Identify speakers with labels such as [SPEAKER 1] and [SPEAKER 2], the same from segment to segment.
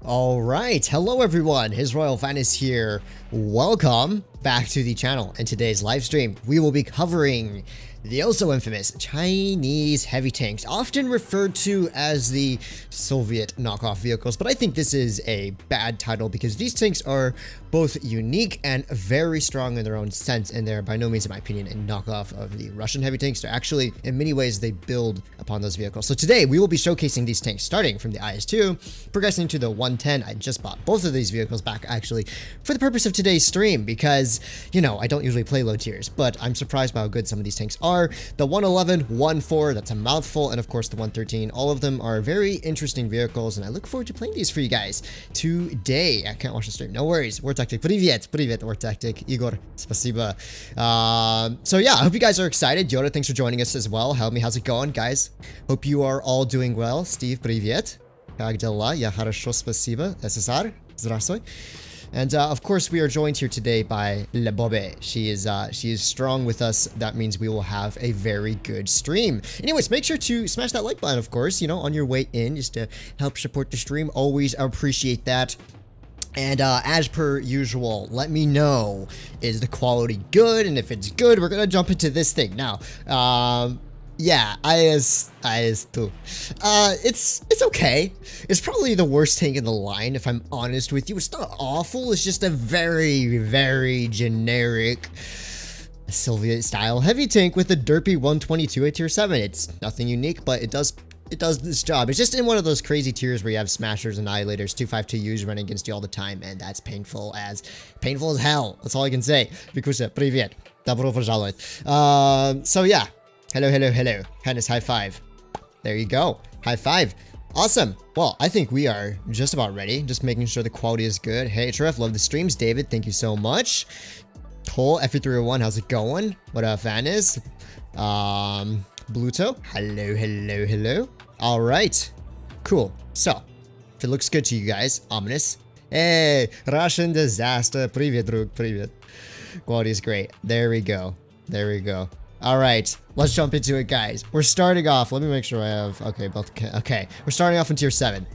[SPEAKER 1] All right, hello everyone, HisRoyalFatness here. Welcome back to the channel. In today's live stream, we will be covering the also infamous Chinese heavy tanks, often referred to as the Soviet knockoff vehicles, but I think this is a bad title because these tanks are both unique and very strong in their own sense, and they're by no means, in my opinion, a knockoff of the Russian heavy tanks. They're actually, in many ways, they build upon those vehicles. So today, we will be showcasing these tanks, starting from the IS-2, progressing to the 110. I just bought both of these vehicles back, actually, for the purpose of today's stream, because, you know, I don't usually play low tiers, but I'm surprised by how good some of these tanks are. The 111, 1.4, that's a mouthful, and of course the 113. All of them are very interesting vehicles, and I look forward to playing these for you guys today. I can't watch the stream, no worries. WoT Tactic, привет, WoT Tactic, Igor, спасибо. So yeah, I hope you guys are excited. Yoda, thanks for joining us as well. Help me, how's it going, guys? Hope you are all doing well. Steve, привет. Как дела? Я хорошо, спасибо. SSR, здравствуй. And of course, we are joined here today by Le Bobe. She is strong with us. That means we will have a very good stream. Anyways, make sure to smash that like button, of course, you know, on your way in, just to help support the stream. Always appreciate that. And as per usual, let me know, is the quality good? And if it's good, we're gonna jump into this thing now. Yeah, IS-2. It's okay. It's probably the worst tank in the line, if I'm honest with you. It's not awful. It's just a very, very generic Soviet-style heavy tank with a derpy 122 at tier 7. It's nothing unique, but it does this job. It's just in one of those crazy tiers where you have smashers, annihilators, 252Us running against you all the time, and that's painful as hell. That's all I can say. Vikusa, привет. Добро пожаловать. So yeah. Hello, hello, hello. Kindness, high five. There you go. High five. Awesome. Well, I think we are just about ready. Just making sure the quality is good. Hey, HRF, love the streams. David, thank you so much. Cole, FE301, how's it going? What up, Fatness? Bluto, hello, hello, hello. All right. Cool. So, if it looks good to you guys, ominous. Hey, Russian disaster. Привет, друг, привет. Quality is great. There we go. There we go. All right, let's jump into it, guys. We're starting off. Let me make sure I have. Okay, both. Okay, we're starting off in tier 7.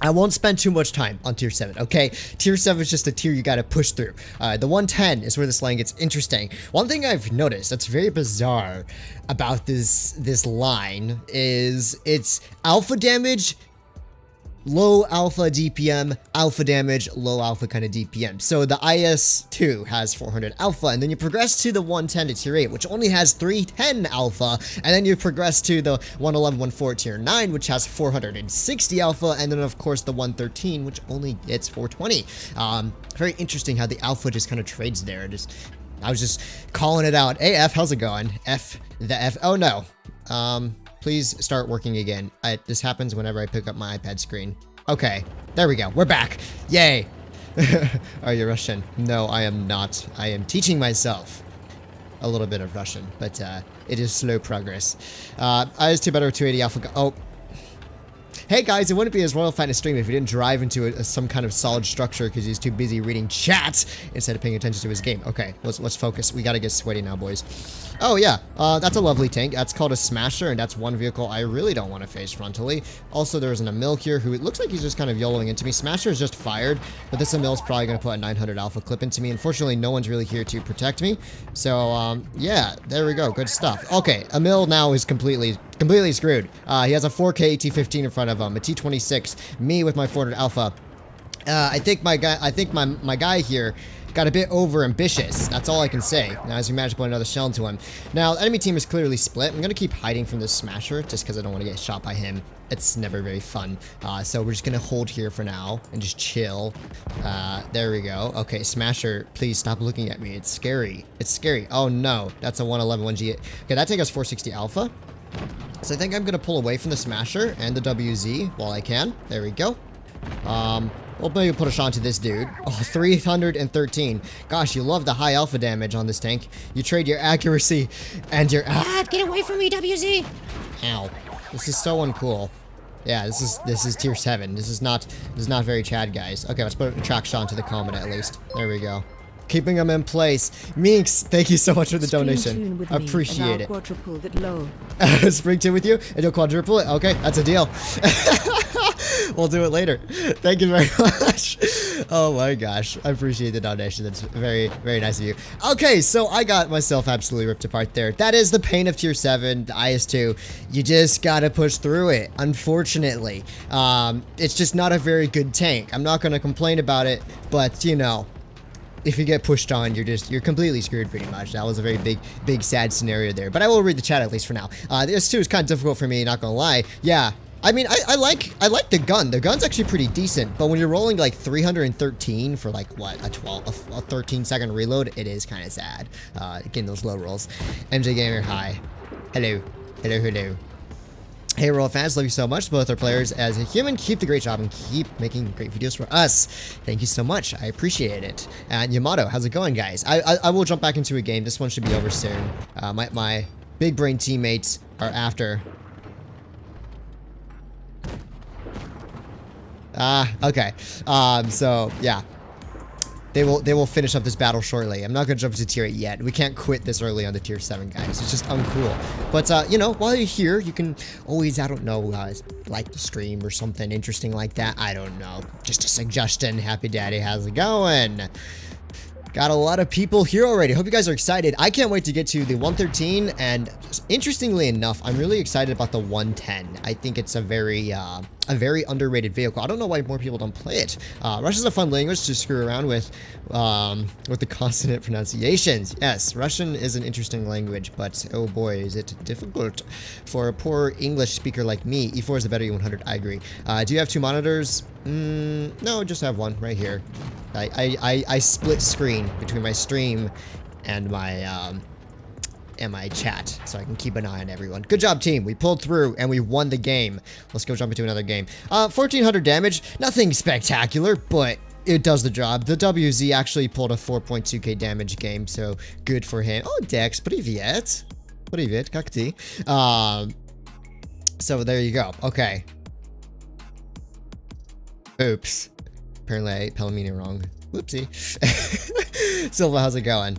[SPEAKER 1] I won't spend too much time on tier 7, okay? Tier 7 is just a tier you gotta push through. The 110 is where this line gets interesting. One thing I've noticed that's very bizarre about this line is its alpha damage, low alpha DPM, alpha damage, low alpha kind of DPM. So the IS-2 has 400 alpha, and then you progress to the 110 to tier 8, which only has 310 alpha, and then you progress to the 111, 1.4 tier 9, which has 460 alpha, and then of course the 113, which only gets 420. Very interesting how the alpha just kind of trades there. I was just calling it out. Hey, F, how's it going? The F, oh no. Please start working again. This happens whenever I pick up my iPad screen. Okay, there we go. We're back. Yay. Are you Russian? No, I am not. I am teaching myself a little bit of Russian, but it is slow progress. IS-2 better 280 alpha. Oh. Hey guys, it wouldn't be HisRoyalFatness stream if he didn't drive into some kind of solid structure because he's too busy reading chat instead of paying attention to his game. Okay, let's focus. We gotta get sweaty now, boys. Oh yeah, that's a lovely tank. That's called a Smasher, and that's one vehicle I really don't want to face frontally. Also, there's an Emil here who it looks like he's just kind of YOLOing into me. Smasher is just fired, but this Emil's probably gonna put a 900 alpha clip into me. Unfortunately, no one's really here to protect me. So yeah, there we go. Good stuff. Okay, Emil now is completely screwed. He has a 4K T15 in front of him, a T26, me with my 400 alpha. I think my guy here got a bit over ambitious. That's all I can say. Now, as we manage to put another shell into him. Now, the enemy team is clearly split. I'm gonna keep hiding from this Smasher just because I don't want to get shot by him. It's never very fun. So we're just gonna hold here for now and just chill. There we go. Okay, Smasher, please stop looking at me. It's scary. It's scary. Oh no, that's a 111 1G. Okay, that takes us 460 alpha. So I think I'm gonna pull away from the Smasher and the WZ while I can. There we go. We'll maybe put a shot to this dude. Oh, 313. Gosh, you love the high alpha damage on this tank. You trade your accuracy and your get away from me, WZ! Ow. This is so uncool. Yeah, this is tier 7. This is not very Chad, guys. Okay, let's put a track shot to the Comet at least. There we go. Keeping them in place. Minx, thank you so much for the donation. Appreciate it.
[SPEAKER 2] Quadruple that low.
[SPEAKER 1] Spring tune with you and you'll quadruple it? Okay, that's a deal. We'll do it later. Thank you very much. Oh my gosh. I appreciate the donation. That's very, very nice of you. Okay, so I got myself absolutely ripped apart there. That is the pain of tier 7, the IS-2. You just gotta push through it, unfortunately. It's just not a very good tank. I'm not gonna complain about it, but you know, if you get pushed on, you're completely screwed pretty much. That was a very big sad scenario there. But I will read the chat at least for now. This too is kind of difficult for me, not gonna lie. Yeah. I mean, I like the gun. The gun's actually pretty decent, but when you're rolling like 313 for like what, a 13-second reload, it is kind of sad. Getting those low rolls. MJ Gamer, hi. Hello. Hello, hello. Hey, Royal fans, love you so much. Both our players as a human. Keep the great job and keep making great videos for us. Thank you so much. I appreciate it. And Yamato, how's it going, guys? I will jump back into a game. This one should be over soon. My big brain teammates are after. Okay. So yeah. They will finish up this battle shortly. I'm not gonna jump into tier 8 yet. We can't quit this early on the tier 7, guys. It's just uncool. But you know, while you're here, you can always, I don't know, like the stream or something interesting like that. I don't know. Just a suggestion. Happy Daddy, how's it going? Got a lot of people here already. Hope you guys are excited. I can't wait to get to the 113, and interestingly enough, I'm really excited about the 110. I think it's a very underrated vehicle. I don't know why more people don't play it. Russian's a fun language to screw around with the consonant pronunciations. Yes, Russian is an interesting language, but oh boy, is it difficult for a poor English speaker like me. E4 is the better E100, I agree. Do you have 2 monitors? No, just have one right here. I split screen between my stream and my chat, so I can keep an eye on everyone. Good job, team. We pulled through and we won the game. Let's go jump into another game. 1400 damage. Nothing spectacular, but it does the job. The WZ actually pulled a 4.2k damage game, so good for him. Oh, Dex, привет. Привет, как ты? So there you go. Okay. Oops. Apparently I ate Palomino wrong. Whoopsie. Silva, how's it going?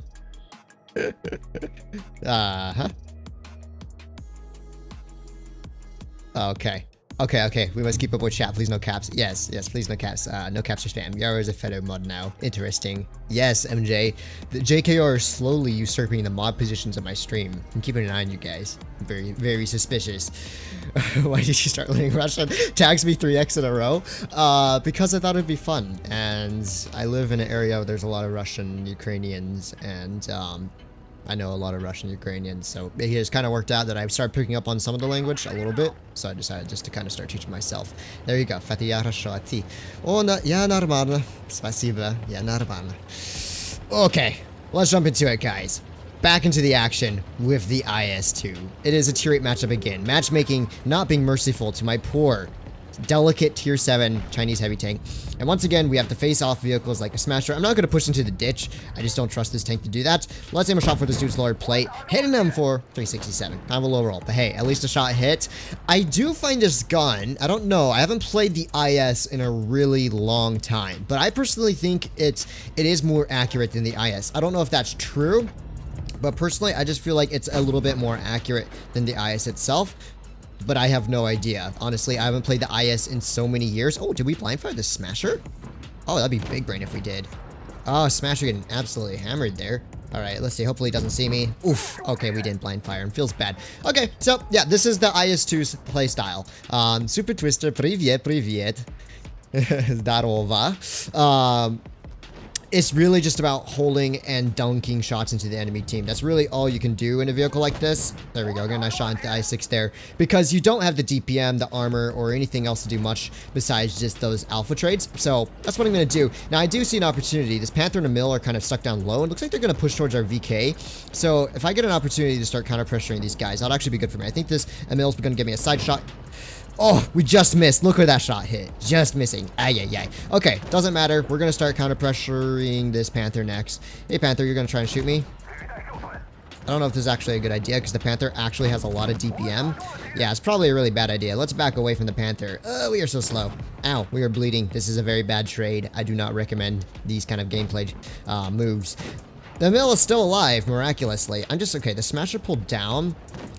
[SPEAKER 1] Okay. Okay. We must keep up with chat. Please no caps. Yes, please no caps. No caps or spam. Yara is a fellow mod now. Interesting. Yes, MJ. The JKR is slowly usurping the mod positions of my stream. I'm keeping an eye on you guys. Very, very suspicious. Why did you start learning Russian? Tags me 3x in a row? Because I thought it'd be fun. And I live in an area where there's a lot of Russian Ukrainians, and I know a lot of Russian Ukrainians, so it has kind of worked out that I started picking up on some of the language a little bit, so I decided just to kind of start teaching myself. There you go. Фатия хорошо, а ты? О, я нормально. Спасибо. Я нормально. Okay, let's jump into it, guys. Back into the action with the IS-2. It is a tier 8 matchup again. Matchmaking not being merciful to my poor, delicate tier 7 Chinese heavy tank. And once again, we have to face off vehicles like a Smasher. I'm not going to push into the ditch. I just don't trust this tank to do that. Let's aim a shot for this dude's lower plate. Hitting him for 367. Kind of a low roll, but hey, at least a shot hit. I do find this gun, I don't know, I haven't played the IS in a really long time, but I personally think it is more accurate than the IS. I don't know if that's true, but personally, I just feel like it's a little bit more accurate than the IS itself. But I have no idea. Honestly, I haven't played the IS in so many years. Oh, did we blind fire the Smasher? Oh, that'd be big brain if we did. Oh, Smasher getting absolutely hammered there. All right, let's see. Hopefully he doesn't see me. Oof. Okay, we didn't blind fire and feels bad. Okay, so yeah, this is the IS-2's playstyle. Super Twister, привет. Zdarova. It's really just about holding and dunking shots into the enemy team. That's really all you can do in a vehicle like this. There we go. Get a nice shot into the I6 there. Because you don't have the DPM, the armor, or anything else to do much besides just those alpha trades. So that's what I'm going to do. Now, I do see an opportunity. This Panther and Emil are kind of stuck down low. It looks like they're going to push towards our VK. So if I get an opportunity to start counter pressuring these guys, that'll actually be good for me. I think this Emil's going to give me a side shot. Oh, we just missed. Look where that shot hit. Just missing. Ay. Okay, doesn't matter. We're going to start counter-pressuring this Panther next. Hey, Panther, you're going to try and shoot me? I don't know if this is actually a good idea because the Panther actually has a lot of DPM. Yeah, it's probably a really bad idea. Let's back away from the Panther. Oh, we are so slow. Ow, we are bleeding. This is a very bad trade. I do not recommend these kind of gameplay moves. The Mill is still alive, miraculously. I'm just, okay, the Smasher pulled down.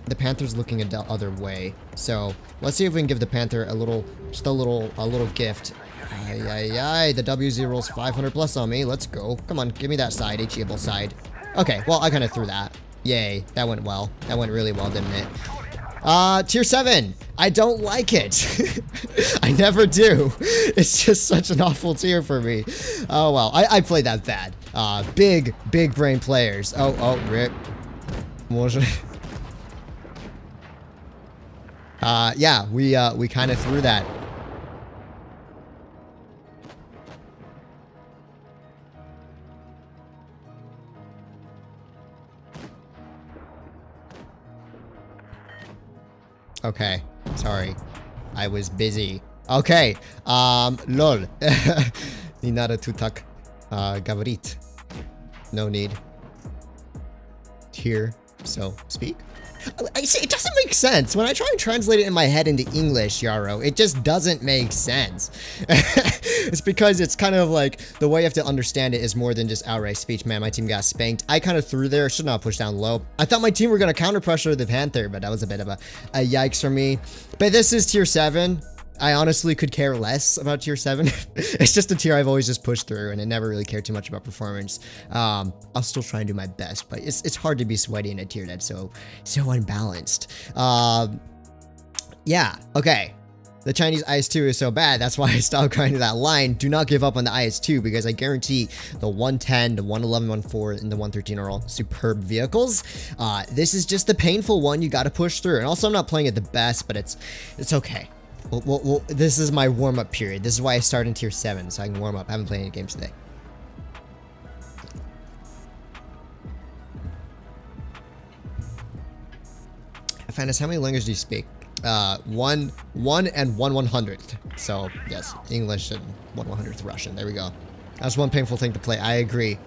[SPEAKER 1] the Panther's looking the other way. So let's see if we can give the Panther a little gift. The WZ rolls 500 plus on me. Let's go. Come on, give me that side, HEable side. Okay, well, I kind of threw that. Yay, that went well. That went really well, didn't it? Tier 7. I don't like it. I never do. It's just such an awful tier for me. Oh, well, I played that bad. Big brain players. Oh, rip. Yeah, we kind of threw that. Okay, sorry. I was busy. Okay, lol. Ni nada tu tak gavarit. No need. Here, so speak. I see, it doesn't make sense. When I try and translate it in my head into English, Yarrow, it just doesn't make sense. It's because it's kind of like, the way you have to understand it is more than just outright speech. Man, my team got spanked. I kind of threw there, should not push down low. I thought my team were going to counter pressure the Panther, but that was a bit of a yikes for me. But this is tier 7. I honestly could care less about tier 7. It's just a tier I've always just pushed through, and I never really cared too much about performance. I'll still try and do my best, but it's hard to be sweaty in a tier that's so unbalanced. Yeah, okay. The Chinese IS-2 is so bad, that's why I stopped grinding that line. Do not give up on the IS-2, because I guarantee the 110, the 111, 114, and the 113 are all superb vehicles. This is just the painful one you gotta push through. And also, I'm not playing it the best, but it's okay. Well, this is my warm-up period. This is why I start in tier 7, so I can warm up. I haven't played any games today. Fatness, how many languages do you speak? One and 1/100th. So, yes, English and 1/100th Russian. There we go. That's one painful thing to play. I agree.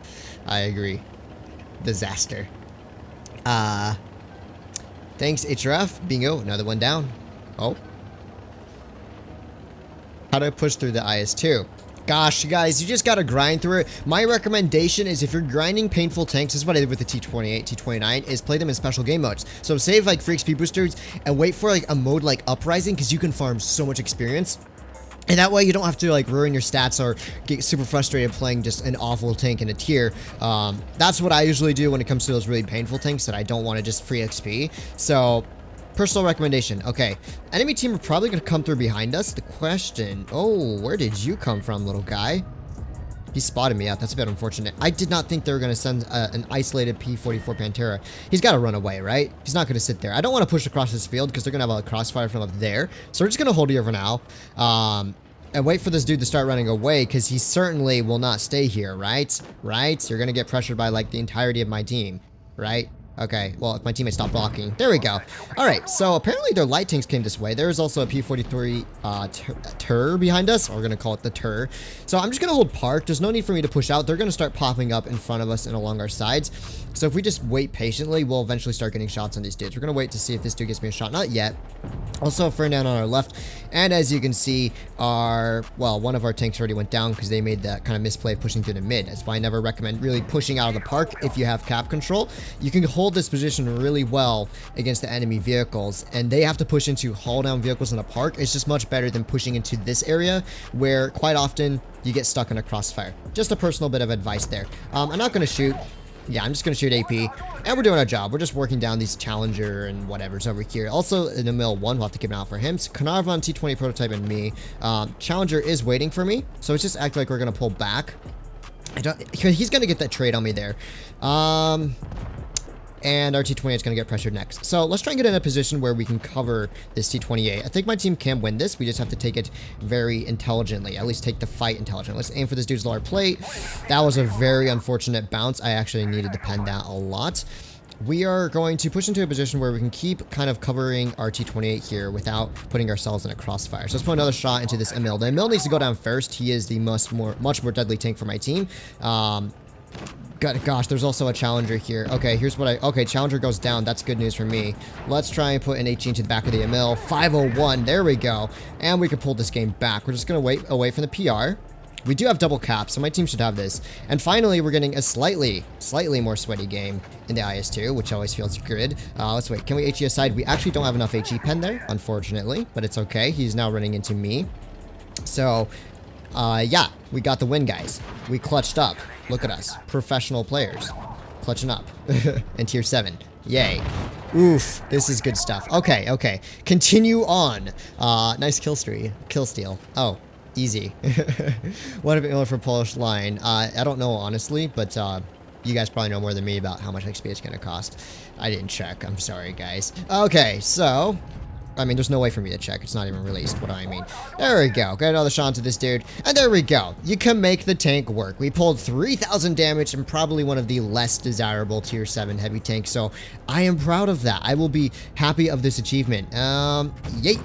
[SPEAKER 1] Disaster. Thanks, HRF. Bingo, another one down. Oh. How do I push through the IS-2? Gosh, guys, you just gotta grind through it. My recommendation is, if you're grinding painful tanks, this is what I did with the T28, T29, is play them in special game modes. So save like free XP boosters and wait for like a mode like Uprising, because you can farm so much experience. And that way you don't have to like ruin your stats or get super frustrated playing just an awful tank in a tier. That's what I usually do when it comes to those really painful tanks that I don't want to just free XP. So, personal recommendation. Okay, enemy team are probably going to come through behind us. The question, oh, where did you come from, little guy? He spotted me out. That's a bit unfortunate. I did not think they were going to send an isolated P-44 Pantera. He's got to run away, right? He's not going to sit there. I don't want to push across this field because they're going to have a crossfire from up there. So we're just going to hold here for now. And wait for this dude to start running away, because he certainly will not stay here, right? Right? You're going to get pressured by like the entirety of my team, right? Okay, well, if my teammates stop blocking. There we go. Alright, so apparently their light tanks came this way. There is also a P-43 Tur behind us. Or we're going to call it the Tur. So I'm just going to hold park. There's no need for me to push out. They're going to start popping up in front of us and along our sides. So if we just wait patiently, we'll eventually start getting shots on these dudes. We're going to wait to see if this dude gets me a shot. Not yet. Also, a friend down on our left. And as you can see, one of our tanks already went down because they made that kind of misplay of pushing through the mid. That's why I never recommend really pushing out of the park if you have cap control. You can hold this position really well against the enemy vehicles, and they have to push into haul down vehicles in the park. It's just much better than pushing into this area where quite often you get stuck in a crossfire. Just a personal bit of advice there. I'm not going to shoot. Yeah, I'm just going to shoot AP, and we're doing our job. We're just working down these Challenger and whatever's over here. Also, in the middle 1, we'll have to keep an eye out for him. So, Carnarvon, T20 Prototype, and me. Challenger is waiting for me, so it's just acting like we're going to pull back. He's going to get that trade on me there. And our T28 is going to get pressured next. So let's try and get in a position where we can cover this T28. I think my team can win this. We just have to take it very intelligently. At least take the fight intelligently. Let's aim for this dude's lower plate. That was a very unfortunate bounce. I actually needed to pen that a lot. We are going to push into a position where we can keep kind of covering our T28 here without putting ourselves in a crossfire. So let's put another shot into this Emil. The Emil needs to go down first. He is the much more deadly tank for my team. Gosh, there's also a Challenger here. Okay, here's what okay, Challenger goes down. That's good news for me. Let's try and put an HE into the back of the Emil. 501, there we go. And we can pull this game back. We're just going to wait away from the PR. We do have double cap, so my team should have this. And finally, we're getting a slightly more sweaty game in the IS2, which always feels good. Let's wait. Can we HE aside? We actually don't have enough HE pen there, unfortunately, but it's okay. He's now running into me. So, yeah, we got the win, guys. We clutched up. Look at us. Professional players. Clutching up. And tier 7. Yay. Oof. This is good stuff. Okay, okay. Continue on. Nice kill steal. Oh. Easy. One of it from Polish line. I don't know honestly, but you guys probably know more than me about how much XP it's gonna cost. I didn't check. I'm sorry, guys. Okay, so I mean, there's no way for me to check. It's not even released. What do I mean? There we go. Got another shot to this dude, and there we go. You can make the tank work. We pulled 3,000 damage and probably one of the less desirable tier 7 heavy tanks. So I am proud of that. I will be happy of this achievement. Yay.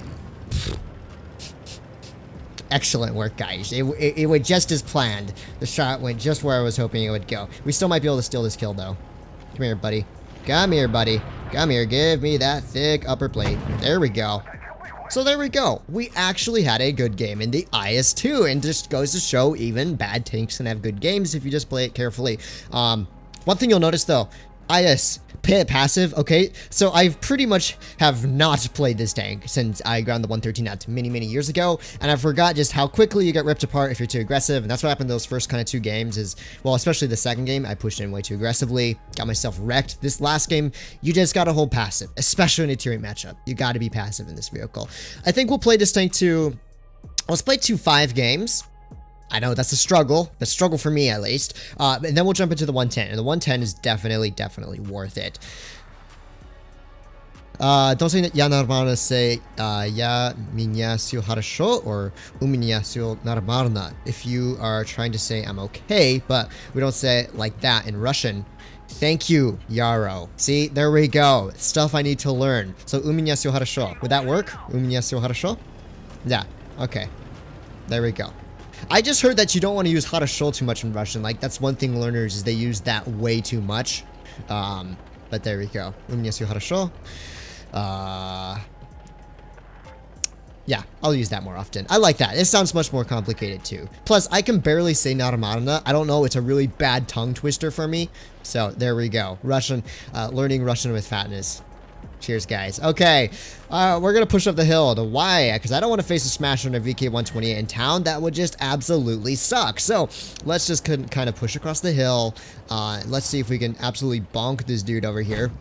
[SPEAKER 1] Excellent work, guys. It went just as planned. The shot went just where I was hoping it would go. We still might be able to steal this kill, though. Come here, buddy. Come here, buddy. Come here. Give me that thick upper plate. There we go. So there we go. We actually had a good game in the IS2, and just goes to show even bad tanks can have good games if you just play it carefully. One thing you'll notice, though, IS passive, okay, so I've pretty much have not played this tank since I ground the 113 out many years ago, and I forgot just how quickly you get ripped apart if you're too aggressive, and that's what happened those first kind of 2 games is, well, especially the second game, I pushed in way too aggressively, got myself wrecked. This last game, you just gotta hold passive, especially in a tier 8 matchup. You gotta be passive in this vehicle. I think we'll play this tank to, let's play 5 games. I know that's a struggle. That's a struggle for me, at least. And then we'll jump into the 110. And the 110 is definitely worth it. Don't say я нормально say я меня всё хорошо or у меня всё нормально if you are trying to say I'm okay, but we don't say it like that in Russian. Thank you, Yaro. See, there we go. Stuff I need to learn. So у меня всё хорошо. Would that work? У меня всё хорошо? Yeah. Okay. There we go. I just heard that you don't want to use хорошо too much in Russian. Like, that's one thing learners is they use that way too much. But there we go. У меня всё хорошо. Yeah, I'll use that more often. I like that. It sounds much more complicated too. Plus, I can barely say нормально. I don't know. It's a really bad tongue twister for me. So there we go. Russian, learning Russian with fatness. Cheers, guys. Okay, we're going to push up the hill. Why? Because I don't want to face a smasher in a VK-128 in town. That would just absolutely suck. So let's just kind of push across the hill. Let's see if we can absolutely bonk this dude over here.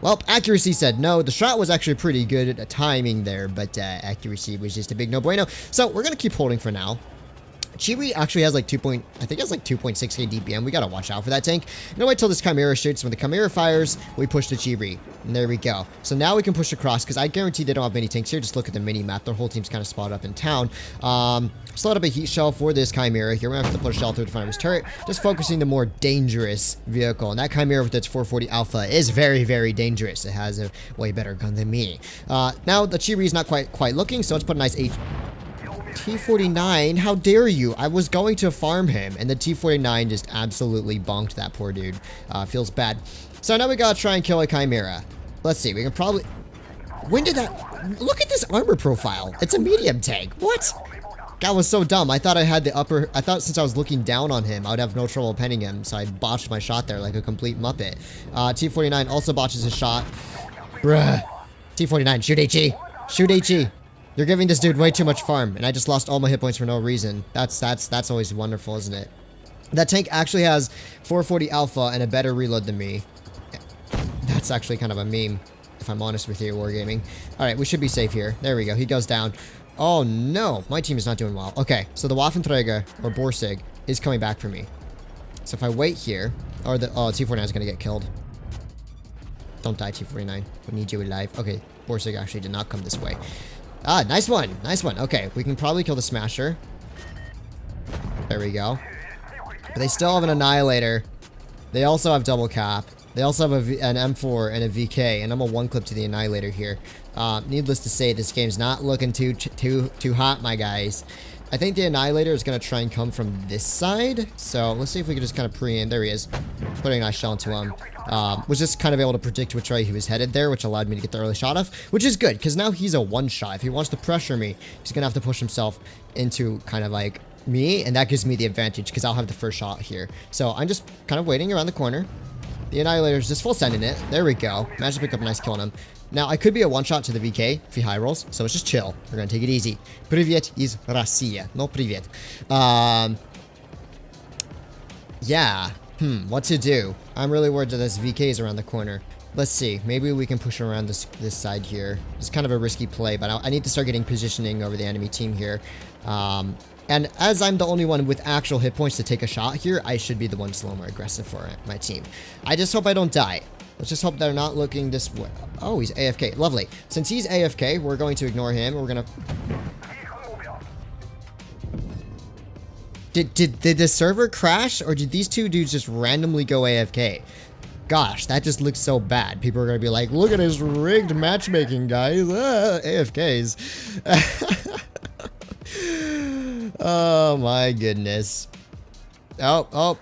[SPEAKER 1] Well, accuracy said no. The shot was actually pretty good at timing there, but accuracy was just a big no bueno. So we're going to keep holding for now. Chibi actually has like I think it has like 2.6k DPM. We gotta watch out for that tank. You know, wait till this Chimera shoots. When the Chimera fires, we push the Chibi. And there we go. So now we can push across, because I guarantee they don't have many tanks here. Just look at the mini-map. Their whole team's kind of spotted up in town. Slot up a heat shell for this Chimera here. We're gonna have to put a shell through to find his turret. Just focusing the more dangerous vehicle. And that Chimera with its 440 Alpha is very dangerous. It has a way better gun than me. Now the Chibi is not quite looking, so let's put a nice T49, how dare you? I was going to farm him, and the T49 just absolutely bonked that poor dude. Feels bad. So now we gotta try and kill a Chimera. Let's see, we can probably... When did that... Look at this armor profile. It's a medium tank. What? That was so dumb. I thought I had the upper... I thought since I was looking down on him, I would have no trouble penning him, so I botched my shot there like a complete muppet. T49 also botches his shot. Bruh. T49, shoot HE. Shoot HE. You're giving this dude way too much farm, and I just lost all my hit points for no reason. That's always wonderful, isn't it? That tank actually has 440 Alpha and a better reload than me. That's actually kind of a meme, if I'm honest with you, Wargaming. Alright, we should be safe here. There we go. He goes down. Oh, no. My team is not doing well. Okay, so the Waffenträger, or Borsig, is coming back for me. So if I wait here... Or the... Oh, T49 is going to get killed. Don't die, T49. We need you alive. Okay, Borsig actually did not come this way. Ah, nice one. Nice one. Okay, we can probably kill the Smasher. There we go. But they still have an Annihilator. They also have double cap. They also have an M4 and a VK, and I'm a 1-clip to the Annihilator here. Needless to say, this game's not looking too hot, my guys. I think the Annihilator is going to try and come from this side. So let's see if we can just kind of pre-aim. There he is. Putting a nice shell into him. Was just kind of able to predict which way he was headed there, which allowed me to get the early shot off, which is good, because now he's a one-shot. If he wants to pressure me, he's going to have to push himself into kind of like me, and that gives me the advantage because I'll have the first shot here. So I'm just kind of waiting around the corner. The Annihilator's just full sending it. There we go. Managed to pick up a nice kill on him. Now, I could be a one-shot to the VK if he high rolls, so it's just chill. We're gonna take it easy. Privyet is Россия. No privyet. Yeah. What to do? I'm really worried that this VK is around the corner. Let's see. Maybe we can push around this side here. It's kind of a risky play, but I need to start getting positioning over the enemy team here. And as I'm the only one with actual hit points to take a shot here, I should be the one slow more aggressive for my team. I just hope I don't die. Let's just hope they're not looking this way. Oh, he's AFK. Lovely. Since he's AFK, we're going to ignore him. We're going to... Did the server crash, or did these two dudes just randomly go AFK? Gosh, that just looks so bad. People are going to be like, look at his rigged matchmaking, guys. AFKs. Oh, my goodness. Oh,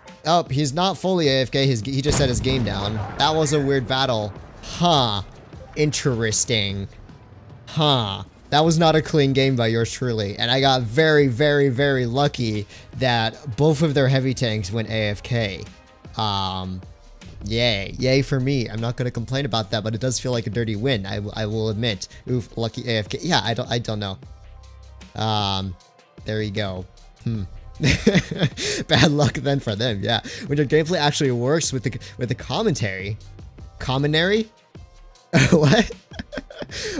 [SPEAKER 1] he's not fully AFK. He just set his game down. That was a weird battle. Huh. Interesting. Huh. That was not a clean game by yours truly. And I got very, very, very lucky that both of their heavy tanks went AFK. Yay for me. I'm not going to complain about that, but it does feel like a dirty win. I will admit. Oof, lucky AFK. Yeah, I don't know. There you go. Bad luck then for them, yeah. When your gameplay actually works with the commentary. Commentary? What?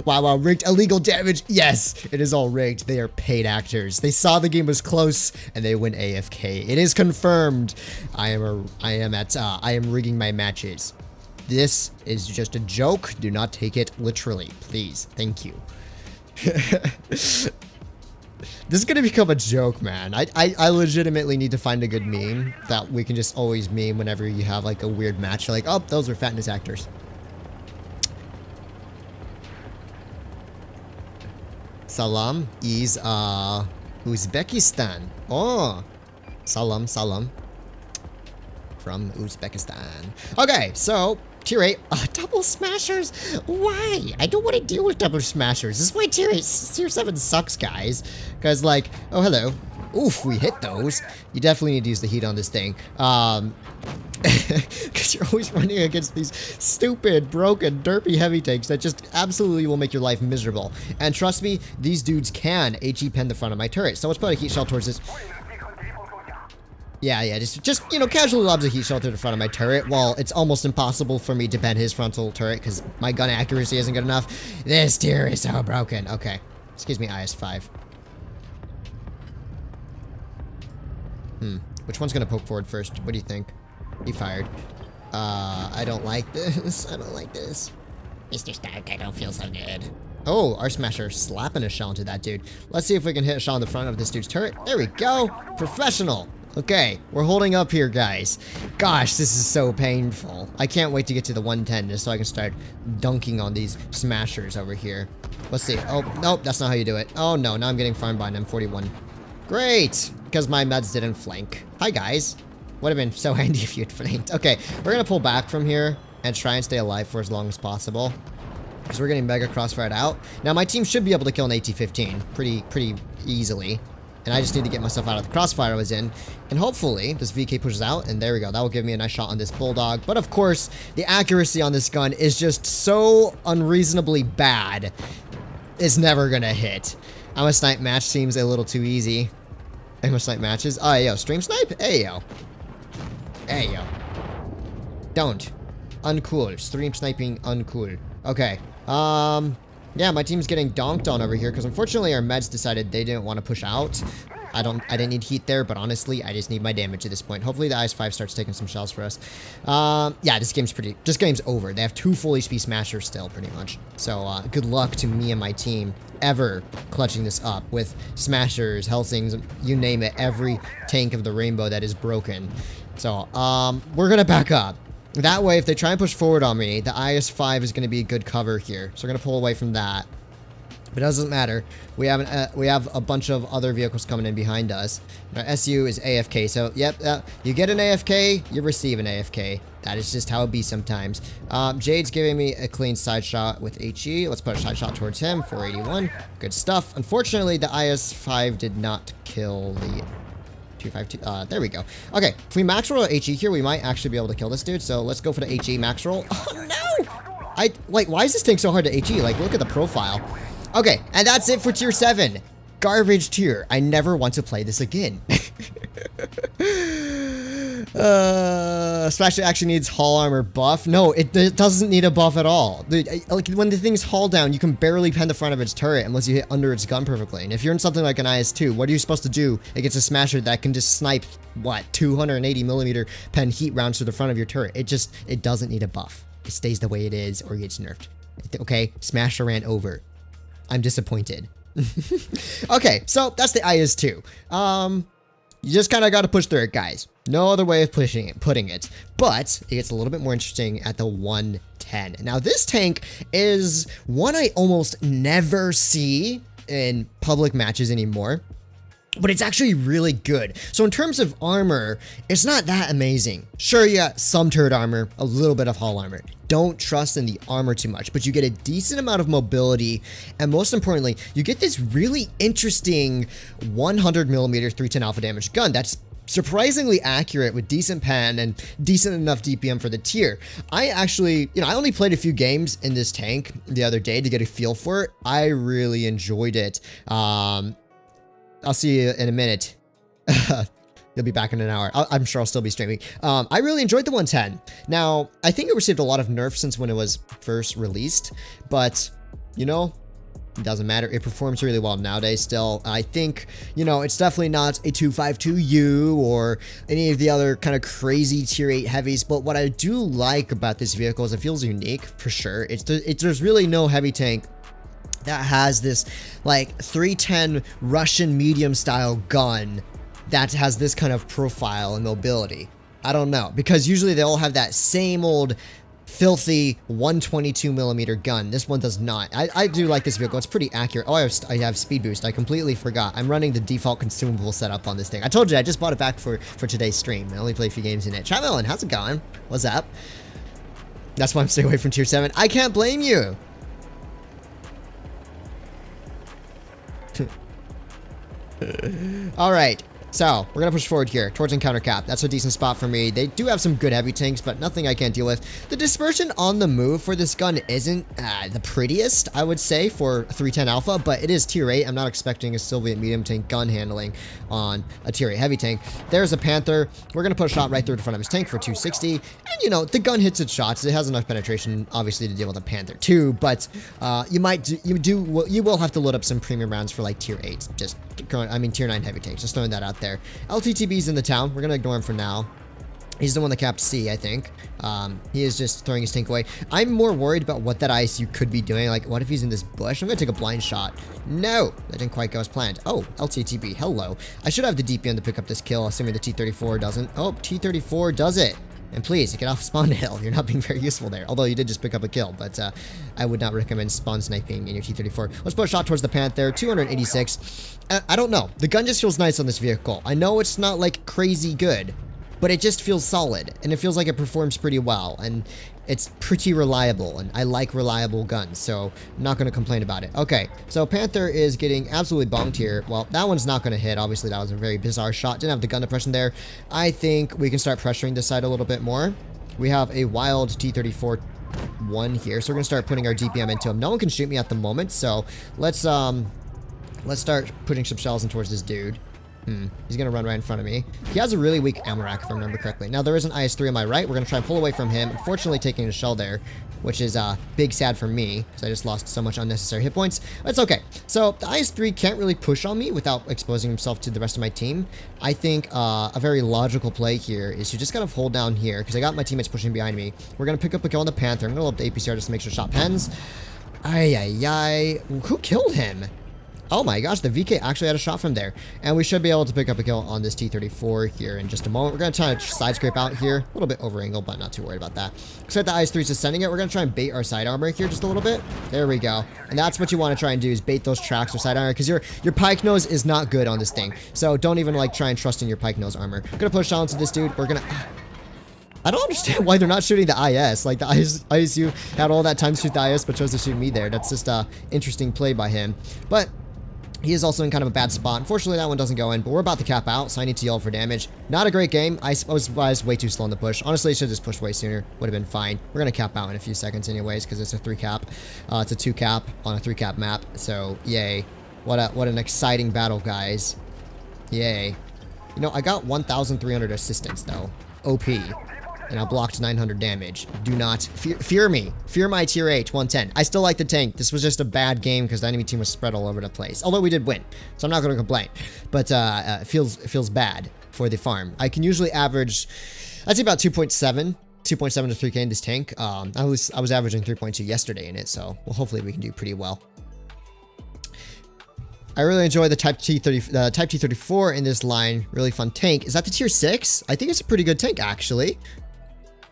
[SPEAKER 1] Wow, rigged illegal damage. Yes, it is all rigged. They are paid actors. They saw the game was close and they went AFK. It is confirmed. I am rigging my matches. This is just a joke. Do not take it literally, please. Thank you. This is gonna become a joke, man. I legitimately need to find a good meme that we can just always meme whenever you have like a weird match. You're like, oh, those are fatness actors. Salam is Uzbekistan. Oh, salam. From Uzbekistan. Okay, so tier 8, double smashers? Why? I don't want to deal with double smashers. This is why tier 7 sucks, guys. Because, like, oh, hello. Oof, we hit those. You definitely need to use the heat on this thing. Because you're always running against these stupid, broken, derpy heavy tanks that just absolutely will make your life miserable. And trust me, these dudes can HE pen the front of my turret. So let's put a heat shell towards this. Yeah, just you know, casually lobs a heat shell to the front of my turret while it's almost impossible for me to pen his frontal turret because my gun accuracy isn't good enough. This tier is so broken. Okay. Excuse me, IS-5. Which one's gonna poke forward first? What do you think? He fired. I don't like this. I don't like this. Mr. Stark, I don't feel so good. Oh, our smasher slapping a shell into that dude. Let's see if we can hit a shell in the front of this dude's turret. There we go. Professional. Okay, we're holding up here, guys. Gosh, this is so painful. I can't wait to get to the 110 just so I can start dunking on these smashers over here. Let's see. Oh, nope, that's not how you do it. Oh, no, now I'm getting farmed by an M41. Great, because my meds didn't flank. Hi, guys. Would have been so handy if you'd flanked. Okay, we're going to pull back from here and try and stay alive for as long as possible. So we're getting mega crossfired out. Now, my team should be able to kill an AT-15 pretty easily. And I just need to get myself out of the crossfire I was in. And hopefully, this VK pushes out. And there we go. That will give me a nice shot on this Bulldog. But of course, the accuracy on this gun is just so unreasonably bad. It's never going to hit. I'm a snipe match seems a little too easy. I'm a snipe matches. Oh, yo. Stream snipe? Hey, yo. Hey, yo. Don't. Uncool. Stream sniping uncool. Okay. Yeah, my team's getting donked on over here because unfortunately our meds decided they didn't want to push out. I didn't need heat there, but honestly, I just need my damage at this point. Hopefully the IS-5 starts taking some shells for us. Yeah, this game's over. They have 2 full HP smashers still, pretty much. So, good luck to me and my team ever clutching this up with smashers, helsings, you name it, every tank of the rainbow that is broken. So, we're gonna back up. That way, if they try and push forward on me, the IS-5 is going to be a good cover here. So we're going to pull away from that. But it doesn't matter. We have a bunch of other vehicles coming in behind us. Our SU is AFK. So, yep, you get an AFK, you receive an AFK. That is just how it be sometimes. Jade's giving me a clean side shot with HE. Let's put a side shot towards him. 481. Good stuff. Unfortunately, the IS-5 did not kill the 252. There we go. Okay, if we max roll HE here, we might actually be able to kill this dude. So let's go for the HE max roll. Oh no! Like, why is this tank so hard to HE? Like, look at the profile. Okay, and that's it for tier 7. Garbage tier. I never want to play this again. Smash actually needs hull armor buff. No, it doesn't need a buff at all. Like, when the thing's hull down, you can barely pen the front of its turret unless you hit under its gun perfectly. And if you're in something like an IS-2, what are you supposed to do against a smasher that can just snipe, what, 280mm pen heat rounds to the front of your turret? It doesn't need a buff. It stays the way it is or gets nerfed. Okay, smasher ran over. I'm disappointed. Okay, so that's the IS-2. You just kind of got to push through it, guys. No other way of putting it. But it gets a little bit more interesting at the 110. Now, this tank is one I almost never see in public matches anymore. But it's actually really good. So in terms of armor, it's not that amazing. Sure, you got some turret armor, a little bit of hull armor. Don't trust in the armor too much, but you get a decent amount of mobility, and most importantly, you get this really interesting 100mm 310 alpha damage gun that's surprisingly accurate with decent pen and decent enough DPM for the tier. I actually, I only played a few games in this tank the other day to get a feel for it. I really enjoyed it. I'll see you in a minute. You'll be back in an hour. I'm sure I'll still be streaming. I really enjoyed the 110. Now, I think it received a lot of nerfs since when it was first released, but, it doesn't matter. It performs really well nowadays still. I think, it's definitely not a 252U or any of the other kind of crazy tier 8 heavies, but what I do like about this vehicle is it feels unique, for sure. There's really no heavy tank that has this like 310 Russian medium style gun that has this kind of profile and mobility. I don't know, because usually they all have that same old filthy 122mm gun. This one does not. I do like this vehicle. It's pretty accurate. Oh, I have speed boost. I completely forgot. I'm running the default consumable setup on this thing. I told you I just bought it back for today's stream. I only play a few games in it. Travelin, how's it going? What's up? That's why I'm staying away from tier 7. I can't blame you. All right, so we're gonna push forward here towards encounter cap. That's a decent spot for me. They do have some good heavy tanks, but nothing I can't deal with. The dispersion on the move for this gun isn't the prettiest, I would say, for 310 alpha, but it is tier 8. I'm not expecting a Soviet medium tank gun handling on a tier 8 heavy tank. There's a Panther. We're gonna put a shot right through the front of his tank for 260, and the gun hits its shots. It has enough penetration, obviously, to deal with a Panther too, but you will have to load up some premium rounds for like tier 8. Tier 9 heavy tanks. Just throwing that out there. LTTB's in the town. We're gonna ignore him for now. He's the one that capped C, I think. He is just throwing his tank away. I'm more worried about what that ISU could be doing. Like, what if he's in this bush? I'm gonna take a blind shot. No, that didn't quite go as planned. Oh, LTTB, hello. I should have the DPM to pick up this kill, assuming the T-34 doesn't. Oh, T-34 does it. And please, get off spawn hill. You're not being very useful there. Although you did just pick up a kill, but I would not recommend spawn sniping in your T-34. Let's put a shot towards the Panther. 286. I don't know. The gun just feels nice on this vehicle. I know it's not like crazy good, but it just feels solid, and it feels like it performs pretty well, and it's pretty reliable, and I like reliable guns, so I'm not going to complain about it. Okay, so Panther is getting absolutely bombed here. Well, that one's not going to hit. Obviously, that was a very bizarre shot. Didn't have the gun depression there. I think we can start pressuring this side a little bit more. We have a wild T-34 1 here, so we're going to start putting our DPM into him. No one can shoot me at the moment, so let's start putting some shells in towards this dude. He's gonna run right in front of me. He has a really weak ammo rack, if I remember correctly. Now, there is an IS-3 on my right. We're gonna try and pull away from him. Unfortunately, taking a shell there, which is big sad for me, because I just lost so much unnecessary hit points. But it's okay. So, the IS-3 can't really push on me without exposing himself to the rest of my team. I think a very logical play here is to just kind of hold down here, because I got my teammates pushing behind me. We're gonna pick up a kill on the Panther. I'm gonna load up the APCR just to make sure shot pens. Ay. Who killed him? Oh my gosh, the VK actually had a shot from there. And we should be able to pick up a kill on this T-34 here in just a moment. We're going to try to side scrape out here. A little bit over angle, but not too worried about that. So the IS-3 is just sending it. We're going to try and bait our side armor here just a little bit. There we go. And that's what you want to try and do, is bait those tracks or side armor, because your pike nose is not good on this thing. So don't even try and trust in your pike nose armor. We're going to push on to this dude. We're going to... I don't understand why they're not shooting the IS. Like, the ISU had all that time to shoot the IS, but chose to shoot me there. That's just a interesting play by him. But He is also in kind of a bad spot. Unfortunately, that one doesn't go in, but we're about to cap out, so I need to yell for damage. Not a great game. I was way too slow in the push. Honestly, I should have just pushed way sooner. Would have been fine. We're going to cap out in a few seconds anyways, because it's a 3 cap. It's a 2 cap on a 3 cap map, so yay. What an exciting battle, guys. Yay. You know, I got 1,300 assistance, though. OP. And I blocked 900 damage. Do not fear me. Fear my tier 8, 110. I still like the tank. This was just a bad game because the enemy team was spread all over the place. Although we did win, so I'm not going to complain. But it feels bad for the farm. I can usually average, I'd say about 2.7 to 3k in this tank. I was averaging 3.2 yesterday in it, so well, hopefully we can do pretty well. I really enjoy the Type T34 in this line. Really fun tank. Is that the tier 6? I think it's a pretty good tank, actually.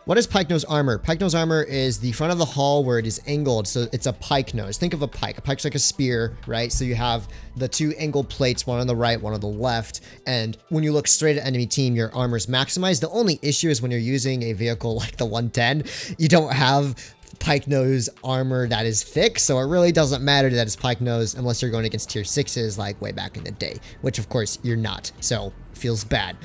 [SPEAKER 1] What is pike nose armor? Pike nose armor is the front of the hull where it is angled, so it's a pike nose. Think of a pike. A pike's like a spear, right? So you have the 2 angled plates, one on the right, one on the left, and when you look straight at enemy team, your armor is maximized. The only issue is when you're using a vehicle like the 110, you don't have pike nose armor that is thick, so it really doesn't matter that it's pike nose unless you're going against tier 6s like way back in the day, which of course you're not, so feels bad.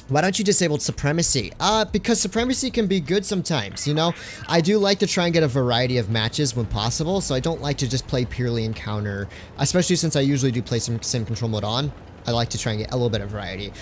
[SPEAKER 1] Why don't you disable Supremacy? Because Supremacy can be good sometimes, you know? I do like to try and get a variety of matches when possible, so I don't like to just play purely encounter, especially since I usually do play some sim control mode on. I like to try and get a little bit of variety.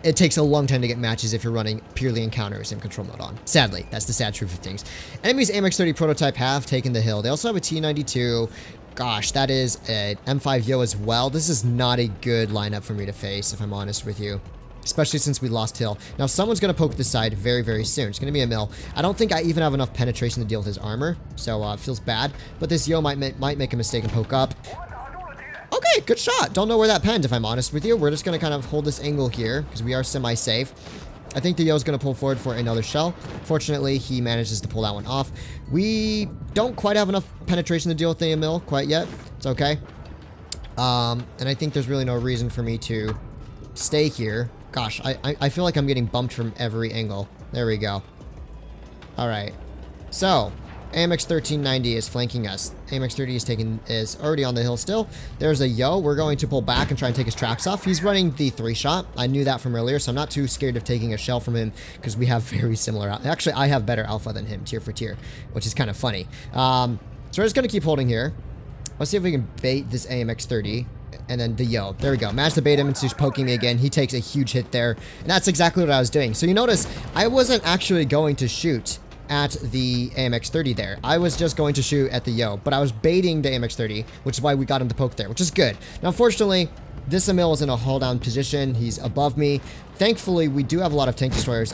[SPEAKER 1] It takes a long time to get matches if you're running purely encounter or sim control mode on. Sadly, that's the sad truth of things. Enemies AMX-30 prototype have taken the hill. They also have a T92. Gosh, that is an M5 Yo as well. This is not a good lineup for me to face, if I'm honest with you. Especially since we lost hill. Now, someone's going to poke this side very, very soon. It's going to be a mill. I don't think I even have enough penetration to deal with his armor, so it feels bad. But this Yo might make a mistake and poke up. Okay, good shot. Don't know where that penned, if I'm honest with you. We're just going to kind of hold this angle here, because we are semi-safe. I think the Yo's going to pull forward for another shell. Fortunately, he manages to pull that one off. We don't quite have enough penetration to deal with the mill quite yet. It's okay. And I think there's really no reason for me to stay here. Gosh, I feel like I'm getting bumped from every angle. There we go. Alright. So, AMX 1390 is flanking us. AMX 30 is already on the hill still. There's a Yo. We're going to pull back and try and take his tracks off. He's running the 3-shot. I knew that from earlier, so I'm not too scared of taking a shell from him because we have very similar... Actually, I have better alpha than him, tier for tier, which is kind of funny. So we're just going to keep holding here. Let's see if we can bait this AMX 30. And then the Yo. There we go. Managed to bait him into poking me again. He takes a huge hit there. And that's exactly what I was doing. So you notice, I wasn't actually going to shoot at the AMX-30 there. I was just going to shoot at the Yo. But I was baiting the AMX-30, which is why we got him to poke there, which is good. Now, unfortunately, this Emil is in a hull-down position. He's above me. Thankfully, we do have a lot of tank destroyers.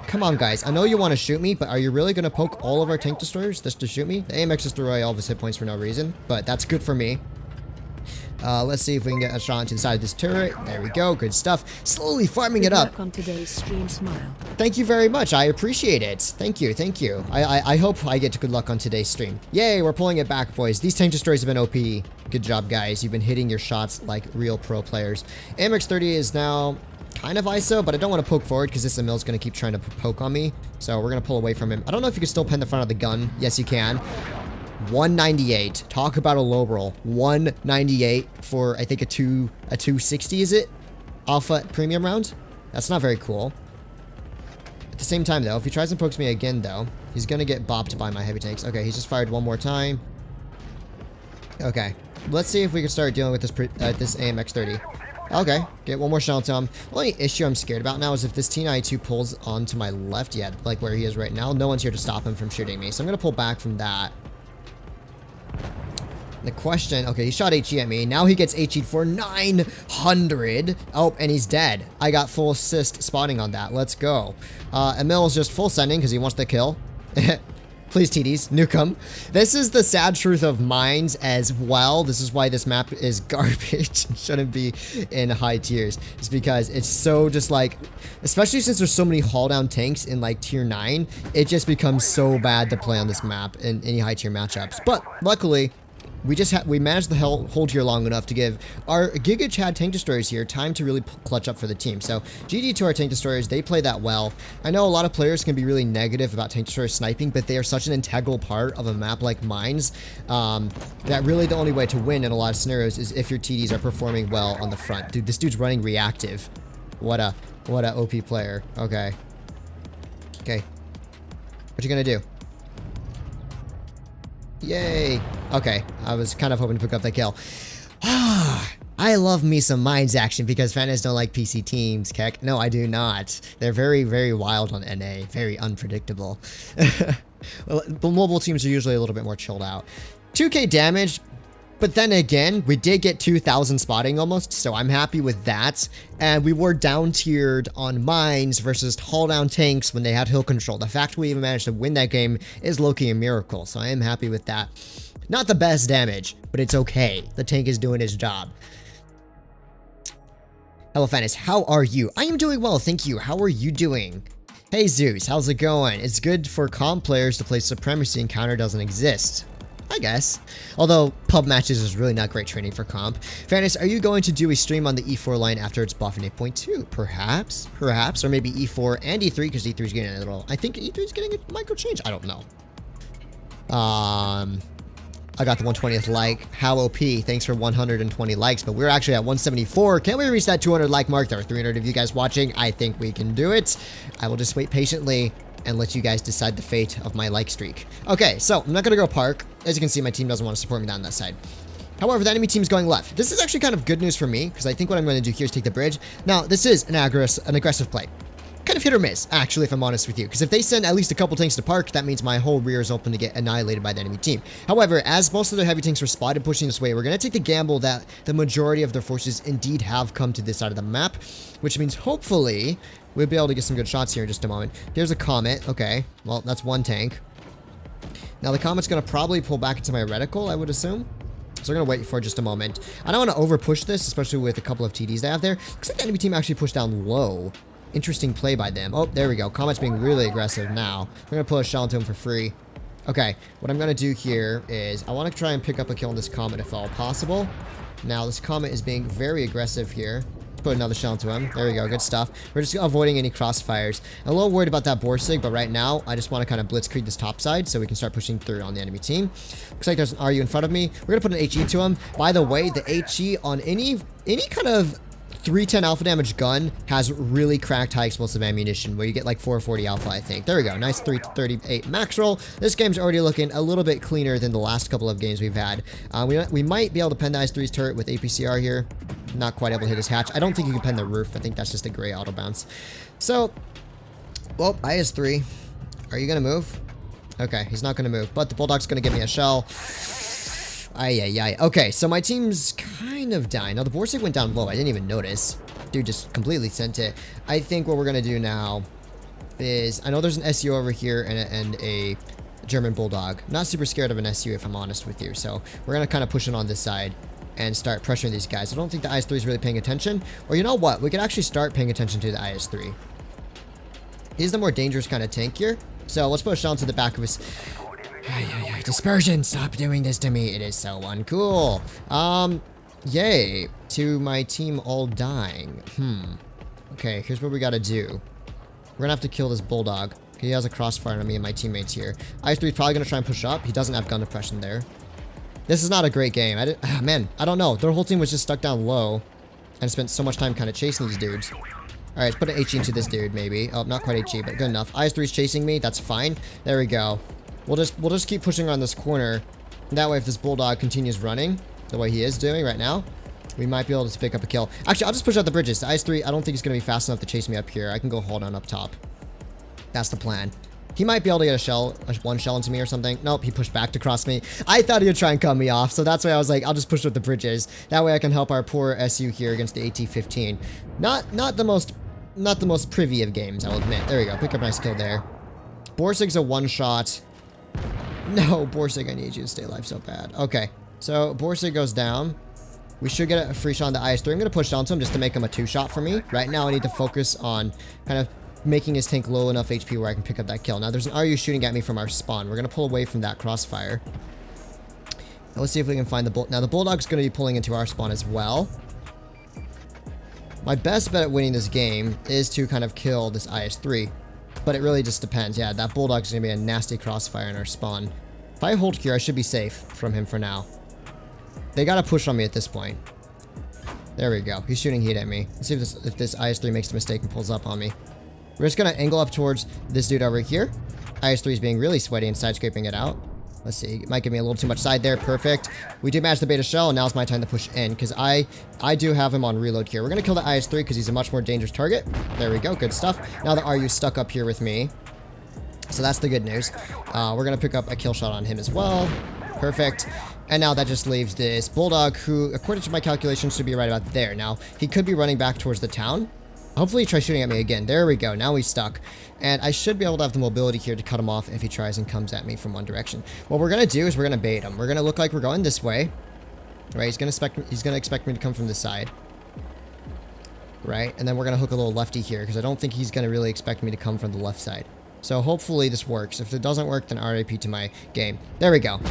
[SPEAKER 1] Come on, guys. I know you want to shoot me, but are you really going to poke all of our tank destroyers just to shoot me? The AMX destroy all of his hit points for no reason, but that's good for me. Let's see if we can get a shot into the side of this turret. There we go. Good stuff. Slowly farming it up.
[SPEAKER 2] On today's stream, Smile.
[SPEAKER 1] Thank you very much. I appreciate it. Thank you. Thank you. I hope I get good luck on today's stream. Yay, we're pulling it back, boys. These tank destroyers have been OP. Good job, guys. You've been hitting your shots like real pro players. AMX-30 is now kind of ISO, but I don't want to poke forward because this Emil's going to keep trying to poke on me. So we're going to pull away from him. I don't know if you can still pen the front of the gun. Yes, you can. 198. Talk about a low roll. 198 for, I think, a 260, is it? Alpha premium round? That's not very cool. At the same time, though, if he tries and pokes me again, though, he's going to get bopped by my heavy tanks. Okay, he's just fired one more time. Okay. Let's see if we can start dealing with this AMX-30. Okay, get one more shell to him. The only issue I'm scared about now is if this T92 pulls onto my left, yeah, like where he is right now, no one's here to stop him from shooting me. So I'm going to pull back from that. The question, okay, he shot HE at me. Now he gets HE'd for 900. Oh, and he's dead. I got full assist spotting on that. Let's go. Emil is just full sending because he wants the kill. Please, TDs, nuke him. This is the sad truth of mines as well. This is why this map is garbage. Shouldn't be in high tiers. It's because it's so just like, especially since there's so many haul down tanks in like tier 9, it just becomes so bad to play on this map in any high tier matchups. But luckily, we managed to hold here long enough to give our Giga Chad tank destroyers here time to really clutch up for the team. So GG to our tank destroyers, they play that well. I know a lot of players can be really negative about tank destroyers sniping, but they are such an integral part of a map like Mines that really the only way to win in a lot of scenarios is if your TDs are performing well on the front. Dude, this dude's running reactive. What a OP player. Okay. Okay. What you gonna do? Yay. Okay, I was kind of hoping to pick up that kill. I love me some Mines action because Fatness don't like PC teams, Keck. No, I do not. They're very, very wild on NA. Very unpredictable. Well, the mobile teams are usually a little bit more chilled out. 2k damage, but then again, we did get 2,000 spotting almost, so I'm happy with that. And we were down tiered on Mines versus haul down tanks when they had hill control. The fact we even managed to win that game is low-key a miracle, so I am happy with that. Not the best damage, but it's okay. The tank is doing its job. Hello, Fatness. How are you? I am doing well, thank you. How are you doing? Hey, Zeus. How's it going? It's good for comp players to play Supremacy and counter doesn't exist. I guess. Although, pub matches is really not great training for comp. Fatness, are you going to do a stream on the E4 line after it's buffed in 8.2? Perhaps. Perhaps. Or maybe E4 and E3, because E3 is getting a little... I think E3 is getting a micro change. I don't know. I got the 120th like. How OP. Thanks for 120 likes, but we're actually at 174. Can't we reach that 200 like mark? There are 300 of you guys watching. I think we can do it. I will just wait patiently and let you guys decide the fate of my like streak. Okay, so I'm not going to go park. As you can see, my team doesn't want to support me down that side. However, the enemy team's going left. This is actually kind of good news for me, because I think what I'm going to do here is take the bridge. Now, this is an aggressive play. Kind of hit or miss, actually, if I'm honest with you. Because if they send at least a couple tanks to park, that means my whole rear is open to get annihilated by the enemy team. However, as most of their heavy tanks were spotted pushing this way, we're going to take the gamble that the majority of their forces indeed have come to this side of the map, which means hopefully we'll be able to get some good shots here in just a moment. Here's a Comet. Okay, well, that's one tank. Now, the Comet's going to probably pull back into my reticle, I would assume. So we're going to wait for just a moment. I don't want to over-push this, especially with a couple of TDs they have there. Looks like the enemy team actually pushed down low. Interesting play by them. Oh, there we go. Comet's being really aggressive now. We're going to pull a shell into him for free. Okay, what I'm going to do here is I want to try and pick up a kill on this Comet if at all possible. Now, this Comet is being very aggressive here. Let's put another shell into him. There we go. Good stuff. We're just avoiding any crossfires. I'm a little worried about that Borsig, but right now, I just want to kind of blitzkrieg this top side so we can start pushing through on the enemy team. Looks like there's an RU in front of me. We're going to put an HE to him. By the way, the HE on any kind of 310 alpha damage gun has really cracked high explosive ammunition where you get like 440 alpha, I think. There we go. Nice 338 max roll. This game's already looking a little bit cleaner than the last couple of games we've had. We might be able to pen the IS-3's turret with APCR here. Not quite able to hit his hatch. I don't think you can pen the roof. I think that's just a gray auto bounce. So, well, IS-3. Are you going to move? Okay, he's not going to move. But the Bulldog's going to give me a shell. Ay. Okay, so my team's kind of dying. Now, the Borsig went down low. I didn't even notice. Dude just completely sent it. I think what we're going to do now is... I know there's an SU over here and a German Bulldog. Not super scared of an SU, if I'm honest with you. So, we're going to kind of push it on this side and start pressuring these guys. I don't think the IS-3 is really paying attention. Or you know what? We could actually start paying attention to the IS-3. He's the more dangerous kind of tank here. So, let's put a shell into the back of his... Dispersion, stop doing this to me. It is so uncool. Yay. To my team all dying. Okay, here's what we gotta do. We're gonna have to kill this Bulldog. He has a crossfire on me and my teammates here. IS-3 is probably gonna try and push up. He doesn't have gun depression there. This is not a great game. Man, I don't know. Their whole team was just stuck down low and spent so much time kind of chasing these dudes. Alright, let's put an HE into this dude, maybe. Oh, not quite HE, but good enough. IS-3 is chasing me. That's fine. There we go. We'll just keep pushing around this corner. That way, if this Bulldog continues running the way he is doing right now, we might be able to pick up a kill. Actually, I'll just push out the bridges. The IS-3, I don't think he's going to be fast enough to chase me up here. I can go hold on up top. That's the plan. He might be able to get one shell into me or something. Nope, he pushed back to cross me. I thought he would try and cut me off, so that's why I was like, I'll just push with the bridges. That way I can help our poor SU here against the AT-15. Not the most privy of games, I'll admit. There we go. Pick up a nice kill there. Borsig's a one-shot. No, Borsig, I need you to stay alive so bad. Okay, so Borsig goes down. We should get a free shot on the IS-3. I'm going to push down to him just to make him a two-shot for me. Right now, I need to focus on kind of making his tank low enough HP where I can pick up that kill. Now, there's an RU shooting at me from our spawn. We're going to pull away from that crossfire. Let's see if we can find the bull. Now the bulldog's going to be pulling into our spawn as well. My best bet at winning this game is to kind of kill this IS-3. But it really just depends. Yeah, that bulldog's going to be a nasty crossfire in our spawn. If I hold here, I should be safe from him for now. They got to push on me at this point. There we go. He's shooting heat at me. Let's see if this IS-3 makes a mistake and pulls up on me. We're just going to angle up towards this dude over here. IS-3 is being really sweaty and side scraping it out. Let's see. It might give me a little too much side there. Perfect. We did match the beta shell, and now's my time to push in, because I do have him on reload here. We're going to kill the IS-3 because he's a much more dangerous target. There we go. Good stuff. Now the RU's stuck up here with me. So that's the good news. We're going to pick up a kill shot on him as well. Perfect. And now that just leaves this bulldog who, according to my calculations, should be right about there. Now, he could be running back towards the town. Hopefully he tries shooting at me again. There we go. Now he's stuck. And I should be able to have the mobility here to cut him off if he tries and comes at me from one direction. What we're going to do is we're going to bait him. We're going to look like we're going this way. Right? He's going to expect me to come from this side. Right? And then we're going to hook a little lefty here because I don't think he's going to really expect me to come from the left side. So hopefully this works. If it doesn't work, then RIP to my game. There we go.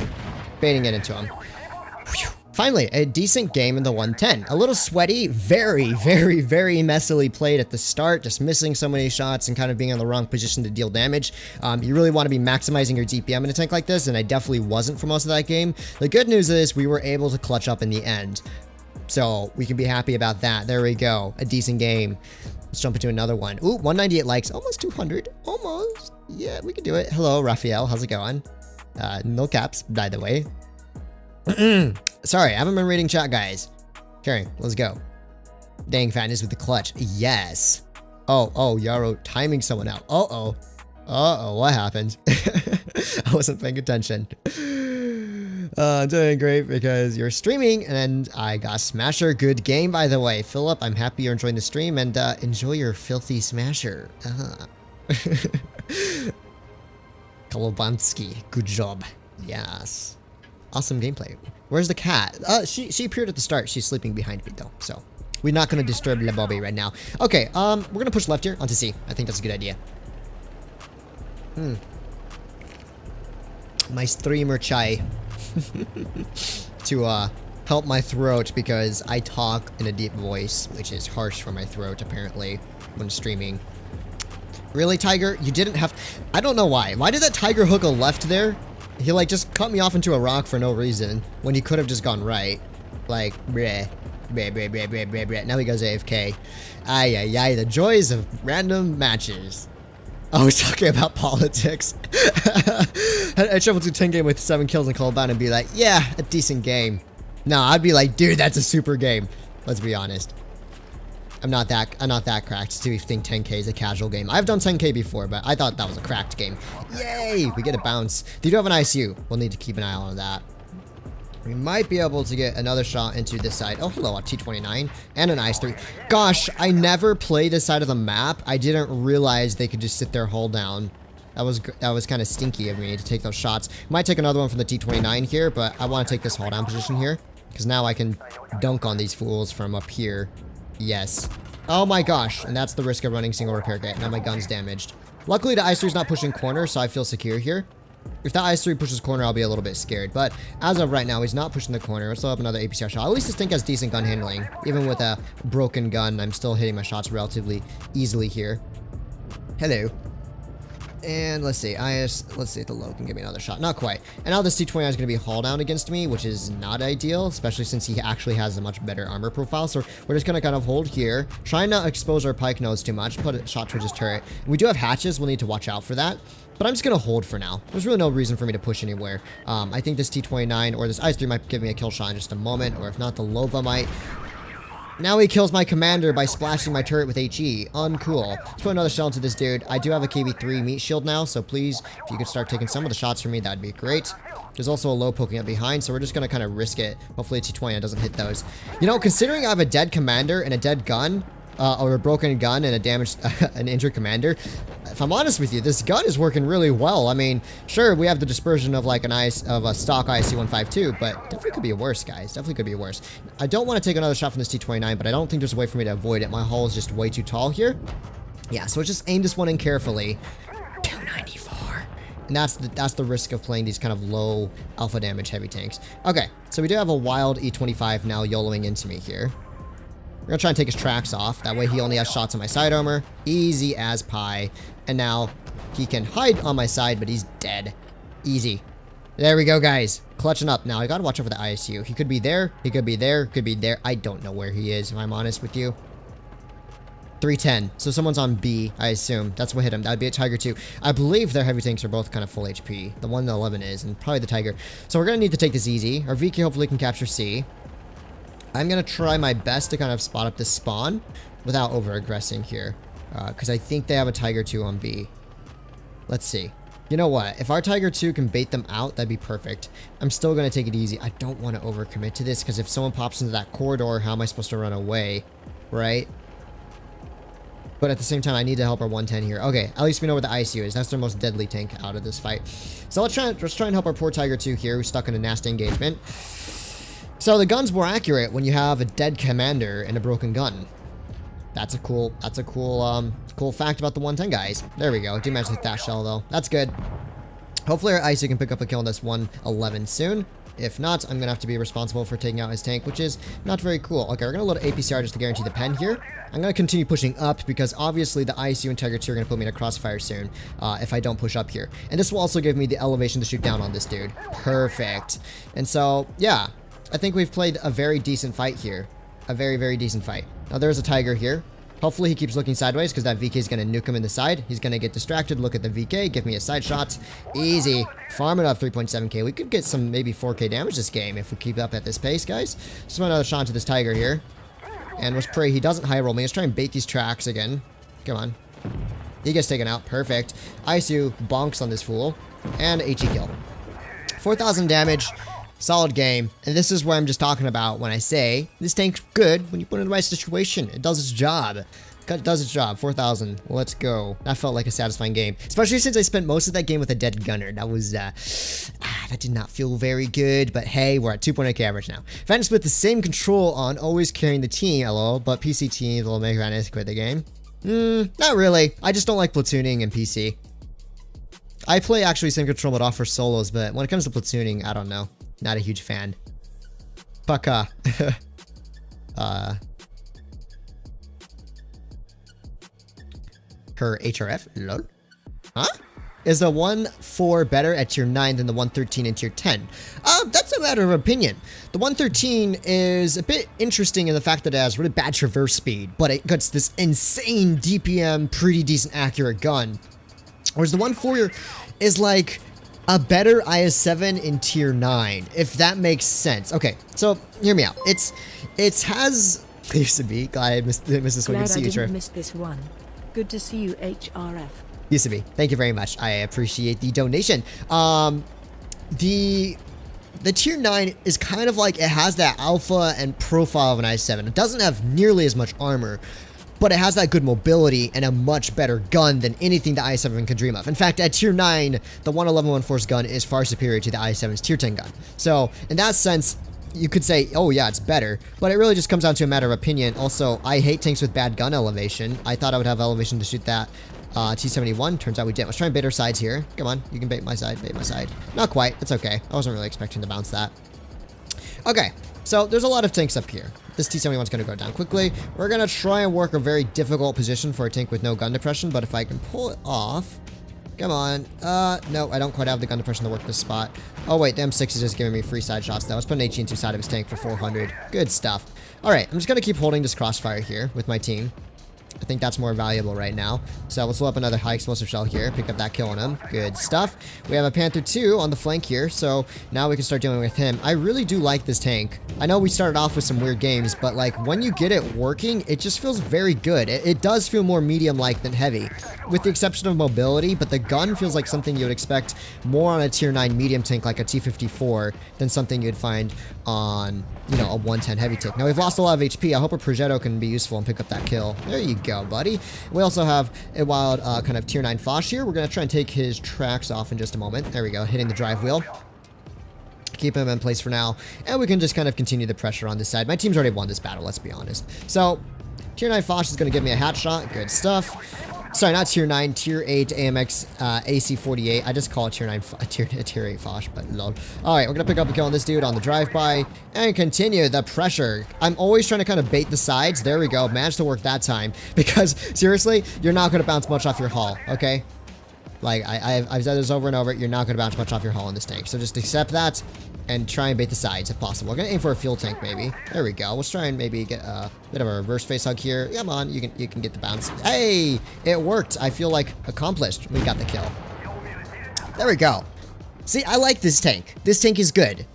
[SPEAKER 1] Baiting it into him. Whew. Finally, a decent game in the 110. A little sweaty, very, very, very messily played at the start, just missing so many shots and kind of being in the wrong position to deal damage. You really want to be maximizing your DPM in a tank like this, and I definitely wasn't for most of that game. The good news is we were able to clutch up in the end. So we can be happy about that. There we go. A decent game. Let's jump into another one. Ooh, 198 likes. Almost 200. Almost. Yeah, we can do it. Hello, Raphael. How's it going? No caps, by the way. Sorry, I haven't been reading chat, guys. Okay, let's go. Dang fatness with the clutch. Yes. Oh, Yaro timing someone out. Uh-oh, what happened? I wasn't paying attention. I'm doing great because you're streaming, and I got Smasher. Good game, by the way. Philip, I'm happy you're enjoying the stream, and enjoy your filthy Smasher. Kolobansky, good job. Yes. Awesome gameplay. Where's the cat? She appeared at the start. She's sleeping behind me, though, so we're not going to disturb Le Bobby right now. Okay, we're going to push left here onto C. I think that's a good idea. My streamer chai. To help my throat because I talk in a deep voice, which is harsh for my throat apparently when streaming. Really, Tiger? You didn't have... I don't know why. Why did that Tiger hook a left there? He like just cut me off into a rock for no reason when he could have just gone right. Like, bleh. Now he goes AFK. Ay, the joys of random matches. Oh, he's talking about politics. I traveled to 10 game with 7 kills and call about and be like, yeah, a decent game. No, I'd be like, dude, that's a super game. Let's be honest. I'm not that cracked to think 10k is a casual game. I've done 10k before, but I thought that was a cracked game. Yay, we get a bounce. They do have an ICU. We'll need to keep an eye on that. We might be able to get another shot into this side. Oh, hello, a T-29 and an IS-3. Gosh, I never played this side of the map. I didn't realize they could just sit there, hold down. That was kind of stinky of me to take those shots. Might take another one from the T-29 here, but I want to take this hold down position here because now I can dunk on these fools from up here. Yes. Oh my gosh, and that's the risk of running single repair kit. Now my gun's damaged. Luckily, the IS-3 is not pushing corner, so I feel secure here. If that IS-3 pushes corner, I'll be a little bit scared. But as of right now, he's not pushing the corner. Let's throw up another APCR shot. At least this tank has decent gun handling. Even with a broken gun, I'm still hitting my shots relatively easily here. Hello. And let's see, let's see if the low can give me another shot. Not quite. And now this T-29 is going to be haul down against me, which is not ideal, especially since he actually has a much better armor profile. So we're just going to kind of hold here, try not to expose our pike nose too much, put a shot towards his turret. We do have hatches. We'll need to watch out for that. But I'm just going to hold for now. There's really no reason for me to push anywhere. I think this T-29 or this IS-3 might give me a kill shot in just a moment, or if not, the Lova might. Now he kills my commander by splashing my turret with HE. Uncool. Let's put another shell into this dude. I do have a KB3 meat shield now, so please, if you could start taking some of the shots from me, that'd be great. There's also a low poking up behind, so we're just going to kind of risk it. Hopefully a T-29 doesn't hit those. You know, considering I have a dead commander and a dead gun, or a broken gun and a damaged, an injured commander, if I'm honest with you, this gun is working really well. I mean, sure, we have the dispersion of like a stock IC-152, but definitely could be worse, guys. Definitely could be worse. I don't want to take another shot from this T-29, but I don't think there's a way for me to avoid it. My hull is just way too tall here. Yeah, so just aim this one in carefully. 294. And that's the risk of playing these kind of low alpha damage heavy tanks. Okay, so we do have a wild E25 now YOLOing into me here. We're gonna try and take his tracks off. That way he only has shots on my side armor. Easy as pie. And now he can hide on my side, but he's dead. Easy. There we go, guys. Clutching up. Now I gotta watch over the ISU. He could be there. He could be there. Could be there. I don't know where he is, if I'm honest with you. 310. So someone's on B, I assume. That's what hit him. That would be a Tiger 2. I believe their heavy tanks are both kind of full HP. The 111 is, and probably the Tiger. So we're gonna need to take this easy. Our VK hopefully can capture C. I'm gonna try my best to kind of spot up this spawn without over-aggressing here. Because I think they have a Tiger 2 on B. Let's see. You know what? If our Tiger 2 can bait them out, that'd be perfect. I'm still gonna take it easy. I don't want to overcommit to this, because if someone pops into that corridor, how am I supposed to run away? Right? But at the same time, I need to help our 110 here. Okay, at least we know where the ISU is. That's their most deadly tank out of this fight. So let's try and help our poor Tiger 2 here, who's stuck in a nasty engagement. So the gun's more accurate when you have a dead commander and a broken gun. That's a cool fact about the 110 guys. There we go. Do manage to hit that shell though. That's good. Hopefully our ISU can pick up a kill on this 111 soon. If not, I'm gonna have to be responsible for taking out his tank, which is not very cool. Okay, we're gonna load APCR just to guarantee the pen here. I'm gonna continue pushing up because obviously the ISU and Tiger 2 are gonna put me in a crossfire soon if I don't push up here. And this will also give me the elevation to shoot down on this dude. Perfect. And so, yeah, I think we've played a very decent fight here. A very, very decent fight. Now there's a Tiger here. Hopefully he keeps looking sideways because that VK is going to nuke him in the side. He's going to get distracted, look at the VK, give me a side shot. Easy. Farming up 3.7k. We could get some maybe 4k damage this game if we keep up at this pace, guys. Just want another shot to this Tiger here. And let's pray he doesn't high roll me. Let's try and bait these tracks again. Come on. He gets taken out. Perfect. ISU bonks on this fool. And HE kill. 4,000 damage. Solid game, and this is what I'm just talking about when I say this tank's good when you put it in the right situation. It does its job. It does its job. 4,000. Let's go. That felt like a satisfying game, especially since I spent most of that game with a dead gunner. That was, that did not feel very good, but hey, we're at 2.8k average now. Fatness with the same control on, always carrying the team, hello, but PC teams will make Fatness quit the game. Not really. I just don't like platooning in PC. I play actually same control but off for solos, but when it comes to platooning, I don't know. Not a huge fan. Baka. Her HRF? Lol. Huh? Is the 1-4 better at tier 9 than the 113 in tier 10? That's a matter of opinion. The 113 is a bit interesting in the fact that it has really bad traverse speed, but it gets this insane DPM, pretty decent accurate gun. Whereas the 1-4 is like a better IS-7 in tier 9, if that makes sense. Okay, so hear me out. It has used to be. Glad I missed this one. Good to see you, Trevor.
[SPEAKER 2] Missed this one. Good to see you, HRF.
[SPEAKER 1] Used to be. Thank you very much. I appreciate the donation. The tier 9 is kind of like it has that alpha and profile of an IS-7. It doesn't have nearly as much armor, but it has that good mobility and a much better gun than anything the IS-7 can dream of. In fact, at tier 9, the 111-1-4's gun is far superior to the IS-7's tier 10 gun. So, in that sense, you could say, oh yeah, it's better, but it really just comes down to a matter of opinion. Also, I hate tanks with bad gun elevation. I thought I would have elevation to shoot that T-71. Turns out we didn't. Let's try and bait our sides here. Come on, you can bait my side, bait my side. Not quite, it's okay. I wasn't really expecting to bounce that. Okay, so there's a lot of tanks up here. This T-71's going to go down quickly. We're going to try and work a very difficult position for a tank with no gun depression, but if I can pull it off... Come on. No, I don't quite have the gun depression to work this spot. Oh, wait, the M6 is just giving me free side shots, though. Let's put an HE into side of his tank for 400. Good stuff. Alright, I'm just going to keep holding this crossfire here with my team. I think that's more valuable right now. So let's load up another high explosive shell here. Pick up that kill on him. Good stuff. We have a Panther 2 on the flank here. So now we can start dealing with him. I really do like this tank. I know we started off with some weird games, but like when you get it working, it just feels very good. It does feel more medium-like than heavy, with the exception of mobility, but the gun feels like something you would expect more on a tier 9 medium tank like a T-54 than something you'd find on, you know, a 110 heavy tank. Now we've lost a lot of HP. I hope a Progetto can be useful and pick up that kill. There you go, buddy. We also have a wild kind of tier 9 Foch here. We're going to try and take his tracks off in just a moment. There we go, hitting the drive wheel. Keep him in place for now, and we can just kind of continue the pressure on this side. My team's already won this battle, let's be honest. So, tier 9 Foch is going to give me a hat shot. Good stuff. Sorry, not tier 9, tier 8 AMX AC-48. I just call it tier 9, tier 8 Foch, but lol. Alright, we're gonna pick up a kill on this dude on the drive-by and continue the pressure. I'm always trying to kind of bait the sides. There we go. Managed to work that time because, seriously, you're not gonna bounce much off your hull, okay? Like, I've said this over and over, you're not going to bounce much off your hull in this tank. So just accept that and try and bait the sides if possible. We're going to aim for a fuel tank, maybe. There we go. Let's try and maybe get a bit of a reverse face hug here. Come on, you can get the bounce. Hey, it worked. I feel like accomplished. We got the kill. There we go. See, I like this tank. This tank is good.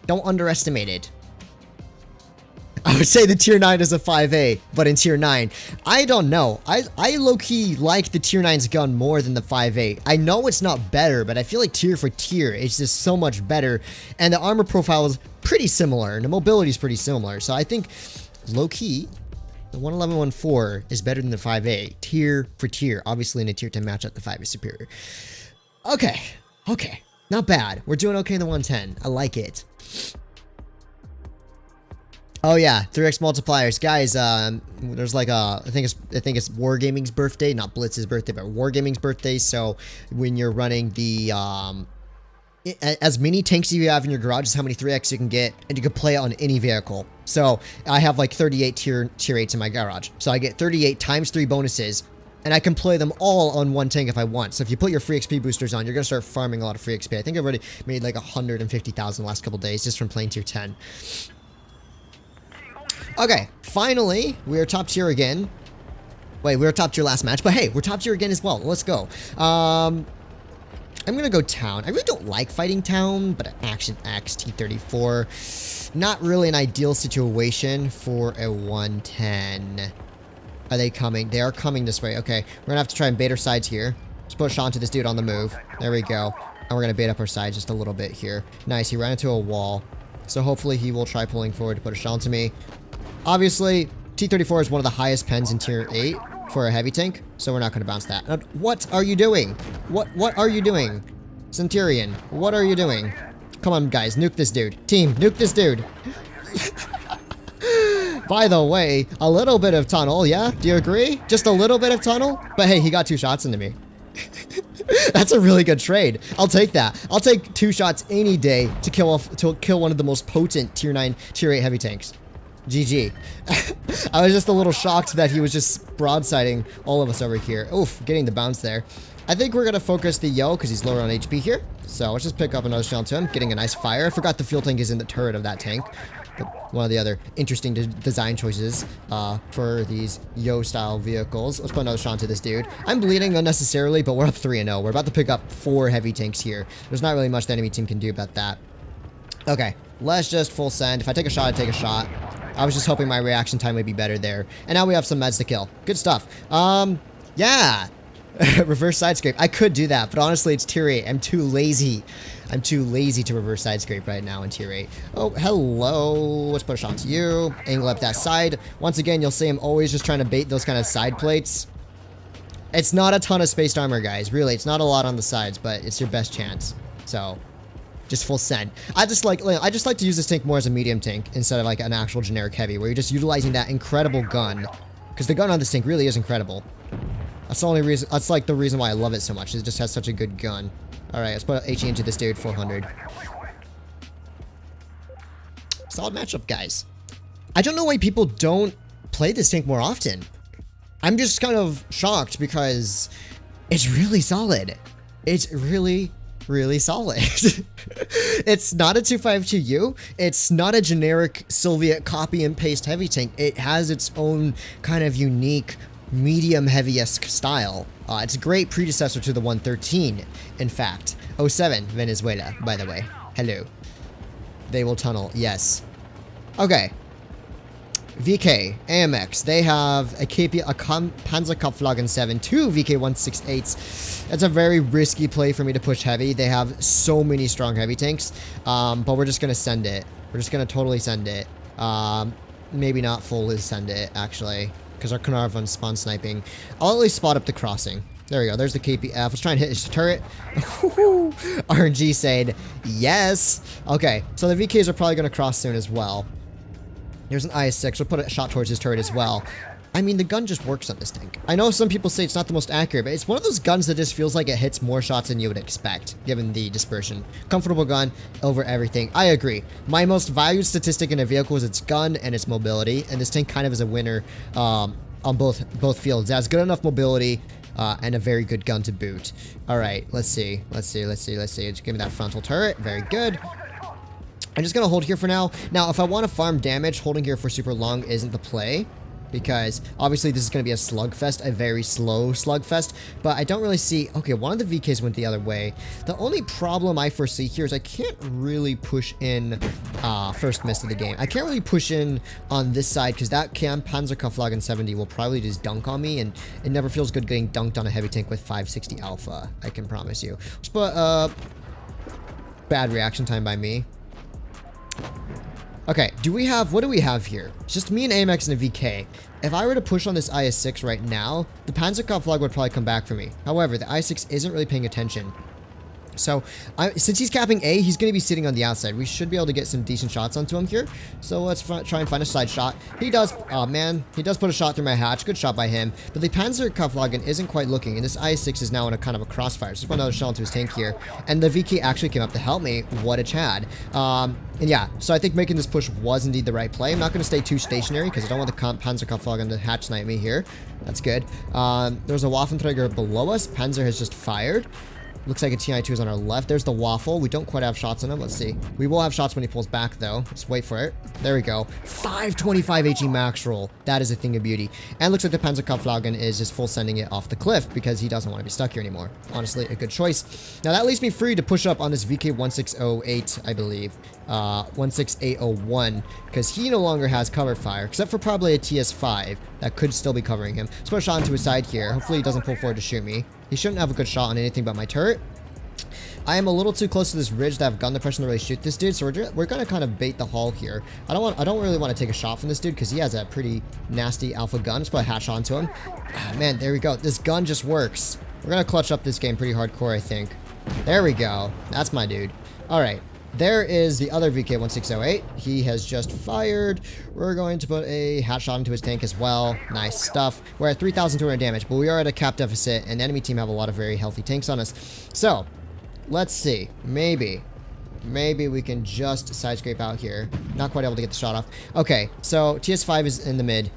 [SPEAKER 1] Don't underestimate it. I would say the tier 9 is a 5A, but in tier 9, I don't know. I low-key like the tier 9's gun more than the 5A. I know it's not better, but I feel like tier for tier, it's just so much better. And the armor profile is pretty similar, and the mobility is pretty similar. So I think, low-key, the 111-14 is better than the 5A, tier for tier. Obviously, in a tier 10 matchup, the 5 is superior. Okay, okay. Not bad. We're doing okay in the 110. I like it. Oh yeah, 3x multipliers, guys. There's like I think it's Wargaming's birthday, not Blitz's birthday, but Wargaming's birthday. So when you're running the as many tanks as you have in your garage is how many 3x you can get, and you can play it on any vehicle. So I have like 38 tier 8s in my garage, so I get 38 times 3 bonuses, and I can play them all on one tank if I want. So if you put your free XP boosters on, you're gonna start farming a lot of free XP. I think I've already made like 150,000 the last couple days just from playing tier 10. Okay, finally, we are top tier again. Wait, we were top tier last match, but hey, we're top tier again as well. Let's go. I'm gonna go town. I really don't like fighting town, but Action X T-34. Not really an ideal situation for a 110. Are they coming? They are coming this way. Okay, we're gonna have to try and bait our sides here. Let's push onto this dude on the move. There we go. And we're gonna bait up our sides just a little bit here. Nice, he ran into a wall. So hopefully he will try pulling forward to put a shot onto me. Obviously, T-34 is one of the highest pens in tier 8 for a heavy tank, so we're not going to bounce that. What are you doing? What are you doing? Centurion, what are you doing? Come on, guys, nuke this dude. Team, nuke this dude. By the way, a little bit of tunnel, yeah? Do you agree? Just a little bit of tunnel? But hey, he got 2 shots into me. That's a really good trade. I'll take that. I'll take 2 shots any day to kill one of the most potent tier 9, tier 8 heavy tanks. GG. I was just a little shocked that he was just broadsiding all of us over here. Oof, getting the bounce there. I think we're going to focus the Yo because he's lower on HP here. So let's just pick up another shell to him, getting a nice fire. I forgot the fuel tank is in the turret of that tank. But one of the other interesting design choices for these Yo-style vehicles. Let's put another shot to this dude. I'm bleeding unnecessarily, but we're up 3-0. We're about to pick up 4 heavy tanks here. There's not really much the enemy team can do about that. Okay, let's just full send. If I take a shot, I take a shot. I was just hoping my reaction time would be better there. And now we have some meds to kill. Good stuff. Yeah. Reverse side scrape. I could do that, but honestly, it's tier 8. I'm too lazy. I'm too lazy to reverse side scrape right now in tier 8. Oh, hello. Let's put a shot to you. Angle up that side. Once again, you'll see I'm always just trying to bait those kind of side plates. It's not a ton of spaced armor, guys. Really, it's not a lot on the sides, but it's your best chance. So just full send. I just like to use this tank more as a medium tank instead of like an actual generic heavy, where you're just utilizing that incredible gun, because the gun on this tank really is incredible. That's the only reason. That's like the reason why I love it so much. It just has such a good gun. All right, let's put HE into this dude. 400. Solid matchup, guys. I don't know why people don't play this tank more often. I'm just kind of shocked because it's really solid. It's really solid. It's not a 252U. It's not a generic Soviet copy and paste heavy tank. It has its own kind of unique medium heavy-esque style. It's a great predecessor to the 113, in fact. 07, Venezuela, by the way. Hello. They will tunnel, yes. Okay. VK, AMX, they have a Panzerkampflagen 7, 2 VK-168s. That's a very risky play for me to push heavy. They have so many strong heavy tanks, but we're just going to send it. We're just going to totally send it. Maybe not fully send it, actually, because our Carnarvon spawn sniping. I'll at least spot up the crossing. There we go. There's the KPF. Let's try and hit his turret. RNG said yes. Okay, so the VKs are probably going to cross soon as well. Here's an IS-6. We'll put a shot towards his turret as well. I mean, the gun just works on this tank. I know some people say it's not the most accurate, but it's one of those guns that just feels like it hits more shots than you would expect, given the dispersion. Comfortable gun over everything. I agree. My most valued statistic in a vehicle is its gun and its mobility, and this tank kind of is a winner on both fields. It has good enough mobility and a very good gun to boot. All right, let's see. Just give me that frontal turret. Very good. I'm just going to hold here for now. Now, if I want to farm damage, holding here for super long isn't the play, because obviously this is going to be a slugfest, a very slow slugfest, but I don't really see... Okay, one of the VKs went the other way. The only problem I foresee here is I can't really push in first miss of the game. I can't really push in on this side because that Panzerkampfwagen 70 will probably just dunk on me, and it never feels good getting dunked on a heavy tank with 560 alpha, I can promise you. But bad reaction time by me. Okay, what do we have here? It's just me and AMX and a VK. If I were to push on this IS-6 right now, the Panzerkampfwagen would probably come back for me. However, the IS-6 isn't really paying attention. So, since he's capping A, he's going to be sitting on the outside. We should be able to get some decent shots onto him here. So let's try and find a side shot. He does, oh man, he does put a shot through my hatch. Good shot by him. But the Panzerkampfwagen isn't quite looking, and this IS-6 is now in a kind of a crossfire. So just put another shell into his tank here. And the VK actually came up to help me. What a Chad. And yeah, so I think making this push was indeed the right play. I'm not going to stay too stationary because I don't want the Panzerkampfwagen to hatch snipe me here. That's good. There's a Waffenträger below us. Panzer has just fired. Looks like a TI-2 is on our left. There's the Waffle. We don't quite have shots on him. Let's see. We will have shots when he pulls back, though. Let's wait for it. There we go. 525 HE max roll. That is a thing of beauty. And looks like the Panzerkampfwagen is just full sending it off the cliff because he doesn't want to be stuck here anymore. Honestly, a good choice. Now, that leaves me free to push up on this VK-1608, I believe. 16801, because he no longer has cover fire, except for probably a TS-5 that could still be covering him. Let's put a shot into his side here. Hopefully he doesn't pull forward to shoot me. He shouldn't have a good shot on anything but my turret. I am a little too close to this ridge to have gun depression to really shoot this dude, so we're gonna kind of bait the haul here. I don't really want to take a shot from this dude because he has a pretty nasty alpha gun. Let's put a hatch onto him. Ah, man, there we go. This gun just works. We're gonna clutch up this game pretty hardcore, I think. There we go. That's my dude. All right. There is the other VK-1608. He has just fired. We're going to put a hatch shot into his tank as well. Nice stuff. We're at 3,200 damage, but we are at a cap deficit, and the enemy team have a lot of very healthy tanks on us. So, let's see. Maybe we can just side scrape out here. Not quite able to get the shot off. Okay, so TS-5 is in the mid.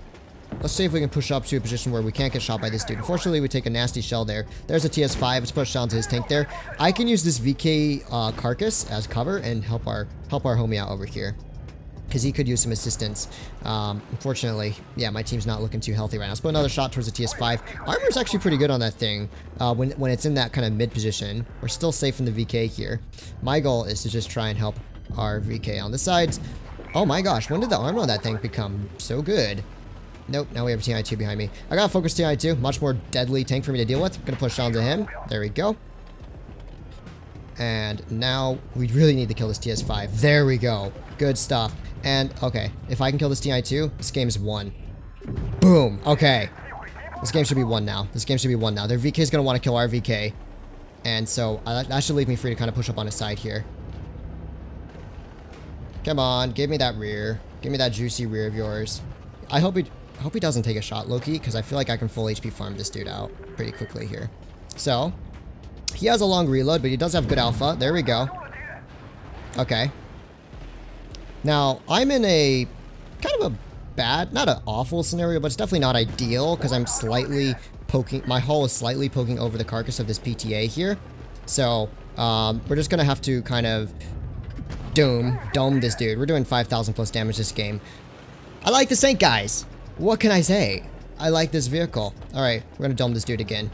[SPEAKER 1] Let's see if we can push up to a position where we can't get shot by this dude. Unfortunately, we take a nasty shell there. There's a TS-5. Let's put a shell into his tank there. I can use this VK carcass as cover and help our homie out over here, because he could use some assistance. Unfortunately, yeah, my team's not looking too healthy right now. Let's put another shot towards the TS-5. Armor's actually pretty good on that thing when it's in that kind of mid position. We're still safe from the VK here. My goal is to just try and help our VK on the sides. Oh my gosh, when did the armor on that thing become so good? Nope, now we have a TI-2 behind me. I got a focus TI-2, much more deadly tank for me to deal with. I'm gonna push onto him. There we go. And now we really need to kill this TS-5. There we go. Good stuff. And, okay, if I can kill this TI-2, this game's won. Boom. Okay. This game should be won now. Their VK is gonna want to kill our VK. And so, that should leave me free to kind of push up on his side here. Come on, give me that rear. Give me that juicy rear of yours. I hope he doesn't take a shot, Loki, because I feel like I can full HP farm this dude out pretty quickly here. So, he has a long reload, but he does have good alpha. There we go. Okay. Now, I'm in a kind of a bad, not an awful scenario, but it's definitely not ideal, because I'm slightly poking, my hull is slightly poking over the carcass of this PTA here. So, we're just going to have to kind of dome this dude. We're doing 5,000 plus damage this game. I like this tank, guys. What can I say? I like this vehicle. Alright, we're gonna dome this dude again.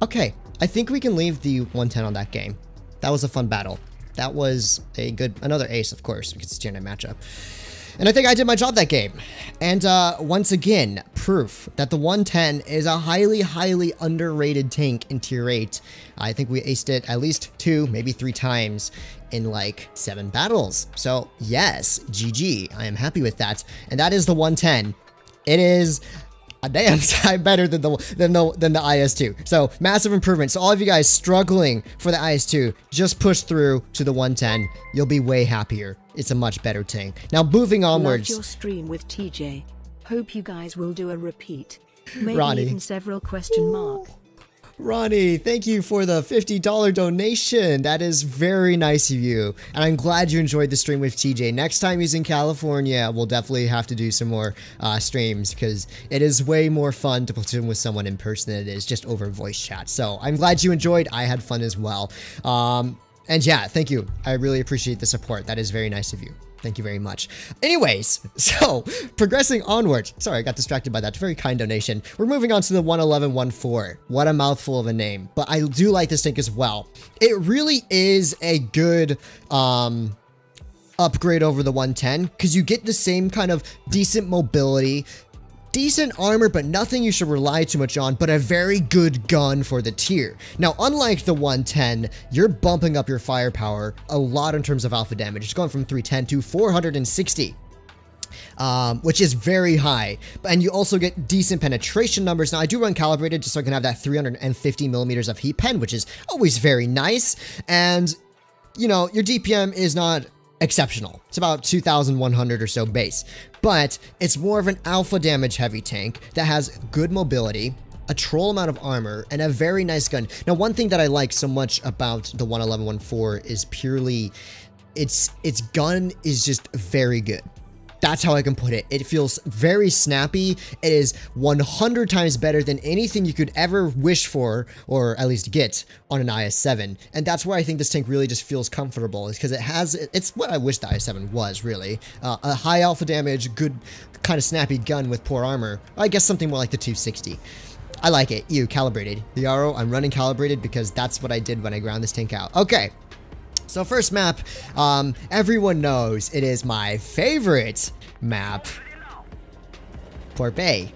[SPEAKER 1] Okay, I think we can leave the 110 on that game. That was a fun battle. That was another ace, of course, because it's a tier 9 matchup. And I think I did my job that game. And once again, proof that the 110 is a highly, highly underrated tank in tier 8. I think we aced it at least 2, maybe 3 times in like 7 battles. So yes, GG. I am happy with that. And that is the 110. It is a damn sight better than the IS-2. So massive improvement. So all of you guys struggling for the IS-2, just push through to the 110. You'll be way happier. It's a much better tank. Now moving onwards.
[SPEAKER 2] Love your stream with TJ. Hope you guys will do a repeat. Maybe
[SPEAKER 1] Ronnie.
[SPEAKER 2] even several question mark.
[SPEAKER 1] Ronnie, thank you for the $50 donation. That is very nice of you. And I'm glad you enjoyed the stream with TJ. Next time he's in California, we'll definitely have to do some more streams because it is way more fun to platoon with someone in person than it is just over voice chat. So I'm glad you enjoyed. I had fun as well. And yeah, thank you. I really appreciate the support. That is very nice of you. Thank you very much. Anyways, so progressing onwards. Sorry, I got distracted by that. Very kind donation. We're moving on to the 111-14. What a mouthful of a name. But I do like this tank as well. It really is a good upgrade over the 110 because you get the same kind of decent mobility, decent armor, but nothing you should rely too much on, but a very good gun for the tier. Now, unlike the 110, you're bumping up your firepower a lot in terms of alpha damage. It's going from 310 to 460. Which is very high, and you also get decent penetration numbers. Now, I do run calibrated just so I can have that 350 millimeters of heat pen, which is always very nice. And, you know, your DPM is not exceptional. It's about 2,100 or so base, but it's more of an alpha damage heavy tank that has good mobility, a troll amount of armor, and a very nice gun. Now, one thing that I like so much about the 111-14 is purely its gun is just very good. That's how I can put it. It feels very snappy. It is 100 times better than anything you could ever wish for, or at least get, on an IS-7. And that's why I think this tank really just feels comfortable, is because it's what I wish the IS-7 was, really. A high alpha damage, good kind of snappy gun with poor armor. I guess something more like the 260. I like it. Calibrated. The RO, I'm running calibrated because that's what I did when I ground this tank out. Okay. So first map, everyone knows it is my favorite map, Port Bay.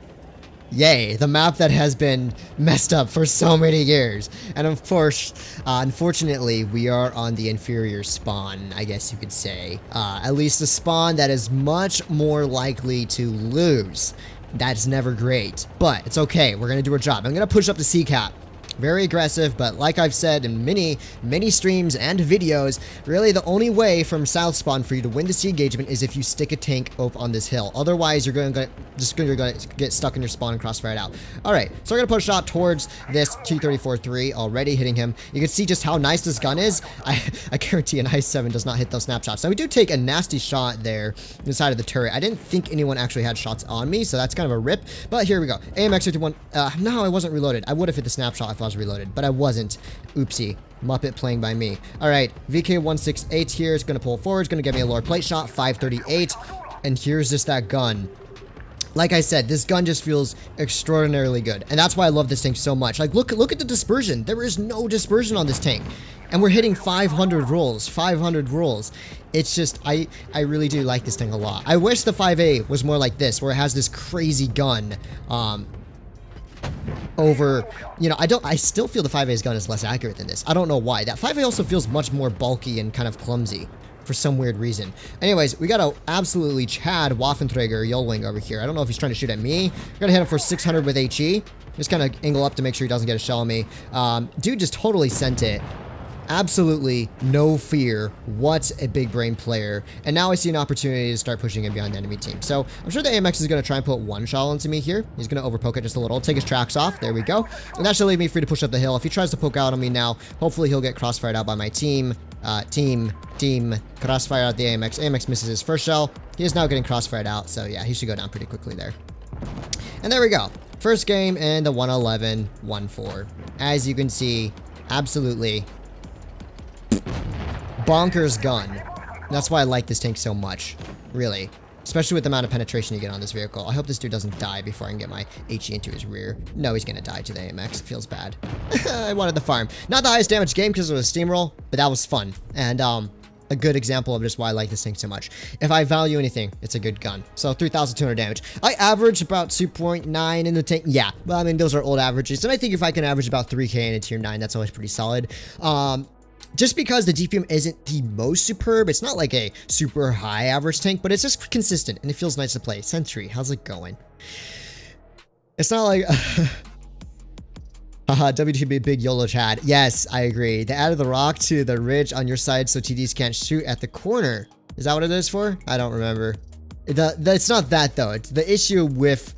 [SPEAKER 1] Yay, the map that has been messed up for so many years. And of course, unfortunately, we are on the inferior spawn, I guess you could say. At least a spawn that is much more likely to lose. That's never great, but it's okay. We're going to do our job. I'm going to push up the C-cap. Very aggressive, but like I've said in many streams and videos, really the only way from south spawn for you to win the sea engagement is if you stick a tank up on this hill. Otherwise, you're going to get stuck in your spawn and crossfire out. All right, so we're going to put a shot towards this T-34-3, already hitting him. You can see just how nice this gun is. I guarantee an IS-7 does not hit those snapshots. Now, we do take a nasty shot there inside of the turret. I didn't think anyone actually had shots on me, so that's kind of a rip. But here we go. AMX-51. No, I wasn't reloaded. I would have hit the snapshot if I was reloaded, but I wasn't. Oopsie. Muppet playing by me. All right, VK168 here. It's going to pull forward. It's going to give me a lower plate shot, 538. And here's just that gun. Like I said, this gun just feels extraordinarily good. And that's why I love this tank so much. Like, look at the dispersion. There is no dispersion on this tank. And we're hitting 500 rolls. 500 rolls. It's just, I really do like this thing a lot. I wish the 5A was more like this, where it has this crazy gun. Over, you know, I still feel the 5A's gun is less accurate than this. I don't know why. That 5A also feels much more bulky and kind of clumsy for some weird reason. Anyways, we got a absolutely Chad Waffenträger Yolwing over here. I don't know if he's trying to shoot at me. We're gonna hit him for 600 with HE. Just kind of angle up to make sure he doesn't get a shell on me. Dude just totally sent it. Absolutely no fear. What a big brain player. And now I see an opportunity to start pushing him behind the enemy team. So I'm sure the AMX is going to try and put one shot into me here. He's going to overpoke it just a little. Take his tracks off. There we go. And that should leave me free to push up the hill. If he tries to poke out on me now, hopefully he'll get crossfired out by my team. Team crossfire out the AMX. AMX misses his first shell. He is now getting crossfired out. So yeah, he should go down pretty quickly there. And there we go. First game in the 111-14. As you can see, absolutely bonkers gun. That's why I like this tank so much, really. Especially with the amount of penetration you get on this vehicle. I hope this dude doesn't die before I can get my HE into his rear. No, he's gonna die to the AMX. It feels bad. I wanted the farm. Not the highest damage game because it was a steamroll, but that was fun. And a good example of just why I like this tank so much. If I value anything, it's a good gun. So 3,200 damage. I average about 2.9 in the tank. Yeah, well, I mean, those are old averages. And I think if I can average about 3K in a tier 9, that's always pretty solid. Just because the DPM isn't the most superb, it's not like a super high average tank, but it's just consistent and it feels nice to play. Sentry, how's it going? It's not like... Haha, WTB big YOLO Chad. Yes, I agree. They added the rock to the ridge on your side so TDs can't shoot at the corner. Is that what it is for? I don't remember. It's not that though. It's the issue with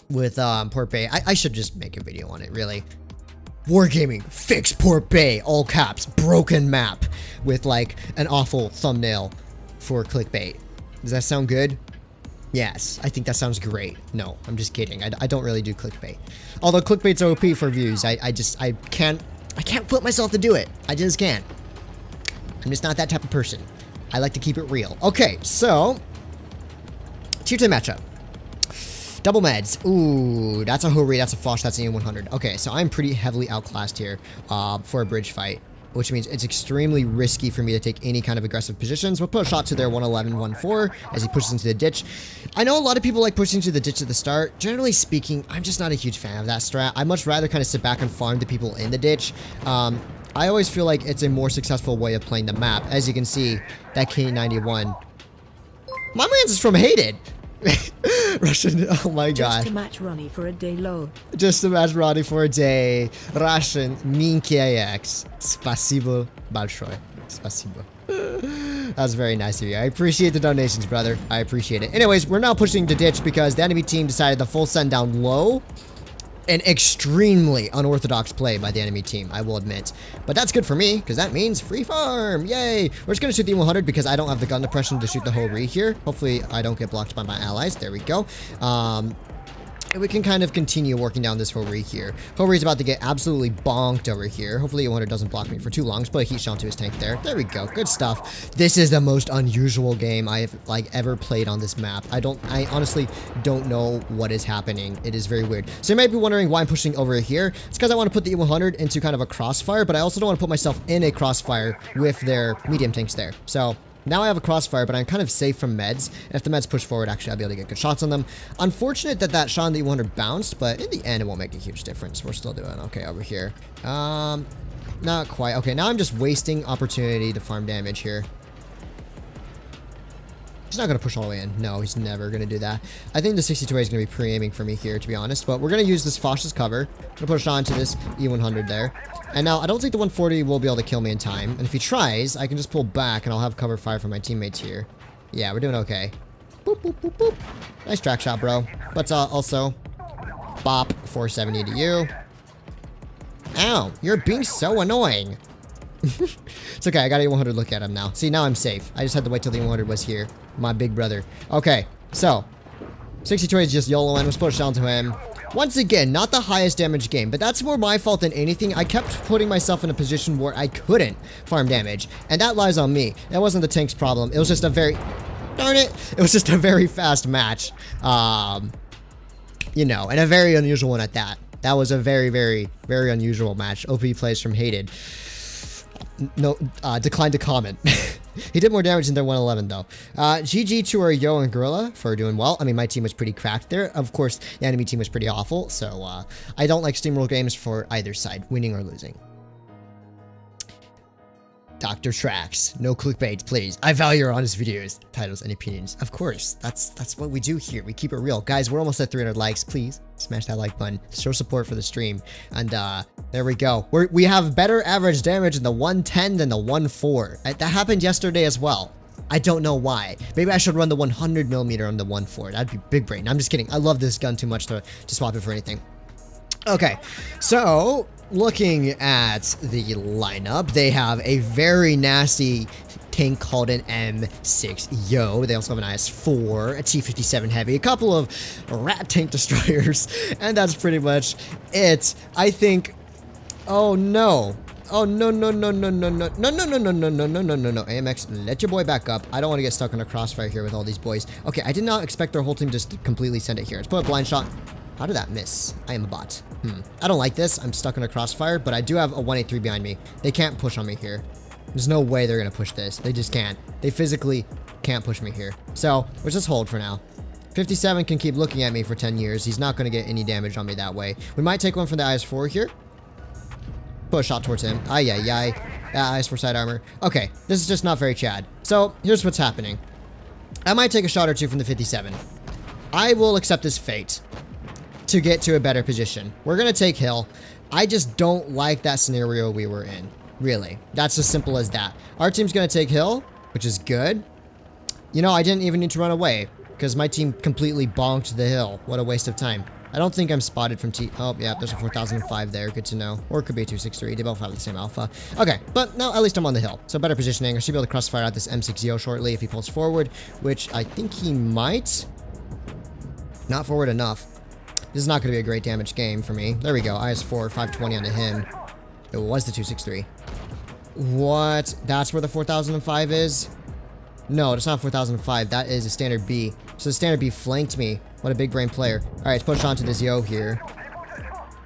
[SPEAKER 1] Port Bay. I should just make a video on it, really. Wargaming, fix Port Bay, all caps, broken map, with like an awful thumbnail for clickbait. Does that sound good? Yes, I think that sounds great. No, I'm just kidding. I don't really do clickbait. Although clickbait's OP for views, I can't put myself to do it. I just can't. I'm just not that type of person. I like to keep it real. Okay, so tier 10 matchup. Double meds. Ooh, that's a Hori, that's a Foch, that's an E100. Okay, so I'm pretty heavily outclassed here for a bridge fight, which means it's extremely risky for me to take any kind of aggressive positions. We'll put a shot to their 111, 1-4 as he pushes into the ditch. I know a lot of people like pushing to the ditch at the start. Generally speaking, I'm just not a huge fan of that strat. I'd much rather kind of sit back and farm the people in the ditch. I always feel like it's a more successful way of playing the map. As you can see, that K91. My man's is from Hated. Russian, oh my god.
[SPEAKER 2] Just to match Ronnie for a day, lol.
[SPEAKER 1] Just to match Ronnie for a day. Russian, Minkiax. Spasibo большое. Spasibo. That's very nice of you. I appreciate the donations, brother. I appreciate it. Anyways, we're now pushing to ditch because the enemy team decided to full send down low. An extremely unorthodox play by the enemy team, I will admit. But that's good for me, because that means free farm! Yay! We're just going to shoot the E100 because I don't have the gun depression to shoot the Hori here. Hopefully, I don't get blocked by my allies. There we go. And we can kind of continue working down this Hori here. Hori's about to get absolutely bonked over here. Hopefully, E100 doesn't block me for too long. Just put a heat shell to his tank there. There we go. Good stuff. This is the most unusual game I have ever played on this map. I honestly don't know what is happening. It is very weird. So you might be wondering why I'm pushing over here. It's because I want to put the E100 into kind of a crossfire, but I also don't want to put myself in a crossfire with their medium tanks there. So now I have a crossfire, but I'm kind of safe from meds. And if the meds push forward, actually, I'll be able to get good shots on them. Unfortunate that that shot on the E100 bounced, but in the end, it won't make a huge difference. We're still doing okay over here. Not quite. Okay, now I'm just wasting opportunity to farm damage here. He's not going to push all the way in. No, he's never going to do that. I think the 62A is going to be pre-aiming for me here, to be honest. But we're going to use this Foch as cover. I'm going to push on to this E100 there. And now, I don't think the 140 will be able to kill me in time. And if he tries, I can just pull back and I'll have cover fire from my teammates here. Yeah, we're doing okay. Boop, boop, boop, boop. Nice track shot, bro. But also, bop, 470 to you. Ow, you're being so annoying. It's okay, I got a 100 look at him now. See, now I'm safe. I just had to wait till the 100 was here. My big brother. Okay, so 62 is just YOLOing. We're supposed to down to him. Once again, not the highest damage game, but that's more my fault than anything. I kept putting myself in a position where I couldn't farm damage, and that lies on me. That wasn't the tank's problem. It was just a very... Darn it! It was just a very fast match. You know, and a very unusual one at that. That was a very, very, very unusual match. OP plays from Hated. No, declined to comment. He did more damage than their 111, though. GG to our Yo and Gorilla for doing well. I mean, my team was pretty cracked there. Of course, the enemy team was pretty awful, so I don't like steamroll games for either side, winning or losing. Dr. Tracks. No clickbait, please. I value your honest videos, titles, and opinions. Of course, that's what we do here. We keep it real. Guys, we're almost at 300 likes. Please smash that like button. Show support for the stream. And there we go. We have better average damage in the 110 than the 1.4. That happened yesterday as well. I don't know why. Maybe I should run the 100mm on the 1.4. That'd be big brain. I'm just kidding. I love this gun too much to swap it for anything. Okay, so looking at the lineup, they have a very nasty tank called an M6 Yo. They also have an IS-4, a T-57 Heavy, a couple of rat tank destroyers, and that's pretty much it. I think... Oh no. Oh no no no no no no no no no no no no no no no no. AMX, let your boy back up. I don't want to get stuck in a crossfire here with all these boys. Okay, I did not expect their whole team just to completely send it here. Let's put a blind shot. How did that miss? I am a bot. I don't like this. I'm stuck in a crossfire, but I do have a 183 behind me. They can't push on me here. There's no way they're going to push this. They just can't. They physically can't push me here. So, let's just hold for now. 57 can keep looking at me for 10 years. He's not going to get any damage on me that way. We might take one from the IS-4 here. Put a shot towards him. Ay, ay, ay. IS-4 side armor. Okay, this is just not very Chad. So, here's what's happening. I might take a shot or two from the 57. I will accept this fate to get to a better position. We're going to take hill. I just don't like that scenario we were in. Really. That's as simple as that. Our team's going to take hill, which is good. You know, I didn't even need to run away. because my team completely bonked the hill. What a waste of time. I don't think I'm spotted from Oh, yeah, there's a 4005 there. Good to know. Or it could be a 263. They both have the same alpha. Okay, but now at least I'm on the hill. So better positioning. I should be able to crossfire out this M60 shortly if he pulls forward, which I think he might. Not forward enough. This is not going to be a great damage game for me. There we go. IS-4, 520 onto him. It was the 263. What? That's where the 4005 is? No, it's not 4005. That is a standard B. So the standard B flanked me. What a big brain player. Alright, let's push on to this yo here.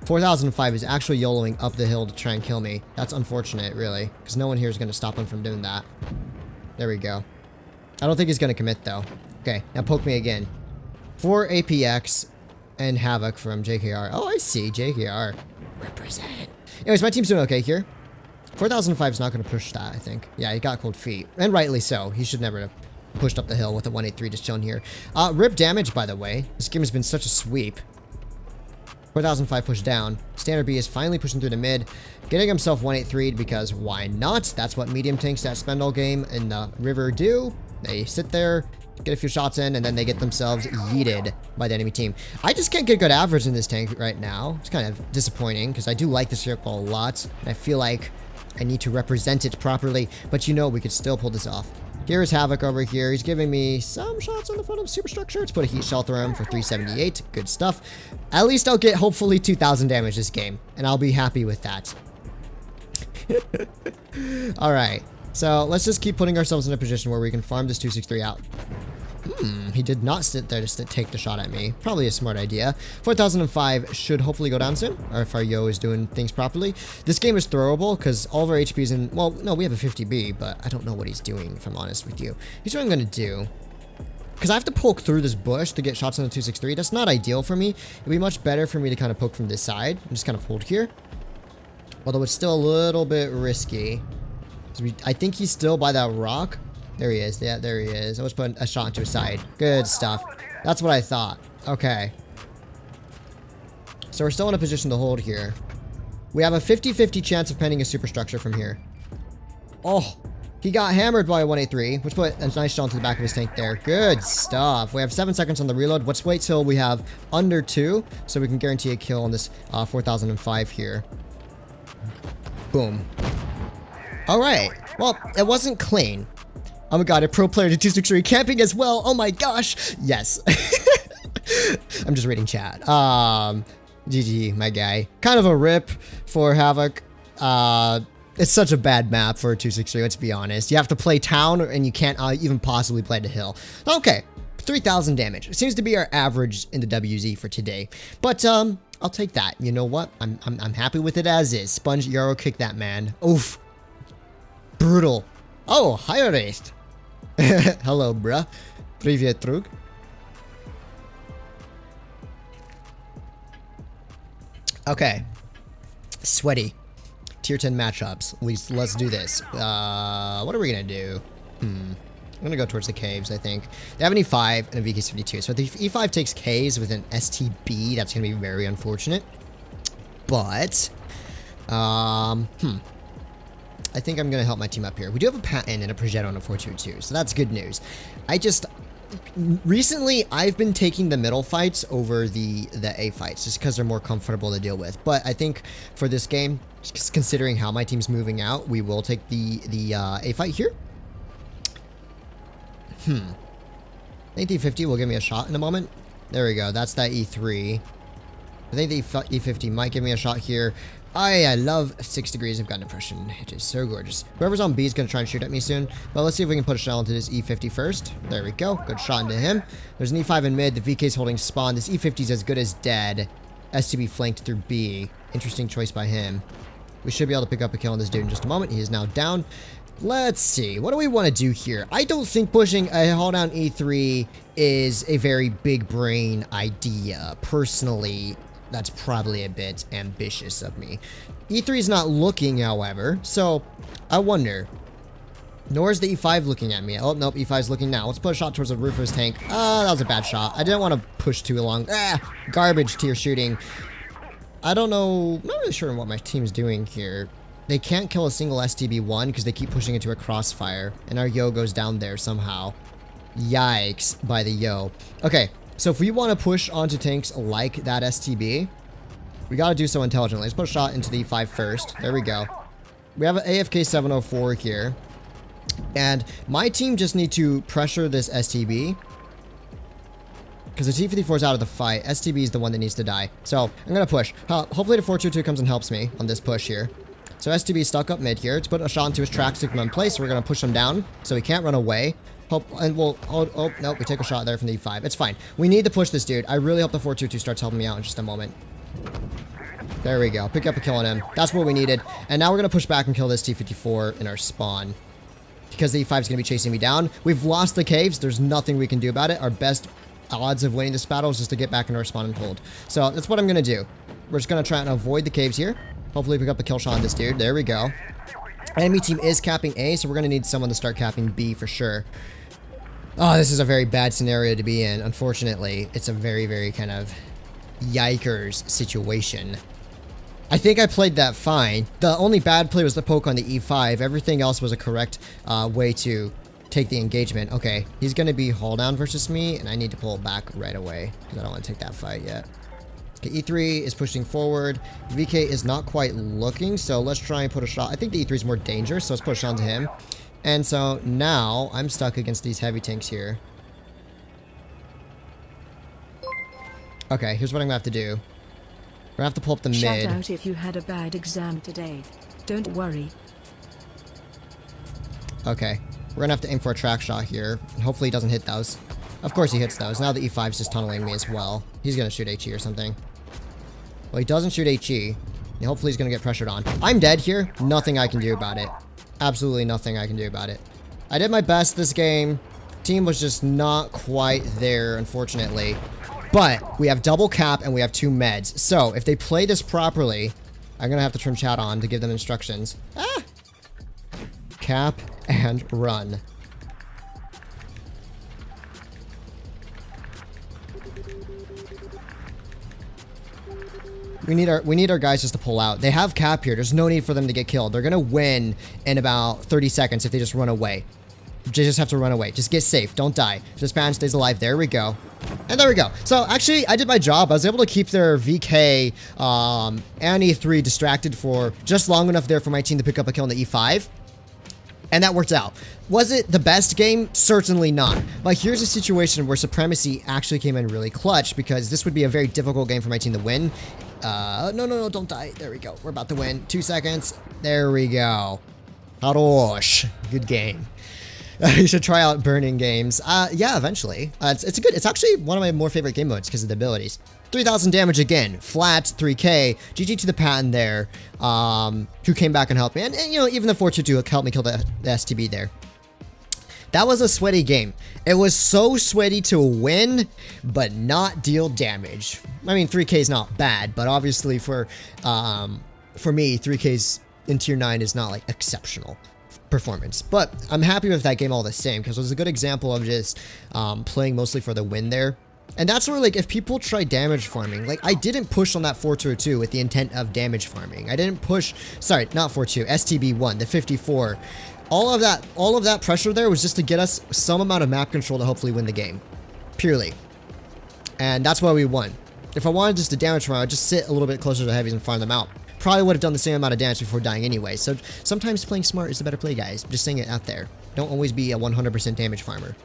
[SPEAKER 1] 4005 is actually YOLOing up the hill to try and kill me. That's unfortunate, really. Because no one here is going to stop him from doing that. There we go. I don't think he's going to commit, though. Okay, now poke me again. 4 APX and Havoc from JKR. Oh, I see. JKR. Represent. Anyways, my team's doing okay here. 4005 is not going to push that, I think. Yeah, he got cold feet. And rightly so. He should never have pushed up the hill with a 183 just chilling here. Rip damage, by the way. This game has been such a sweep. 4005 pushed down. Standard B is finally pushing through the mid, getting himself 183 because why not? That's what medium tanks that spend all game in the river do. They sit there, get a few shots in, and then they get themselves yeeted by the enemy team. I just can't get good average in this tank right now. It's kind of disappointing because I do like this vehicle a lot. And I feel like I need to represent it properly, but you know we could still pull this off. Here's Havoc over here. He's giving me some shots on the front of the superstructure. Let's put a heat shell through him for 378. Good stuff. At least I'll get hopefully 2,000 damage this game, and I'll be happy with that. All right. So let's just keep putting ourselves in a position where we can farm this 263 out. He did not sit there just to take the shot at me. Probably a smart idea. 4005 should hopefully go down soon, or if our yo is doing things properly. This game is throwable because all of our HP is in... Well, no, we have a 50B, but I don't know what he's doing, if I'm honest with you. Here's what I'm going to do. Because I have to poke through this bush to get shots on the 263. That's not ideal for me. It'd be much better for me to kind of poke from this side and just kind of hold here. Although it's still a little bit risky. I think he's still by that rock. There he is. Yeah, there he is. I was putting a shot into his side. Good stuff. That's what I thought. Okay. So we're still in a position to hold here. We have a 50-50 chance of penning a superstructure from here. Oh, he got hammered by a 183, which put a nice shot into the back of his tank there. Good stuff. We have 7 seconds on the reload. Let's wait till we have under 2 so we can guarantee a kill on this 4005 here. Boom. All right. Well, it wasn't clean. Oh my god, a pro player to 263 camping as well. Oh my gosh. Yes. I'm just reading chat. GG, my guy. Kind of a rip for Havoc. It's such a bad map for a 263, let's be honest. You have to play town and you can't even possibly play the hill. Okay, 3,000 damage. It seems to be our average in the WZ for today. But I'll take that. You know what? I'm happy with it as is. Sponge Euro kick that man. Oof. Brutal. Oh, higher raised. Hello, bruh. Привет, друг. Okay. Sweaty. Tier 10 matchups. At least let's do this. What are we gonna do? I'm gonna go towards the caves, I think. They have an E5 and a VK-52. So if the E5 takes Ks with an STB, that's gonna be very unfortunate. But, I think I'm going to help my team up here. We do have a patent and a Progetto and a 422, so that's good news. Recently, I've been taking the middle fights over the A fights, just because they're more comfortable to deal with. But I think for this game, just considering how my team's moving out, we will take the A fight here. I think the E50 will give me a shot in a moment. There we go. That's that E3. I think the E50 might give me a shot here. I love 6 degrees of gun depression. It is so gorgeous. Whoever's on B is going to try and shoot at me soon. But let's see if we can put a shell into this E50 first. There we go. Good shot into him. There's an E5 in mid. The VK's holding spawn. This E50 is as good as dead. STB flanked through B. Interesting choice by him. We should be able to pick up a kill on this dude in just a moment. He is now down. Let's see. What do we want to do here? I don't think pushing a hold down E3 is a very big brain idea. Personally, that's probably a bit ambitious of me. E3 is not looking, however, so I wonder. Nor is the E5 looking at me. Oh, nope, E5 is looking now. Let's put a shot towards the roof of his tank. That was a bad shot. I didn't want to push too long. Garbage tier shooting. I don't know. I'm not really sure what my team's doing here. They can't kill a single STB1 because they keep pushing into a crossfire, and our yo goes down there somehow. Yikes by the Yo. Okay, so if we want to push onto tanks like that STB, we got to do so intelligently. Let's put a shot into the E5 first. There we go. We have an AFK 704 here. And my team just need to pressure this STB. Because the T-54 is out of the fight. STB is the one that needs to die. So, I'm going to push. Hopefully the 422 comes and helps me on this push here. So STB is stuck up mid here. To put a shot into his tracks to come in place, we're going to push him down so he can't run away. Oh, nope, we take a shot there from the E5. It's fine. We need to push this dude. I really hope the 422 starts helping me out in just a moment. There we go. Pick up a kill on him. That's what we needed. And now we're going to push back and kill this T-54 in our spawn. Because the E5 is going to be chasing me down. We've lost the caves. There's nothing we can do about it. Our best odds of winning this battle is just to get back into our spawn and hold. So that's what I'm going to do. We're just going to try and avoid the caves here. Hopefully pick up a kill shot on this dude. There we go. Enemy team is capping A, so we're going to need someone to start capping B for sure. Oh, this is a very bad scenario to be in. Unfortunately, it's a very, very kind of yikers situation. I think I played that fine. The only bad play was the poke on the E5. Everything else was a correct way to take the engagement. Okay, he's going to be haul down versus me, and I need to pull back right away because I don't want to take that fight yet. Okay, E3 is pushing forward. VK is not quite looking, so let's try and put a shot. I think the E3 is more dangerous, so let's push onto him. And so now I'm stuck against these heavy tanks here. Okay, here's what I'm going to have to do. We're going to have to pull up the mid.
[SPEAKER 2] Shout out if you had a bad exam today. Don't worry.
[SPEAKER 1] Okay, we're going to have to aim for a track shot here. And hopefully he doesn't hit those. Of course he hits those. Now the E5 is just tunneling me as well. He's going to shoot HE or something. Well, he doesn't shoot HE. And hopefully he's going to get pressured on. I'm dead here. Nothing I can do about it. Absolutely nothing I can do about it. I did my best this game. Team was just not quite there, unfortunately. But we have double cap and we have 2 meds. So if they play this properly, I'm going to have to turn chat on to give them instructions. Ah! Cap and run. We need our guys just to pull out. They have cap here. There's no need for them to get killed. They're gonna win in about 30 seconds if they just run away. They just have to run away. Just get safe. Don't die. If this man stays alive, there we go. And there we go. So actually, I did my job. I was able to keep their VK and E3 distracted for just long enough there for my team to pick up a kill on the E5. And that worked out. Was it the best game? Certainly not. But here's a situation where Supremacy actually came in really clutch because this would be a very difficult game for my team to win. No, don't die. There we go. We're about to win. 2 seconds. There we go. Harosh. Good game. You should try out burning games. Yeah, eventually. It's actually one of my more favorite game modes because of the abilities. 3,000 damage again, flat 3k. GG to the patent there, who came back and helped me. And you know, even the 422 helped me kill the STB there. That was a sweaty game. It was so sweaty to win, but not deal damage. I mean, 3k is not bad, but obviously for me, 3k's in tier 9 is not like exceptional performance. But I'm happy with that game all the same because it was a good example of just playing mostly for the win there. And that's where, like, if people try damage farming, like, I didn't push on that 422 with the intent of damage farming. I didn't push, sorry, not 422, STB1, the 54. All of that pressure there was just to get us some amount of map control to hopefully win the game. Purely. And that's why we won. If I wanted just to damage farm, I'd just sit a little bit closer to the heavies and farm them out. Probably would have done the same amount of damage before dying anyway. So sometimes playing smart is the better play, guys. Just saying it out there. Don't always be a 100% damage farmer.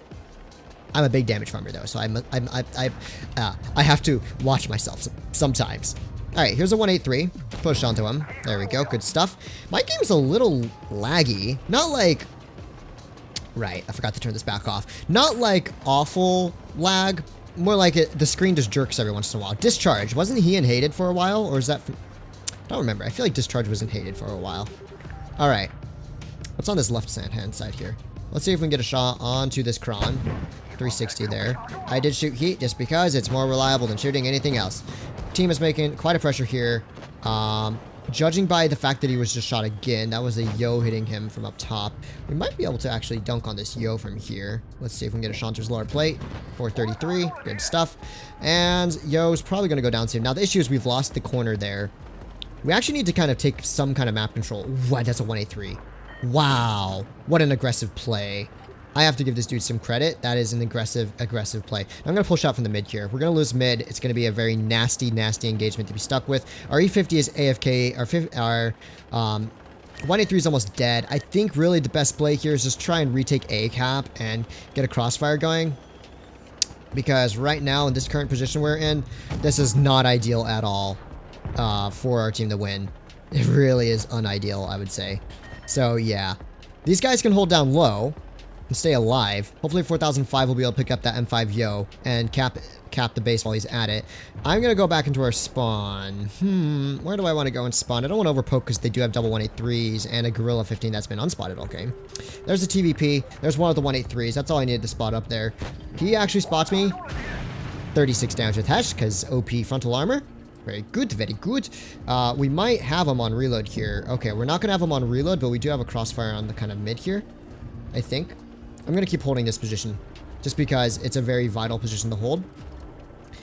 [SPEAKER 1] I'm a big damage farmer though, so I have to watch myself sometimes. All right, here's a 183. Push onto him. There we go. Good stuff. My game's a little laggy. Not like... Right, I forgot to turn this back off. Not like awful lag. More like the screen just jerks every once in a while. Discharge. Wasn't he in hated for a while? Or is that... I don't remember. I feel like Discharge was in hated for a while. All right. What's on this left-hand side here? Let's see if we can get a shot onto this Kron. 360 there. I did shoot heat just because it's more reliable than shooting anything else. Team is making quite a pressure here. Judging by the fact that he was just shot again, that was a Yo hitting him from up top. We might be able to actually dunk on this Yo from here. Let's see if we can get a shot to his lower plate. 433. Good stuff. And Yo's probably going to go down soon. Now, the issue is we've lost the corner there. We actually need to kind of take some kind of map control. What? That's a 183. Wow. What an aggressive play. I have to give this dude some credit. That is an aggressive play. I'm going to pull shot from the mid here. We're going to lose mid. It's going to be a very nasty engagement to be stuck with. Our E50 is AFK. Our 183 is almost dead. I think really the best play here is just try and retake A cap and get a crossfire going. Because right now, in this current position we're in, this is not ideal at all for our team to win. It really is unideal, I would say. So, yeah. These guys can hold down low and stay alive. Hopefully 4005 will be able to pick up that M5 Yo and cap the base while he's at it. I'm going to go back into our spawn. Where do I want to go and spawn? I don't want to overpoke because they do have double 183s and a Gorilla 15 that's been unspotted all game. There's a TVP. There's one of the 183s. That's all I needed to spot up there. He actually spots me. 36 damage with Hesh because OP frontal armor. Very good, very good. We might have him on reload here. Okay, we're not going to have him on reload, but we do have a crossfire on the kind of mid here, I think. I'm going to keep holding this position just because it's a very vital position to hold.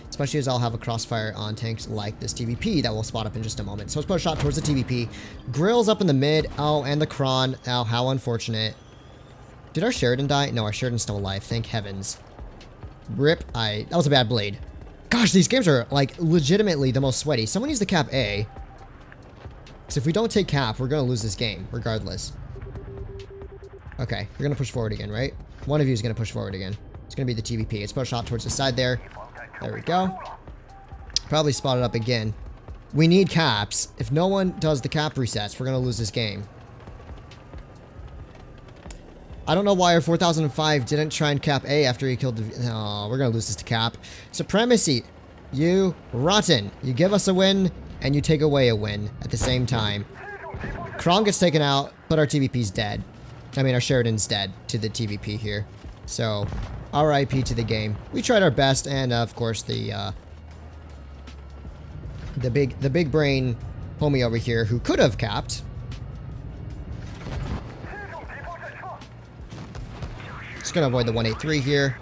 [SPEAKER 1] Especially as I'll have a crossfire on tanks like this TVP that will spot up in just a moment. So let's put a shot towards the TVP. Grill's up in the mid. Oh, and the Kron. Oh, how unfortunate. Did our Sheridan die? No, our Sheridan's still alive. Thank heavens. Rip. That was a bad blade. Gosh, these games are, like, legitimately the most sweaty. Someone needs to cap A. Because if we don't take cap, we're going to lose this game, regardless. Okay, we're going to push forward again, right? One of you is going to push forward again. It's going to be the TVP. Let's put a shot towards the side there. There we go. Probably spotted up again. We need caps. If no one does the cap resets, we're going to lose this game. I don't know why our 4005 didn't try and cap A after he killed the... Oh, we're going to lose this to cap. Supremacy. You rotten. You give us a win, and you take away a win at the same time. Kron gets taken out, but our TVP's dead. I mean, our Sheridan's dead to the TVP here. So, RIP to the game. We tried our best, and of course the big brain homie over here who could have capped. Just gonna avoid the 183 here.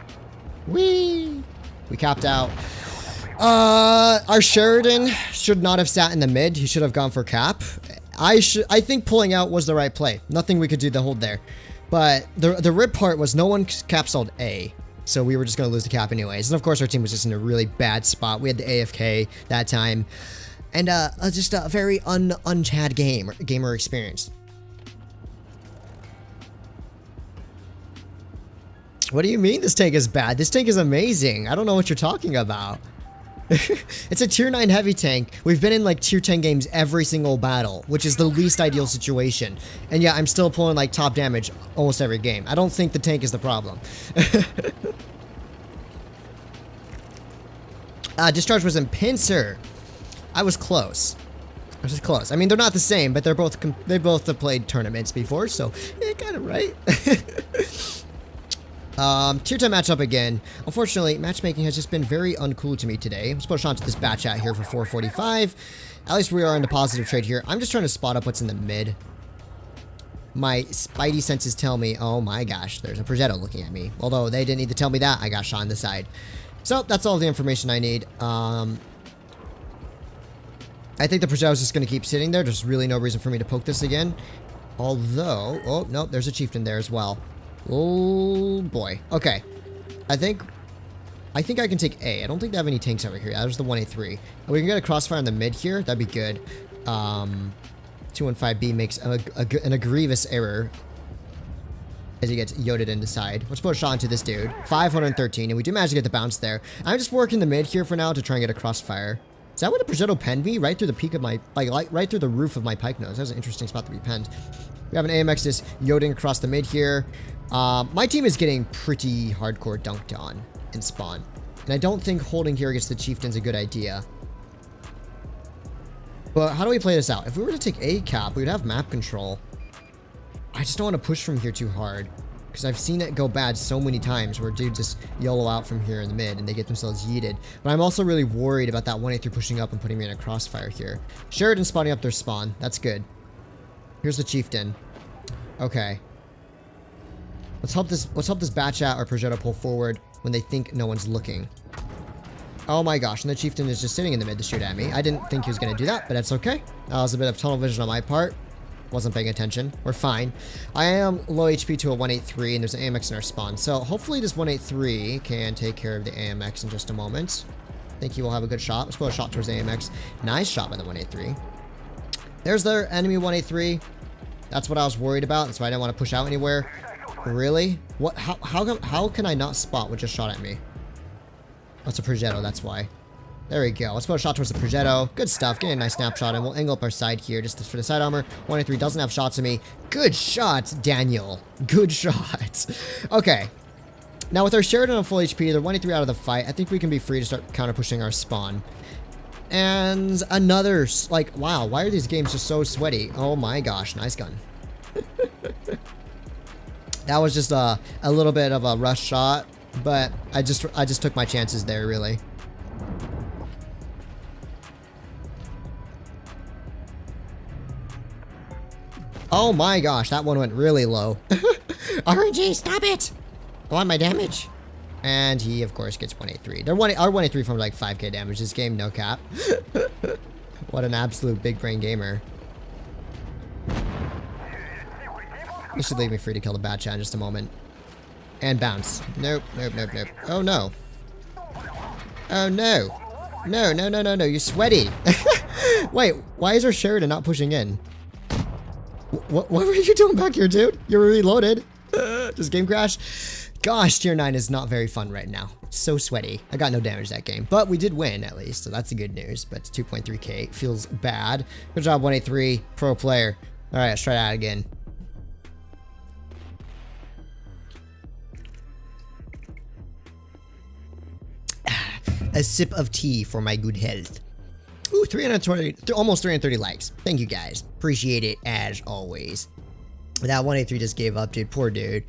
[SPEAKER 1] Whee! We capped out. Our Sheridan should not have sat in the mid. He should have gone for cap. I think pulling out was the right play. Nothing we could do to hold there. But the rip part was no one capsuled A. So we were just going to lose the cap anyways. And of course our team was just in a really bad spot. We had the AFK that time. And just a very un-Chad gamer experience. What do you mean this tank is bad? This tank is amazing. I don't know what you're talking about. It's a tier 9 heavy tank. We've been in like tier 10 games every single battle, which is the least ideal situation. And yeah, I'm still pulling like top damage almost every game. I don't think the tank is the problem. Discharge was in Pincer. I was close. I was just close. I mean, they're not the same, but they both have played tournaments before, so yeah, kind of right. Tier 10 matchup again. Unfortunately, matchmaking has just been very uncool to me today. I'm supposed to onto this bat chat here for 445. At least we are in the positive trade here. I'm just trying to spot up what's in the mid. My spidey senses tell me, oh my gosh, there's a Progetto looking at me. Although they didn't need to tell me that, I got shot on the side. So that's all the information I need. I think the Progetto is just going to keep sitting there. There's really no reason for me to poke this again. Although, oh no, there's a chieftain there as well. Oh boy. Okay. I think I can take A. I don't think they have any tanks over here. There's the 183. We can get a crossfire in the mid here. That'd be good. 215B makes an egregious error as he gets yoted into side. Let's put a shot into this dude. 513, and we do manage to get the bounce there. I'm just working the mid here for now to try and get a crossfire. Is that what a Progetto penned me? Right through the peak of my, like right through the roof of my pike nose. That was an interesting spot to be penned. We have an AMX just yoting across the mid here. My team is getting pretty hardcore dunked on in spawn. And I don't think holding here against the chieftain's a good idea. But how do we play this out? If we were to take A cap, we would have map control. I just don't want to push from here too hard. Because I've seen it go bad so many times where dudes just YOLO out from here in the mid and they get themselves yeeted. But I'm also really worried about that 183 pushing up and putting me in a crossfire here. Sheridan spotting up their spawn. That's good. Here's the chieftain. Okay. Let's help this bat chat or Progetto pull forward when they think no one's looking. Oh my gosh, and the chieftain is just sitting in the mid to shoot at me. I didn't think he was going to do that, but that's okay. That was a bit of tunnel vision on my part. Wasn't paying attention. We're fine. I am low HP to a 183, and there's an AMX in our spawn. So hopefully this 183 can take care of the AMX in just a moment. I think he will have a good shot. Let's put a shot towards the AMX. Nice shot by the 183. There's their enemy 183. That's what I was worried about. That's why I didn't want to push out anywhere. Really? What? How can I not spot what just shot at me? That's a Progetto, that's why. There we go. Let's put a shot towards the Progetto. Good stuff. Getting a nice snapshot, and we'll angle up our side here just for the side armor. 183 doesn't have shots on me. Good shot, Daniel. Good shot. Okay. Now with our Sheridan on full HP, they're 183 out of the fight. I think we can be free to start counter pushing our spawn. And another, like, wow, why are these games just so sweaty? Oh my gosh, nice gun. That was just a little bit of a rush shot, but I just took my chances there, really. Oh my gosh, that one went really low. RNG, stop it! I want my damage. And he, of course, gets 183. Our 183 from like 5k damage this game, no cap. What an absolute big brain gamer. This should leave me free to kill the Bat Chat in just a moment. And bounce. Nope, nope, nope, nope. Oh no. Oh no. No, no, no, no, no, you're sweaty. Wait, why is our Sheridan not pushing in? What were you doing back here, dude? You were reloaded. Just game crash. Gosh, tier 9 is not very fun right now. So sweaty. I got no damage that game, but we did win at least, so that's the good news. But 2.3k feels bad. Good job, 183, pro player. All right, let's try that again. A sip of tea for my good health. Ooh, 320, almost 330 likes. Thank you guys. Appreciate it as always. That 183 just gave up, dude. Poor dude.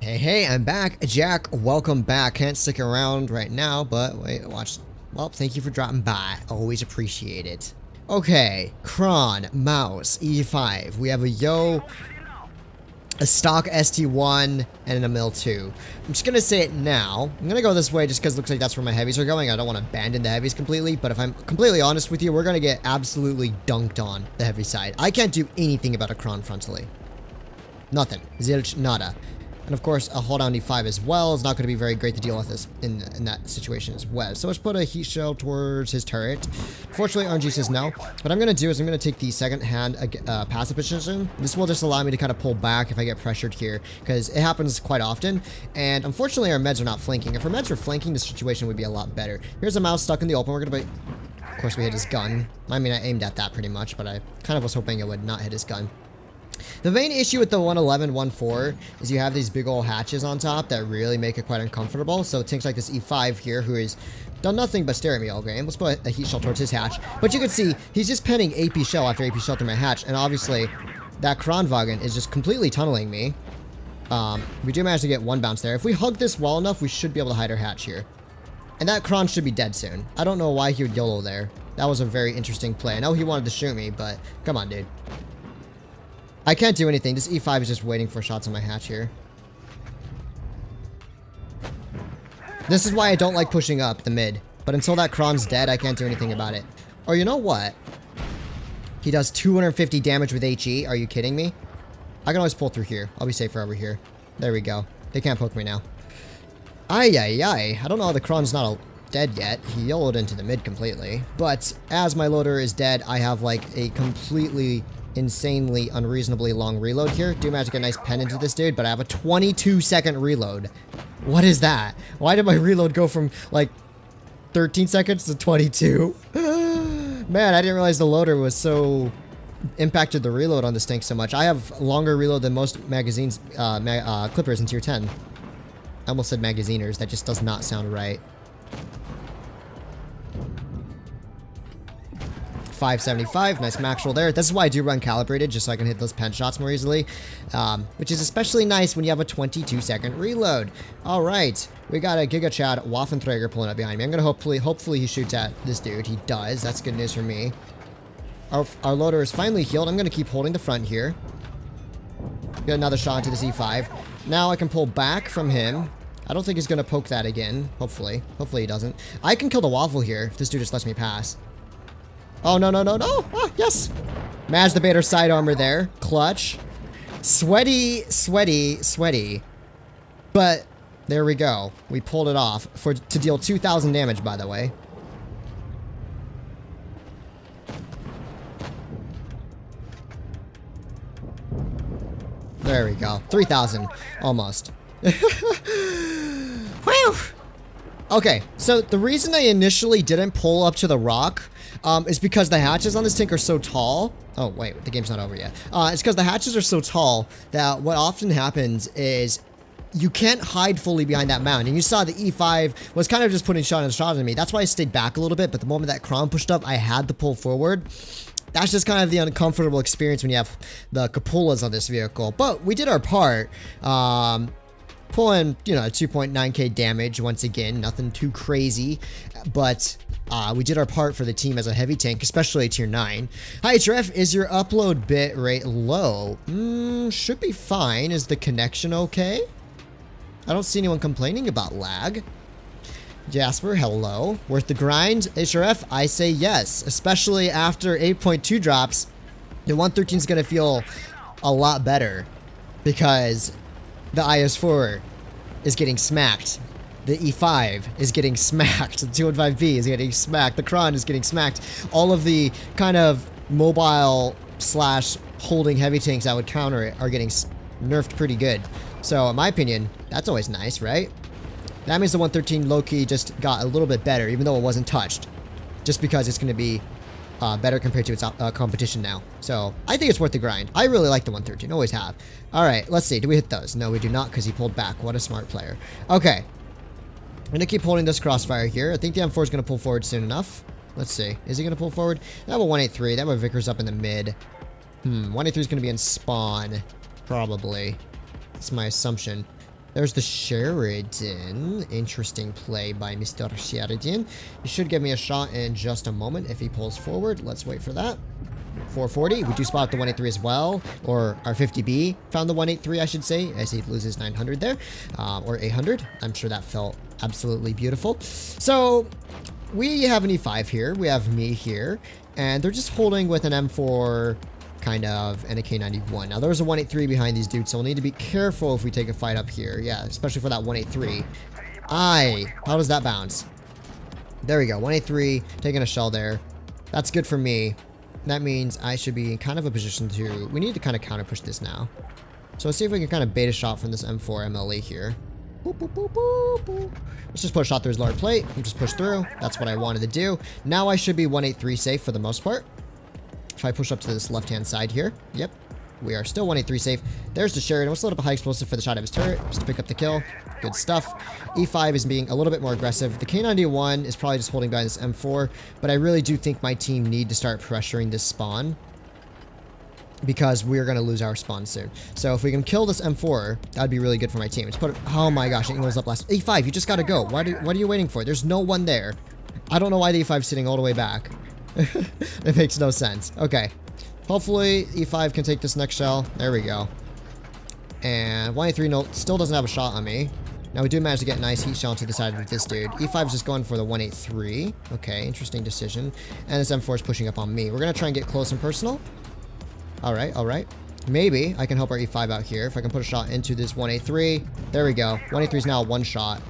[SPEAKER 1] Hey, hey, I'm back. Jack, welcome back. Can't stick around right now, but wait, watch. Well, thank you for dropping by. Always appreciate it. Okay, Kron, Mouse, E5. We have a Yo, a stock ST1, and a Mill 2. I'm just gonna say it now. I'm gonna go this way just because it looks like that's where my heavies are going. I don't want to abandon the heavies completely, but if I'm completely honest with you, we're gonna get absolutely dunked on the heavy side. I can't do anything about a Kron frontally. Nothing. Zilch, nada. And of course, a hold down D5 as well is not going to be very great to deal with this in that situation as well. So let's put a heat shell towards his turret. Unfortunately, RNG says no. What I'm going to do is I'm going to take the second hand passive position. This will just allow me to kind of pull back if I get pressured here, because it happens quite often. And unfortunately, our meds are not flanking. If our meds were flanking, the situation would be a lot better. Here's a Mouse stuck in the open. We're going to be... Of course, we hit his gun. I mean, I aimed at that pretty much, but I kind of was hoping it would not hit his gun. The main issue with the 111, 1.4 is you have these big old hatches on top that really make it quite uncomfortable. So things like this E5 here, who has done nothing but stare at me all game. Let's put a heat shell towards his hatch. But you can see he's just penning AP shell after AP shell through my hatch. And obviously that Kronwagen is just completely tunneling me. We do manage to get one bounce there. If we hug this well enough, we should be able to hide our hatch here. And that Kron should be dead soon. I don't know why he would YOLO there. That was a very interesting play. I know he wanted to shoot me, but come on, dude. I can't do anything. This E5 is just waiting for shots on my hatch here. This is why I don't like pushing up the mid. But until that Kron's dead, I can't do anything about it. Or you know what? He does 250 damage with HE. Are you kidding me? I can always pull through here. I'll be safer over here. There we go. They can't poke me now. Ay, ay, ay. I don't know how the Kron's not dead yet. He YOLO'd into the mid completely. But as my loader is dead, I have like a completely... insanely unreasonably long reload here. Do manage to get a nice pen into this dude, but I have a 22-second reload. What is that? Why did my reload go from like 13 seconds to 22? Man, I didn't realize the loader was so impacted the reload on this tank so much. I have longer reload than most magazines, clippers in tier 10. I almost said magaziners. That just does not sound right. 575, nice max roll there. This is why I do run calibrated, just so I can hit those pen shots more easily, which is especially nice when you have a 22-second reload. All right, we got a Giga Chad Waffenträger pulling up behind me. I'm gonna hopefully he shoots at this dude. He does. That's good news for me. Our loader is finally healed. I'm gonna keep holding the front here. Get another shot into this E5. Now I can pull back from him. I don't think he's gonna poke that again. Hopefully. Hopefully he doesn't. I can kill the waffle here if this dude just lets me pass. Oh, no, no, no, no. Ah, yes. Managed the Bader side armor there. Clutch. Sweaty, sweaty, sweaty. But there we go. We pulled it off to deal 2,000 damage, by the way. There we go. 3,000. Almost. Whew! Okay, so the reason I initially didn't pull up to the rock is because the hatches on this tank are so tall. Oh, wait, the game's not over yet. It's because the hatches are so tall that what often happens is you can't hide fully behind that mound. And you saw the E5 was kind of just putting shot and shot at me. That's why I stayed back a little bit, but the moment that Crom pushed up, I had to pull forward. That's just kind of the uncomfortable experience when you have the cupolas on this vehicle. But we did our part. Pulling, you know, 2.9k damage once again. Nothing too crazy. But we did our part for the team as a heavy tank, especially tier 9. Hi, HRF. Is your upload bit rate low? Should be fine. Is the connection okay? I don't see anyone complaining about lag. Jasper, hello. Worth the grind? HRF, I say yes. Especially after 8.2 drops, the 113 is going to feel a lot better because the IS4 is getting smacked. The E5 is getting smacked. The 215B is getting smacked. The Kron is getting smacked. All of the kind of mobile slash holding heavy tanks that would counter it are getting nerfed pretty good. So in my opinion, that's always nice, right? That means the 113 low-key just got a little bit better, even though it wasn't touched. Just because it's going to be better compared to its competition now. So I think it's worth the grind. I really like the 113, always have. Alright, let's see. Do we hit those? No, we do not because he pulled back. What a smart player. Okay. I'm going to keep holding this crossfire here. I think the M4 is going to pull forward soon enough. Let's see. Is he going to pull forward? That one 183. That one Vickers up in the mid. 183 is going to be in spawn. Probably. That's my assumption. There's the Sheridan. Interesting play by Mr. Sheridan. He should give me a shot in just a moment if he pulls forward. Let's wait for that. 440. We do spot the 183 as well. Or our 50B found the 183, I should say, as he loses 900 there. Or 800. I'm sure that felt absolutely beautiful. So we have an E5 here. We have me here. And they're just holding with an M4... kind of, and a K91. Now, there's a 183 behind these dudes, so we'll need to be careful if we take a fight up here. Yeah, especially for that 183. How does that bounce? There we go. 183, taking a shell there. That's good for me. That means I should be in kind of a position to... We need to kind of counter push this now. So let's see if we can kind of bait a shot from this M4 MLE here. Boop, boop, boop, boop, boop. Let's just put a shot through his lower plate and just push through. That's what I wanted to do. Now I should be 183 safe for the most part. If I push up to this left-hand side here. Yep. We are still 183 safe. There's the Sheridan. Let's load up a high explosive for the shot of his turret, just to pick up the kill. Good stuff. E5 is being a little bit more aggressive. The K91 is probably just holding by this M4, but I really do think my team need to start pressuring this spawn because we're going to lose our spawn soon. So if we can kill this M4, that would be really good for my team. Let's put it... Oh my gosh, it goes up last... E5, you just got to go. What are you waiting for? There's no one there. I don't know why the E5 is sitting all the way back. It makes no sense. Okay. Hopefully, E5 can take this next shell. There we go. And 183 still doesn't have a shot on me. Now, we do manage to get a nice heat shell to the side of this dude. E5 is just going for the 183. Okay, interesting decision. And this M4 is pushing up on me. We're going to try and get close and personal. Alright, alright. Maybe I can help our E5 out here. If I can put a shot into this 183. There we go. 183 is now one shot.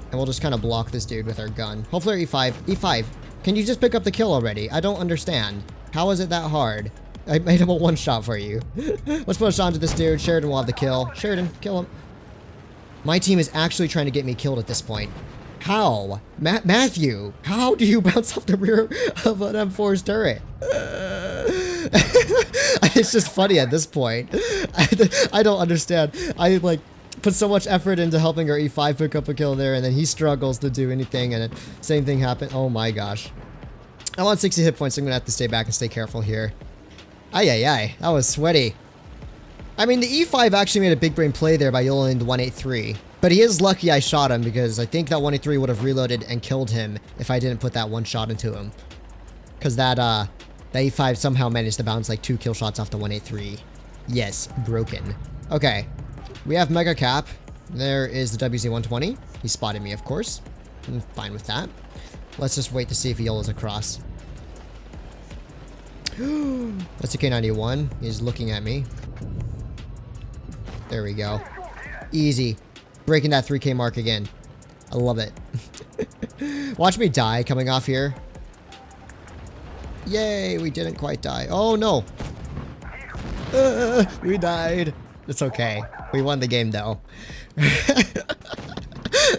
[SPEAKER 1] And we'll just kind of block this dude with our gun. Hopefully our E5... E5... Can you just pick up the kill already? I don't understand. How is it that hard? I made him a one shot for you. Let's put a shot into this dude. Sheridan will have the kill. Sheridan, kill him. My team is actually trying to get me killed at this point. How? Matthew, how do you bounce off the rear of an M4's turret? It's just funny at this point. I don't understand. I like... put so much effort into helping our E5 pick up a kill there, and then he struggles to do anything, and then same thing happened. Oh my gosh. I'm on 60 hit points, so I'm gonna have to stay back and stay careful here. Ay. That was sweaty. I mean, the E5 actually made a big brain play there by YOLOing the 183. But he is lucky I shot him, because I think that 183 would have reloaded and killed him if I didn't put that one shot into him. Because that E5 somehow managed to bounce like 2 kill shots off the 183. Yes, broken. Okay. We have Mega Cap. There is the WZ-113. He spotted me, of course. I'm fine with that. Let's just wait to see if he yellows across. That's a K91. He's looking at me. There we go. Easy. Breaking that 3K mark again. I love it. Watch me die coming off here. Yay, we didn't quite die. Oh, no. We died. It's okay. We won the game, though.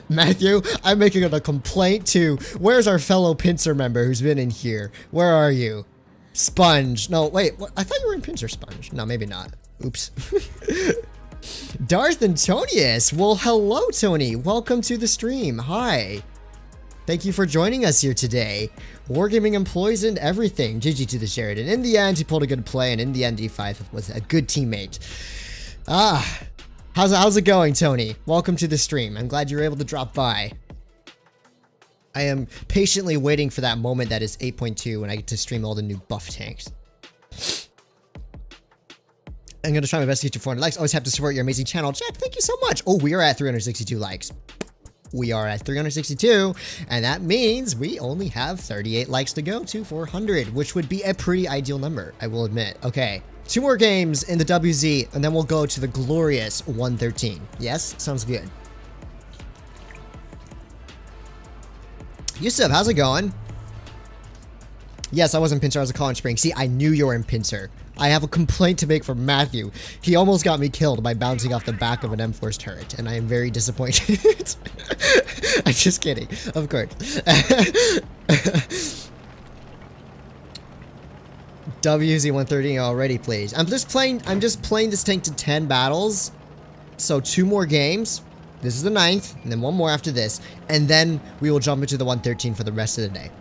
[SPEAKER 1] Matthew, I'm making a complaint too. Where's our fellow pincer member who's been in here? Where are you? Sponge. No, wait. What? I thought you were in pincer, Sponge. No, maybe not. Oops. Darth Antonius. Well, hello, Tony. Welcome to the stream. Hi. Thank you for joining us here today. Wargaming employees and everything. GG to the Sheridan. In the end, he pulled a good play, and in the end, D5 was a good teammate. Ah. How's it going, Tony? Welcome to the stream. I'm glad you were able to drop by. I am patiently waiting for that moment that is 8.2 when I get to stream all the new buff tanks. I'm going to try my best to get you 400 likes. Always have to support your amazing channel. Jack, thank you so much. Oh, we are at 362 likes. We are at 362, and that means we only have 38 likes to go to 400, which would be a pretty ideal number, I will admit. Okay. 2 more games in the WZ, and then we'll go to the glorious 113. Yes? Sounds good. Yusuf, how's it going? Yes, I was in Pincer. I was a College Spring. See, I knew you were in Pincer. I have a complaint to make for Matthew. He almost got me killed by bouncing off the back of an M-Force turret, and I am very disappointed. I'm just kidding. Of course. WZ-113 already, please. I'm just playing this tank to 10 battles. So 2 more games. This is the 9th, and then 1 more after this. And then we will jump into the 113 for the rest of the day.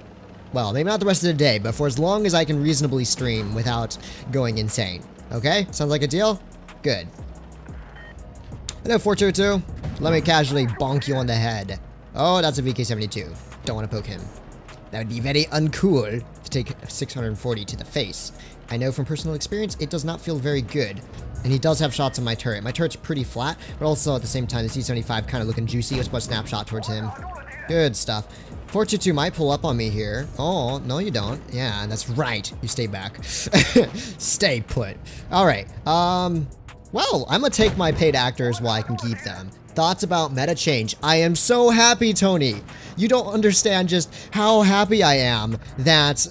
[SPEAKER 1] Well, maybe not the rest of the day, but for as long as I can reasonably stream without going insane. Okay? Sounds like a deal? Good. Hello, 422. Let me casually bonk you on the head. Oh, that's a VK-72. Don't want to poke him. That would be very uncool to take 640 to the face. I know from personal experience, it does not feel very good. And he does have shots on my turret. My turret's pretty flat, but also at the same time, the C-75 kind of looking juicy. Let's put a snapshot towards him. Good stuff. 422 might pull up on me here. Oh, no you don't. Yeah, that's right. You stay back. Stay put. Alright. Well, I'm gonna take my paid actors while I can keep them. Thoughts about meta change. I am so happy, Tony. You don't understand just how happy I am that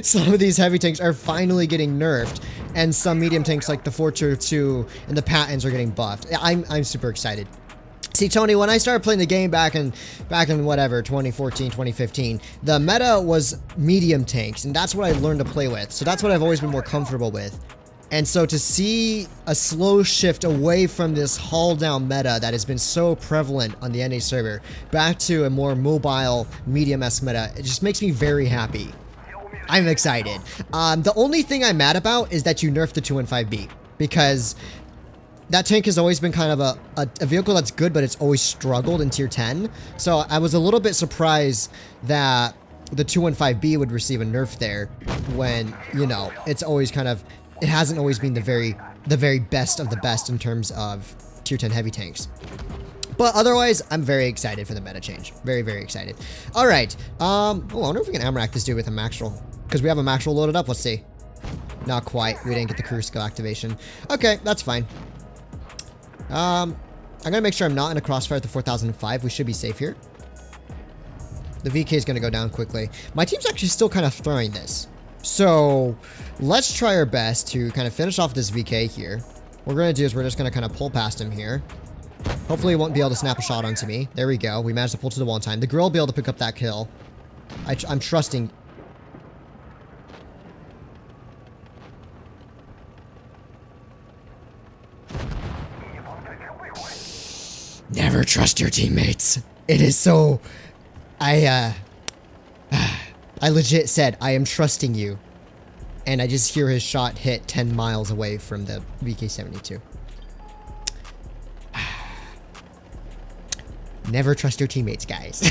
[SPEAKER 1] some of these heavy tanks are finally getting nerfed, and some medium tanks like the 422 and the Pattons are getting buffed. I'm super excited. See, Tony, when I started playing the game back in whatever, 2014, 2015, the meta was medium tanks, and that's what I learned to play with. So that's what I've always been more comfortable with. And so to see a slow shift away from this haul down meta that has been so prevalent on the NA server back to a more mobile medium-esque meta, it just makes me very happy. I'm excited. The only thing I'm mad about is that you nerfed the 215B, because that tank has always been kind of a vehicle that's good, but it's always struggled in tier 10. So I was a little bit surprised that the 215B would receive a nerf there when, you know, it's always kind of, it hasn't always been the very best of the best in terms of tier 10 heavy tanks. But otherwise, I'm very excited for the meta change. Very, very excited. All right. Oh, I wonder if we can amrack this dude with a Maxwell, because we have a Maxwell loaded up. Let's see. Not quite. We didn't get the cruise skill activation. Okay, that's fine. I'm gonna make sure I'm not in a crossfire at the 4005. We should be safe here. The VK is gonna go down quickly. My team's actually still kind of throwing this. So let's try our best to kind of finish off this VK here. What we're gonna do is we're just gonna kind of pull past him here. Hopefully he won't be able to snap a shot onto me. There we go. We managed to pull to the wall in time. The girl will be able to pick up that kill. I'm trusting. Never trust your teammates. It is so... I legit said, I am trusting you. And I just hear his shot hit 10 miles away from the VK-72. Never trust your teammates, guys.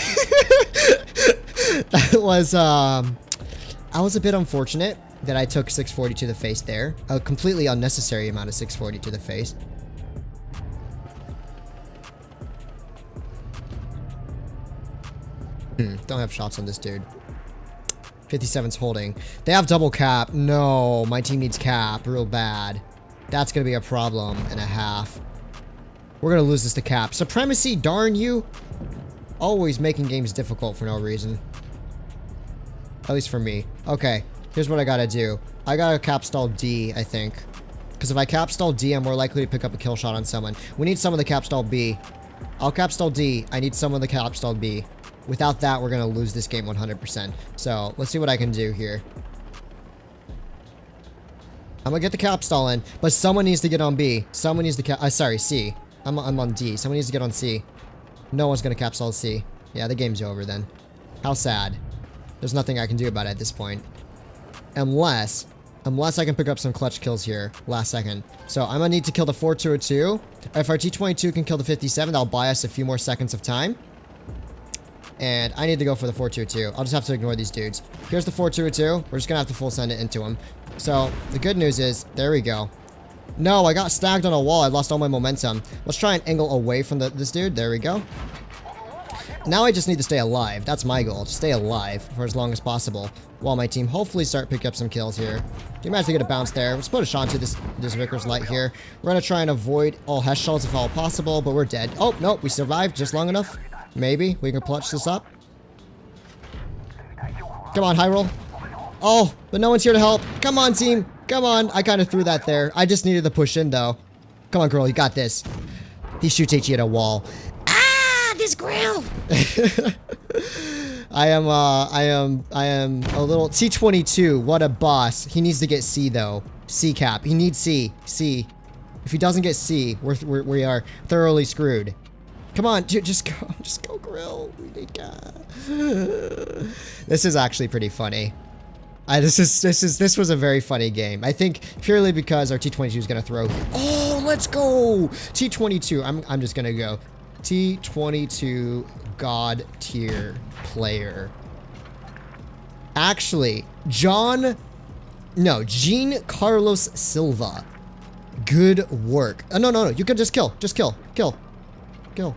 [SPEAKER 1] That was, I was a bit unfortunate that I took 640 to the face there. A completely unnecessary amount of 640 to the face. Don't have shots on this dude. 57's holding. They have double cap. No, my team needs cap real bad. That's gonna be a problem and a half. We're gonna lose this to cap. Supremacy, darn you. Always making games difficult for no reason. At least for me. Okay, here's what I gotta do. I gotta cap stall D, I think. Because if I cap stall D, I'm more likely to pick up a kill shot on someone. We need someone to cap stall B. I'll cap stall D. I need someone to cap stall B. Without that, we're gonna lose this game 100%. So, let's see what I can do here. I'm gonna get the cap stall in, but someone needs to get on B. Someone needs to cap... sorry, C. I'm on D. Someone needs to get on C. No one's gonna cap stall C. Yeah, the game's over then. How sad. There's nothing I can do about it at this point. Unless I can pick up some clutch kills here last second. So I'm gonna need to kill the 4-2-2. If our T-22 can kill the 57, that'll buy us a few more seconds of time. And I need to go for the 4-2-2. I'll just have to ignore these dudes. Here's the 4-2-2. We're just gonna have to full send it into him. So the good news is, there we go. No, I got stacked on a wall. I lost all my momentum. Let's try and angle away from this dude. There we go. Now I just need to stay alive. That's my goal. Just stay alive for as long as possible. While my team hopefully start picking up some kills here. You managed to get a bounce there. Let's put a shot to this Vickers light here. We're going to try and avoid all HES shells if all possible, but we're dead. Oh, no, we survived just long enough. Maybe we can clutch this up. Come on, high roll. Oh, but no one's here to help. Come on, team. Come on. I kind of threw that there. I just needed to push in, though. Come on, girl. You got this. He shoots HE at a wall. This grill. I am a little T-22. What a boss. He needs to get C though. C cap. He needs C. C. If he doesn't get C, we are thoroughly screwed. Come on, dude, just go grill. We need cap. This is actually pretty funny. This was a very funny game. I think purely because our T-22 is gonna throw. Oh, let's go. T-22. I'm just gonna go. T-22 God tier player. Actually, Jean Carlos Silva. Good work. No. You can just kill. Just kill. No,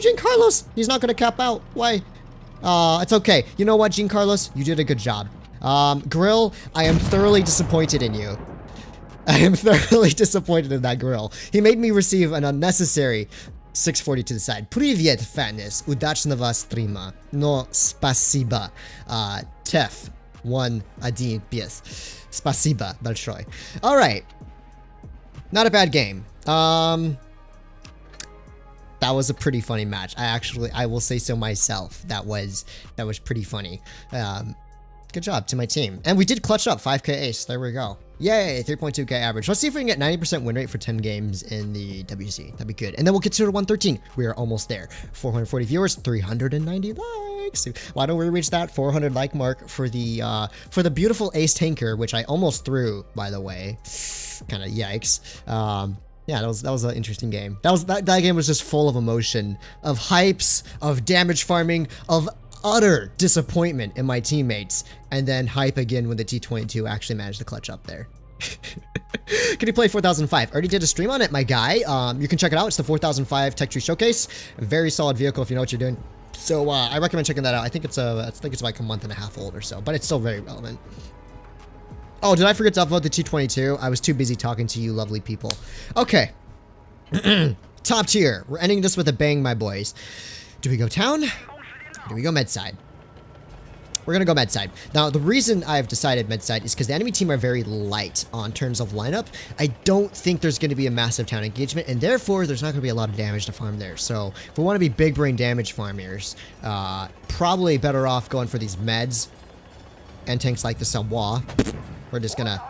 [SPEAKER 1] Jean Carlos. He's not gonna cap out. Why? It's okay. You know what, Jean Carlos? You did a good job. Grill, I am thoroughly disappointed in you. I am thoroughly disappointed in that grill. He made me receive an unnecessary 640 to the side. Привет, Fatness. Удачного стрима. No спасибо. Tef 1-1 без. Спасибо большое. Alright. Not a bad game. That was a pretty funny match. I will say so myself. That was pretty funny. Good job to my team. And we did clutch up 5k ace. There we go. Yay, 3.2k average. Let's see if we can get 90% win rate for 10 games in the WC. That'd be good. And then we'll get to 113. We are almost there. 440 viewers, 390 likes. Why don't we reach that 400 like mark for the beautiful ace tanker, which I almost threw, by the way. Kind of yikes. Yeah, that was an interesting game. That game was just full of emotion, of hypes, of damage farming, of utter disappointment in my teammates, and then hype again when the T-22 actually managed to clutch up there. Can you play 4005? Already did a stream on it, my guy. You can check it out. It's the 4005 Tech Tree Showcase. Very solid vehicle if you know what you're doing. So I recommend checking that out. I think it's like a month and a half old or so, but it's still very relevant. Oh, did I forget to upload the T-22? I was too busy talking to you lovely people. Okay. Top tier. We're ending this with a bang, my boys. Do we go town? Or do we go med side? We're gonna go med side. Now, the reason I've decided med side is because the enemy team are very light on terms of lineup. I don't think there's gonna be a massive town engagement, and therefore there's not gonna be a lot of damage to farm there. So if we want to be big brain damage farmers, probably better off going for these meds and tanks like the Sawa. We're just gonna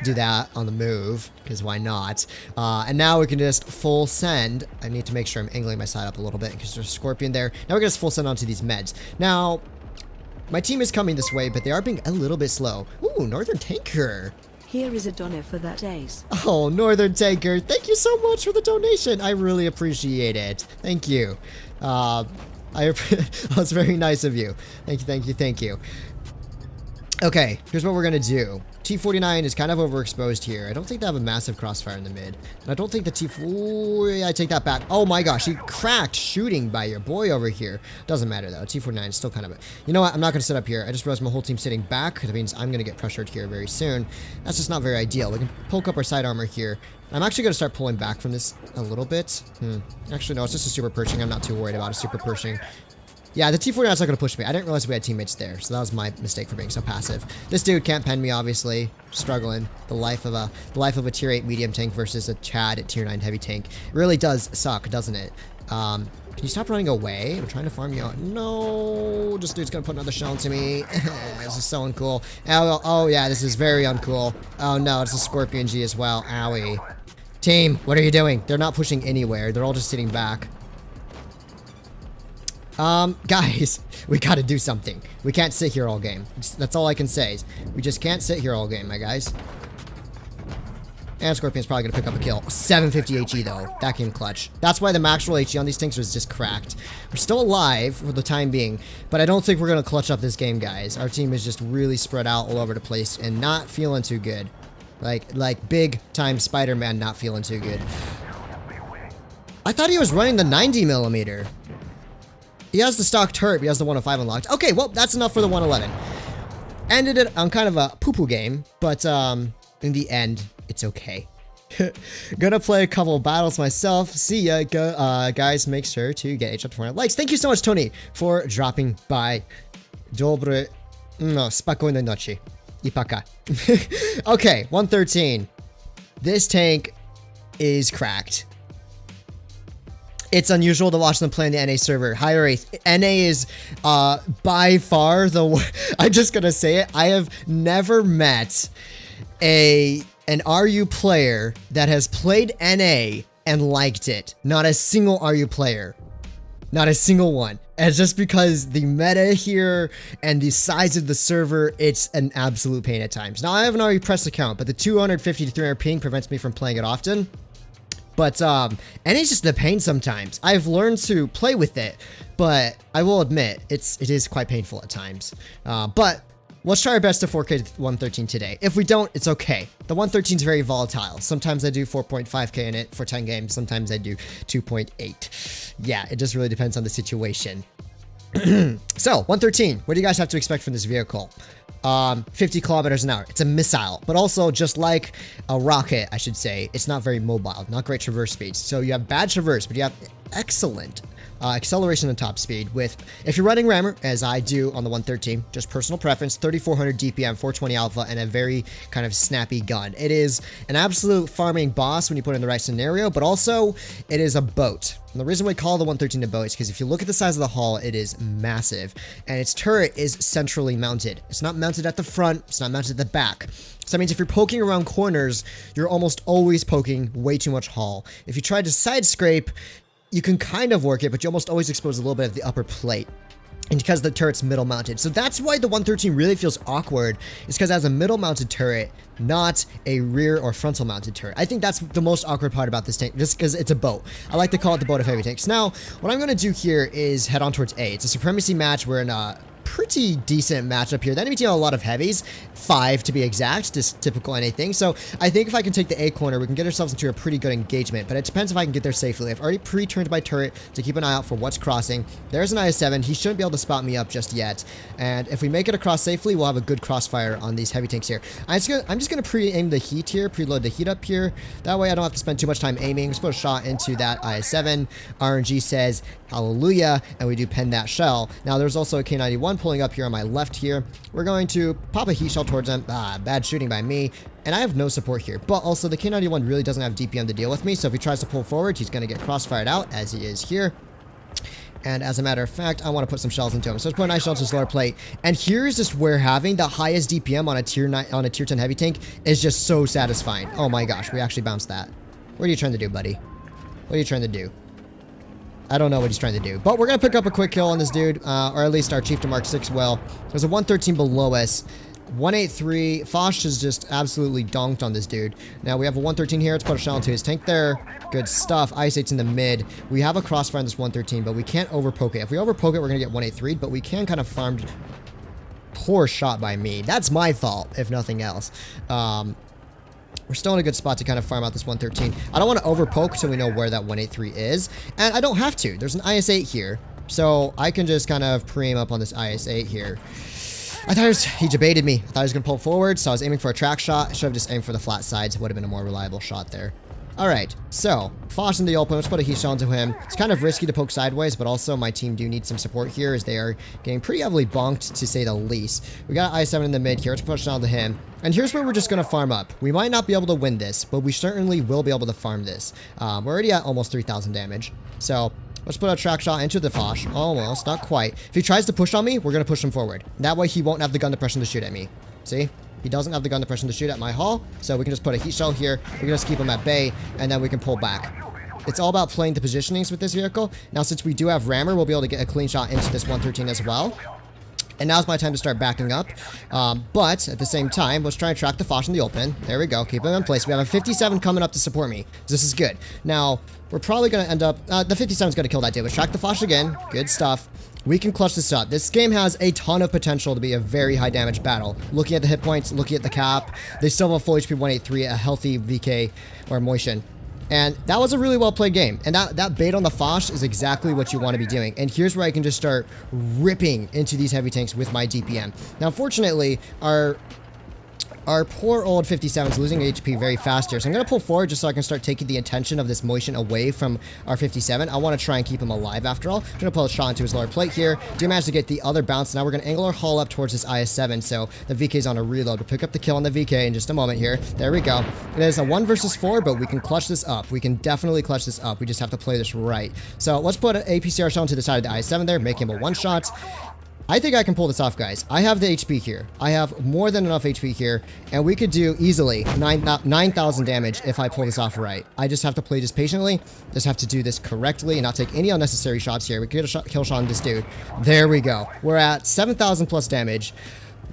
[SPEAKER 1] do that on the move, because why not? And now we can just full send. I need to make sure I'm angling my side up a little bit because there's a Scorpion there. Now we're gonna just full send onto these meds. Now, my team is coming this way, but they are being a little bit slow. Ooh, Northern Tanker.
[SPEAKER 2] Here is a donor for that ace.
[SPEAKER 1] Oh, Northern Tanker, thank you so much for the donation. I really appreciate it. Thank you. That's very nice of you. Thank you. Okay, here's what we're gonna do. T-49 is kind of overexposed here. I don't think they have a massive crossfire in the mid. And I don't think the T-4... Yeah, I take that back. Oh my gosh, he cracked shooting by your boy over here. Doesn't matter though. T-49 is still kind of a... You know what? I'm not gonna sit up here. I just realized my whole team's sitting back. That means I'm gonna get pressured here very soon. That's just not very ideal. We can poke up our side armor here. I'm actually gonna start pulling back from this a little bit. Actually, no, it's just a super perching. I'm not too worried about a super perching. Yeah, the T-49 is not going to push me. I didn't realize we had teammates there, so that was my mistake for being so passive. This dude can't pen me, obviously. Struggling. The life of a tier 8 medium tank versus a Chad at tier 9 heavy tank. It really does suck, doesn't it? Can you stop running away? I'm trying to farm you out. No, this dude's going to put another shell into me. This is so uncool. Oh, yeah, this is very uncool. Oh, no, it's a Scorpion G as well. Owie. Team, what are you doing? They're not pushing anywhere. They're all just sitting back. Guys, we gotta do something. We can't sit here all game. That's all I can say. We just can't sit here all game, my guys. And Scorpion's probably gonna pick up a kill. 750 HE though. That came clutch. That's why the maximum HE on these tanks was just cracked. We're still alive for the time being, but I don't think we're gonna clutch up this game, guys. Our team is just really spread out all over the place and not feeling too good. Like big time Spider-Man not feeling too good. I thought he was running the 90mm. He has the stock turret, but he has the 105 unlocked. Okay, well, that's enough for the 111. Ended it on kind of a poo-poo game, but in the end, it's okay. Gonna play a couple of battles myself. See ya, guys. Make sure to get HF 400 likes. Thank you so much, Tony, for dropping by. Dobre... No, spokojnej nocy. I paka. Okay, 113. This tank is cracked. It's unusual to watch them play in the NA server. Higher Wraith. NA is by far the... I'm just gonna say it. I have never met an RU player that has played NA and liked it. Not a single RU player. Not a single one. And it's just because the meta here and the size of the server, it's an absolute pain at times. Now, I have an RU Press account, but the 250 to 300 ping prevents me from playing it often. But, and it's just a pain sometimes. I've learned to play with it, but I will admit, it is quite painful at times. But let's try our best to 4K 113 today. If we don't, it's okay. The 113 is very volatile. Sometimes I do 4.5K in it for 10 games. Sometimes I do 2.8. Yeah, it just really depends on the situation. So, 113, what do you guys have to expect from this vehicle? 50 kilometers an hour. It's a missile, but also just like a rocket, I should say, it's not very mobile, not great traverse speeds. So you have bad traverse, but you have excellent acceleration and top speed with, if you're running rammer, as I do on the 113, just personal preference, 3400 DPM, 420 alpha, and a very kind of snappy gun. It is an absolute farming boss when you put it in the right scenario, but also it is a boat. And the reason we call the 113 a boat is because if you look at the size of the hull, it is massive, and its turret is centrally mounted. It's not mounted at the front, it's not mounted at the back. So that means if you're poking around corners, you're almost always poking way too much hull. If you try to side scrape, you can kind of work it, but you almost always expose a little bit of the upper plate. And because the turret's middle mounted. So that's why the 113 really feels awkward, is because it has a middle mounted turret, not a rear or frontal mounted turret. I think that's the most awkward part about this tank, just because it's a boat. I like to call it the boat of heavy tanks. Now, what I'm going to do here is head on towards A. It's a supremacy match. We're in a pretty decent matchup here. The enemy team have a lot of heavies, 5 to be exact, just typical NA thing. So I think if I can take the A corner, we can get ourselves into a pretty good engagement, but it depends if I can get there safely. I've already pre-turned my turret to keep an eye out for what's crossing. There's an IS-7. He shouldn't be able to spot me up just yet. And if we make it across safely, we'll have a good crossfire on these heavy tanks here. I'm just gonna pre-aim the heat here, preload the heat up here. That way I don't have to spend too much time aiming. Just put a shot into that IS-7. RNG says hallelujah, and we do pen that shell. Now there's also a K91 pulling up here on my left here. We're going to pop a heat shell towards him. Bad shooting by me. And I have no support here. But also the K91 really doesn't have DPM to deal with me. So if he tries to pull forward, he's going to get crossfired out as he is here. And as a matter of fact, I want to put some shells into him. So let's put a nice shell to his lower plate. And here's just where having the highest DPM on a tier 9, on a tier 10 heavy tank is just so satisfying. Oh my gosh, we actually bounced that. What are you trying to do, buddy? What are you trying to do? I don't know what he's trying to do. But we're going to pick up a quick kill on this dude, or at least our Chief to Mark 6 will. There's a 113 below us. 183. Foch has just absolutely donked on this dude. Now we have a 113 here. Let's put a shell into his tank there. Good stuff. Ice 8's in the mid. We have a crossfire on this 113, but we can't overpoke it. If we overpoke it, we're going to get 183, but we can kind of farm poor shot by me. That's my fault, if nothing else. We're still in a good spot to kind of farm out this 113. I don't want to overpoke until we know where that 183 is. And I don't have to. There's an IS-8 here. So I can just kind of preem up on this IS-8 here. I thought he debated me. I thought he was going to pull forward, so I was aiming for a track shot. I should have just aimed for the flat sides. It would have been a more reliable shot there. Alright, so, Fosh in the open. Let's put a heat shell into him. It's kind of risky to poke sideways, but also my team do need some support here as they are getting pretty heavily bonked, to say the least. We got I7 in the mid here. Let's push down to him. And here's where we're just going to farm up. We might not be able to win this, but we certainly will be able to farm this. We're already at almost 3,000 damage. So, let's put a track shot into the Fosh. Almost, not quite. If he tries to push on me, we're going to push him forward. That way he won't have the gun depression to shoot at me. See? He doesn't have the gun depression to shoot at my hull, so we can just put a heat shell here. We can just keep him at bay, and then we can pull back. It's all about playing the positionings with this vehicle. Now, since we do have rammer, we'll be able to get a clean shot into this 113 as well. And now's my time to start backing up. But at the same time, let's try and track the Fosh in the open. There we go. Keep him in place. We have a 57 coming up to support me. This is good. Now, we're probably going to end up... the 57 is going to kill that dude. Let's track the Fosh again. Good stuff. We can clutch this up. This game has a ton of potential to be a very high damage battle. Looking at the hit points, looking at the cap, they still have a full HP 183, a healthy VK or motion. And that was a really well played game. And that bait on the Fosh is exactly what you want to be doing. And here's where I can just start ripping into these heavy tanks with my DPM. Now, unfortunately, our poor old 57 is losing HP very fast here. So I'm going to pull forward just so I can start taking the attention of this motion away from our 57. I want to try and keep him alive after all. I'm going to pull a shot into his lower plate here. Do manage to get the other bounce. Now we're going to angle our hull up towards this IS-7. So the VK is on a reload. We'll pick up the kill on the VK in just a moment here. There we go. It is a 1 versus 4, but we can clutch this up. We can definitely clutch this up. We just have to play this right. So let's put an APCR shell to the side of the IS-7 there. Make him a 1 shot. I think I can pull this off, guys. I have the HP here. I have more than enough HP here, and we could do easily 9,000 damage if I pull this off right. I just have to play this patiently, just have to do this correctly, and not take any unnecessary shots here. We could get a kill shot on this dude. There we go. We're at 7,000 plus damage.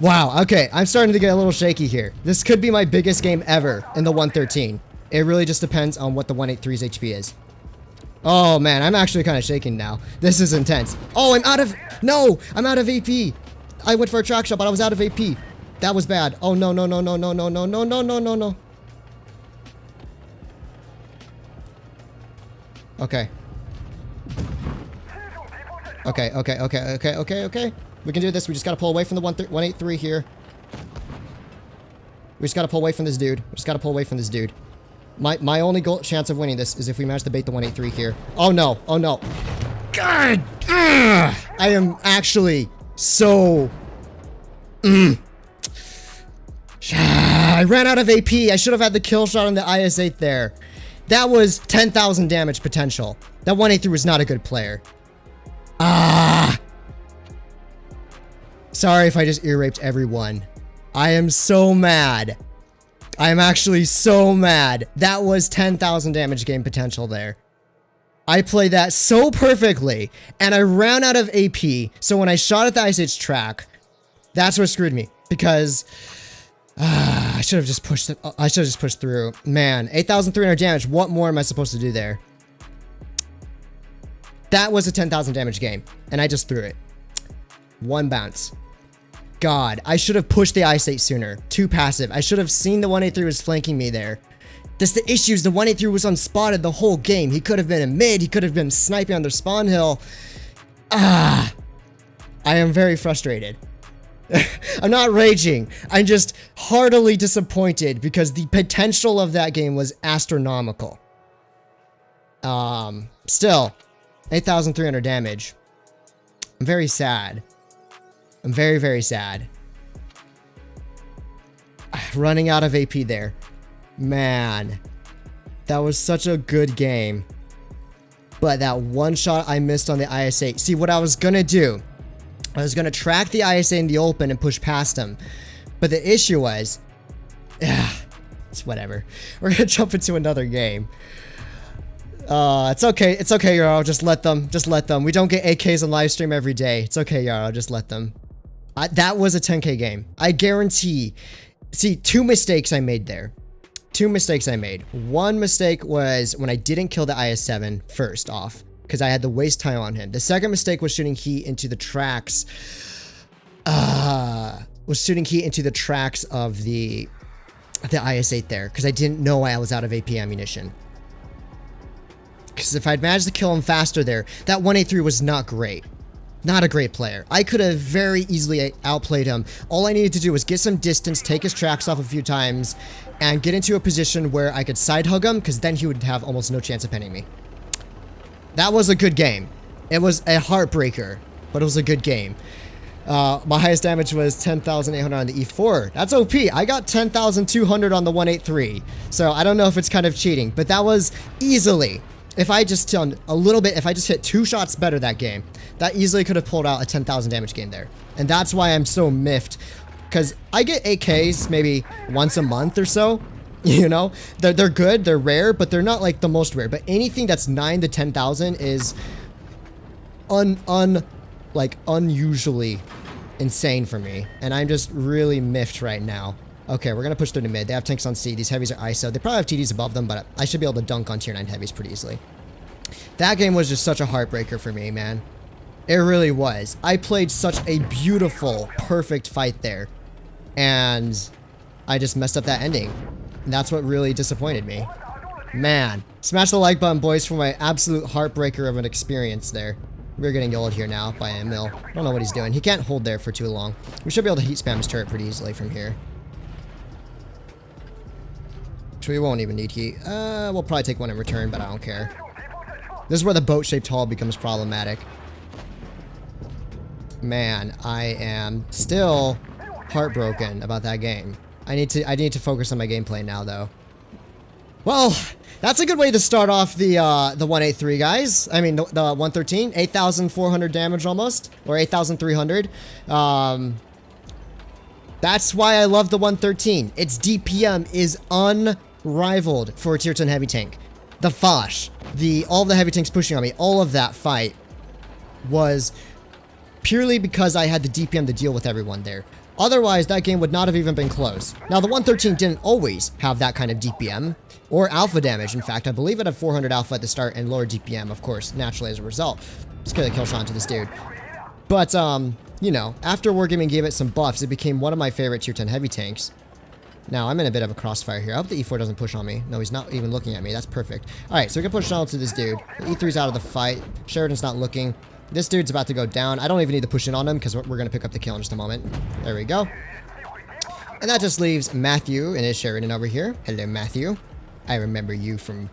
[SPEAKER 1] Wow, okay, I'm starting to get a little shaky here. This could be my biggest game ever in the 113. It really just depends on what the 183's HP is. Oh man, I'm actually kind of shaking now. This is intense. Oh, I'm out of... No! I'm out of AP! I went for a track shot, but I was out of AP. That was bad. Oh, no, no, no, no, no, no, no, no, no, no, no, no. Okay. Okay, okay, okay, okay, okay, okay. We can do this. We just gotta pull away from the 183 here. We just gotta pull away from this dude. We just gotta pull away from this dude. My only chance of winning this is if we manage to bait the 183 here. Oh no, oh no. God! I am actually so... I ran out of AP. I should have had the kill shot on the IS-8 there. That was 10,000 damage potential. That 183 was not a good player. Sorry if I just ear raped everyone. I am so mad. I am actually so mad. That was 10,000 damage game potential there. I played that so perfectly, and I ran out of AP, so when I shot at the IS-8's track, that's what screwed me, because I should have just pushed it. I should have just pushed through. Man, 8,300 damage. What more am I supposed to do there? That was a 10,000 damage game, and I just threw it. 1 bounce. God, I should have pushed the IS-8 sooner. Too passive. I should have seen the 183 was flanking me there. That's the issues. The 183 was unspotted the whole game. He could have been in mid. He could have been sniping on their spawn hill. I am very frustrated. I'm not raging. I'm just heartily disappointed because the potential of that game was astronomical. Still, 8,300 damage. I'm very sad. I'm very, very sad. Running out of AP there. Man. That was such a good game. But that one shot I missed on the IS-8. See, what I was gonna do, I was gonna track the IS-8 in the open and push past him. But the issue was... it's whatever. We're gonna jump into another game. It's okay. It's okay, Yarrow. Just let them. Just let them. We don't get AKs on live stream every day. It's okay, Yarrow. Just let them. That was a 10k game. I guarantee. See, 2 mistakes I made there. 2 mistakes I made. One mistake was when I didn't kill the IS-7 first off, because I had to waste time on him. The second mistake was shooting heat into the tracks. was shooting heat into the tracks of the IS-8 there, because I didn't know I was out of AP ammunition. Because if I'd managed to kill him faster there, that 183 was not great. Not a great player. I could have very easily outplayed him. All I needed to do was get some distance, take his tracks off a few times, and get into a position where I could side hug him, because then he would have almost no chance of pinning me. That was a good game. It was a heartbreaker, but it was a good game. My highest damage was 10,800 on the E4. That's OP. I got 10,200 on the 183. So I don't know if it's kind of cheating, but that was easily, if I just done a little bit, if I just hit 2 shots better that game, that easily could have pulled out a 10,000 damage game there. And that's why I'm so miffed, because I get AKs maybe once a month or so. You know, they're good, they're rare, but they're not like the most rare. But anything that's 9 to 10,000 is unusually insane for me, and I'm just really miffed right now. Okay, we're gonna push through to mid. They have tanks on C. These heavies are ISO. They probably have TDs above them, but I should be able to dunk on tier 9 heavies pretty easily. That game was just such a heartbreaker for me, man. It really was. I played such a beautiful, perfect fight there, and I just messed up that ending. And that's what really disappointed me. Man, smash the like button, boys, for my absolute heartbreaker of an experience there. We're getting yelled here now by Emil. I don't know what he's doing. He can't hold there for too long. We should be able to heat spam his turret pretty easily from here. Actually, we won't even need heat. We'll probably take one in return, but I don't care. This is where the boat-shaped hull becomes problematic. Man, I am still heartbroken about that game. I need to focus on my gameplay now, though. Well, that's a good way to start off the 183, guys. I mean, the 113, 8,400 damage almost, or 8,300. That's why I love the 113. Its DPM is unrivaled for a tier 10 heavy tank. The Foch, all the heavy tanks pushing on me, all of that fight was purely because I had the DPM to deal with everyone there. Otherwise, that game would not have even been close. Now, the 113 didn't always have that kind of DPM or alpha damage. In fact, I believe it had 400 alpha at the start and lower DPM, of course, naturally as a result. Let's get a kill shot to this dude. But, you know, after Wargaming gave it some buffs, it became one of my favorite tier 10 heavy tanks. Now, I'm in a bit of a crossfire here. I hope the E4 doesn't push on me. No, he's not even looking at me. That's perfect. All right, so we can push on to this dude. The E3's out of the fight. Sheridan's not looking. This dude's about to go down. I don't even need to push in on him because we're going to pick up the kill in just a moment. There we go. And that just leaves Matthew and his Sheridan over here. Hello, Matthew. I remember you from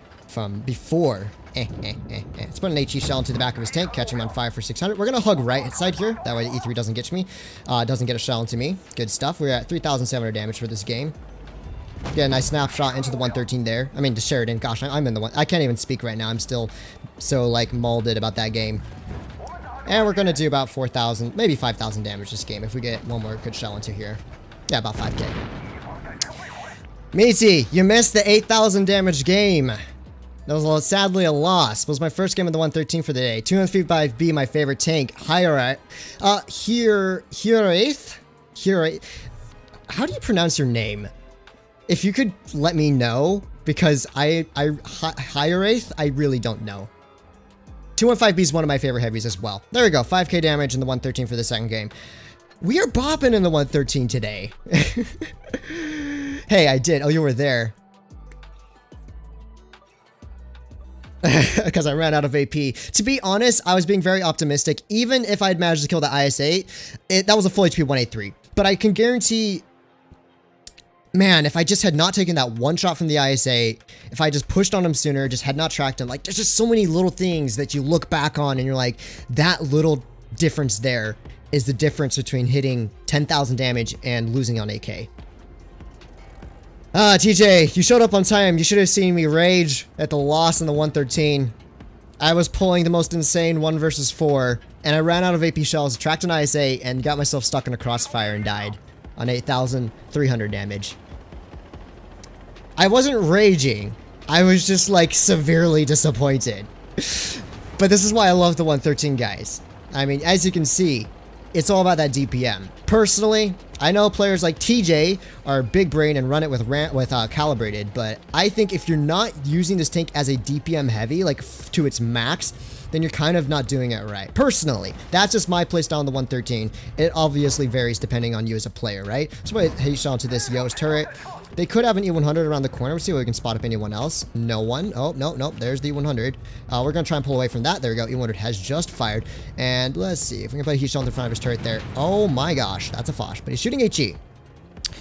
[SPEAKER 1] before. Let's put an HE shell into the back of his tank, catch him on fire for 600. We're going to hug right side here. That way the E3 doesn't get me. Doesn't get a shell into me. Good stuff. We're at 3,700 damage for this game. Get a nice snapshot into the 113 there. I mean, to Sheridan. Gosh, I'm in the one. I can't even speak right now. I'm still so, like, molded about that game. And we're going to do about 4,000, maybe 5,000 damage this game if we get one more good shell into here. Yeah, about 5k. Meaty, you missed the 8,000 damage game. That was sadly a loss. It was my first game of the 113 for the day. 255B, my favorite tank. HisRoyalFatness. How do you pronounce your name? If you could let me know, because HisRoyalFatness, I really don't know. 215B is one of my favorite heavies as well. There we go, 5k damage in the 113 for the second game. We are bopping in the 113 today. Hey, I did. Oh, you were there. Because I ran out of AP. To be honest, I was being very optimistic. Even if I'd managed to kill the IS-8, that was a full HP 183. But I can guarantee... Man, if I just had not taken that one shot from the IS-8, if I just pushed on him sooner, just had not tracked him, like, there's just so many little things that you look back on and you're like, that little difference there is the difference between hitting 10,000 damage and losing on AK. TJ, you showed up on time. You should have seen me rage at the loss in the 113. I was pulling the most insane 1 versus 4, and I ran out of AP shells, tracked an IS-8, and got myself stuck in a crossfire and died on 8,300 damage. I wasn't raging. I was just, like, severely disappointed. But this is why I love the 113, guys. I mean, as you can see, it's all about that DPM. Personally, I know players like TJ are big brain and run it with calibrated, but I think if you're not using this tank as a DPM heavy, like to its max, then you're kind of not doing it right. Personally, that's just my playstyle on the 113. It obviously varies depending on you as a player, right? So I hate shot to this Yo's turret. They could have an E100 around the corner. We'll see if we can spot up anyone else. No one. Oh, no, no. There's the E100. We're going to try and pull away from that. There we go. E100 has just fired. And let's see if we can play heat shot in the front of his turret there. Oh my gosh. That's a Foch. But he's shooting HE.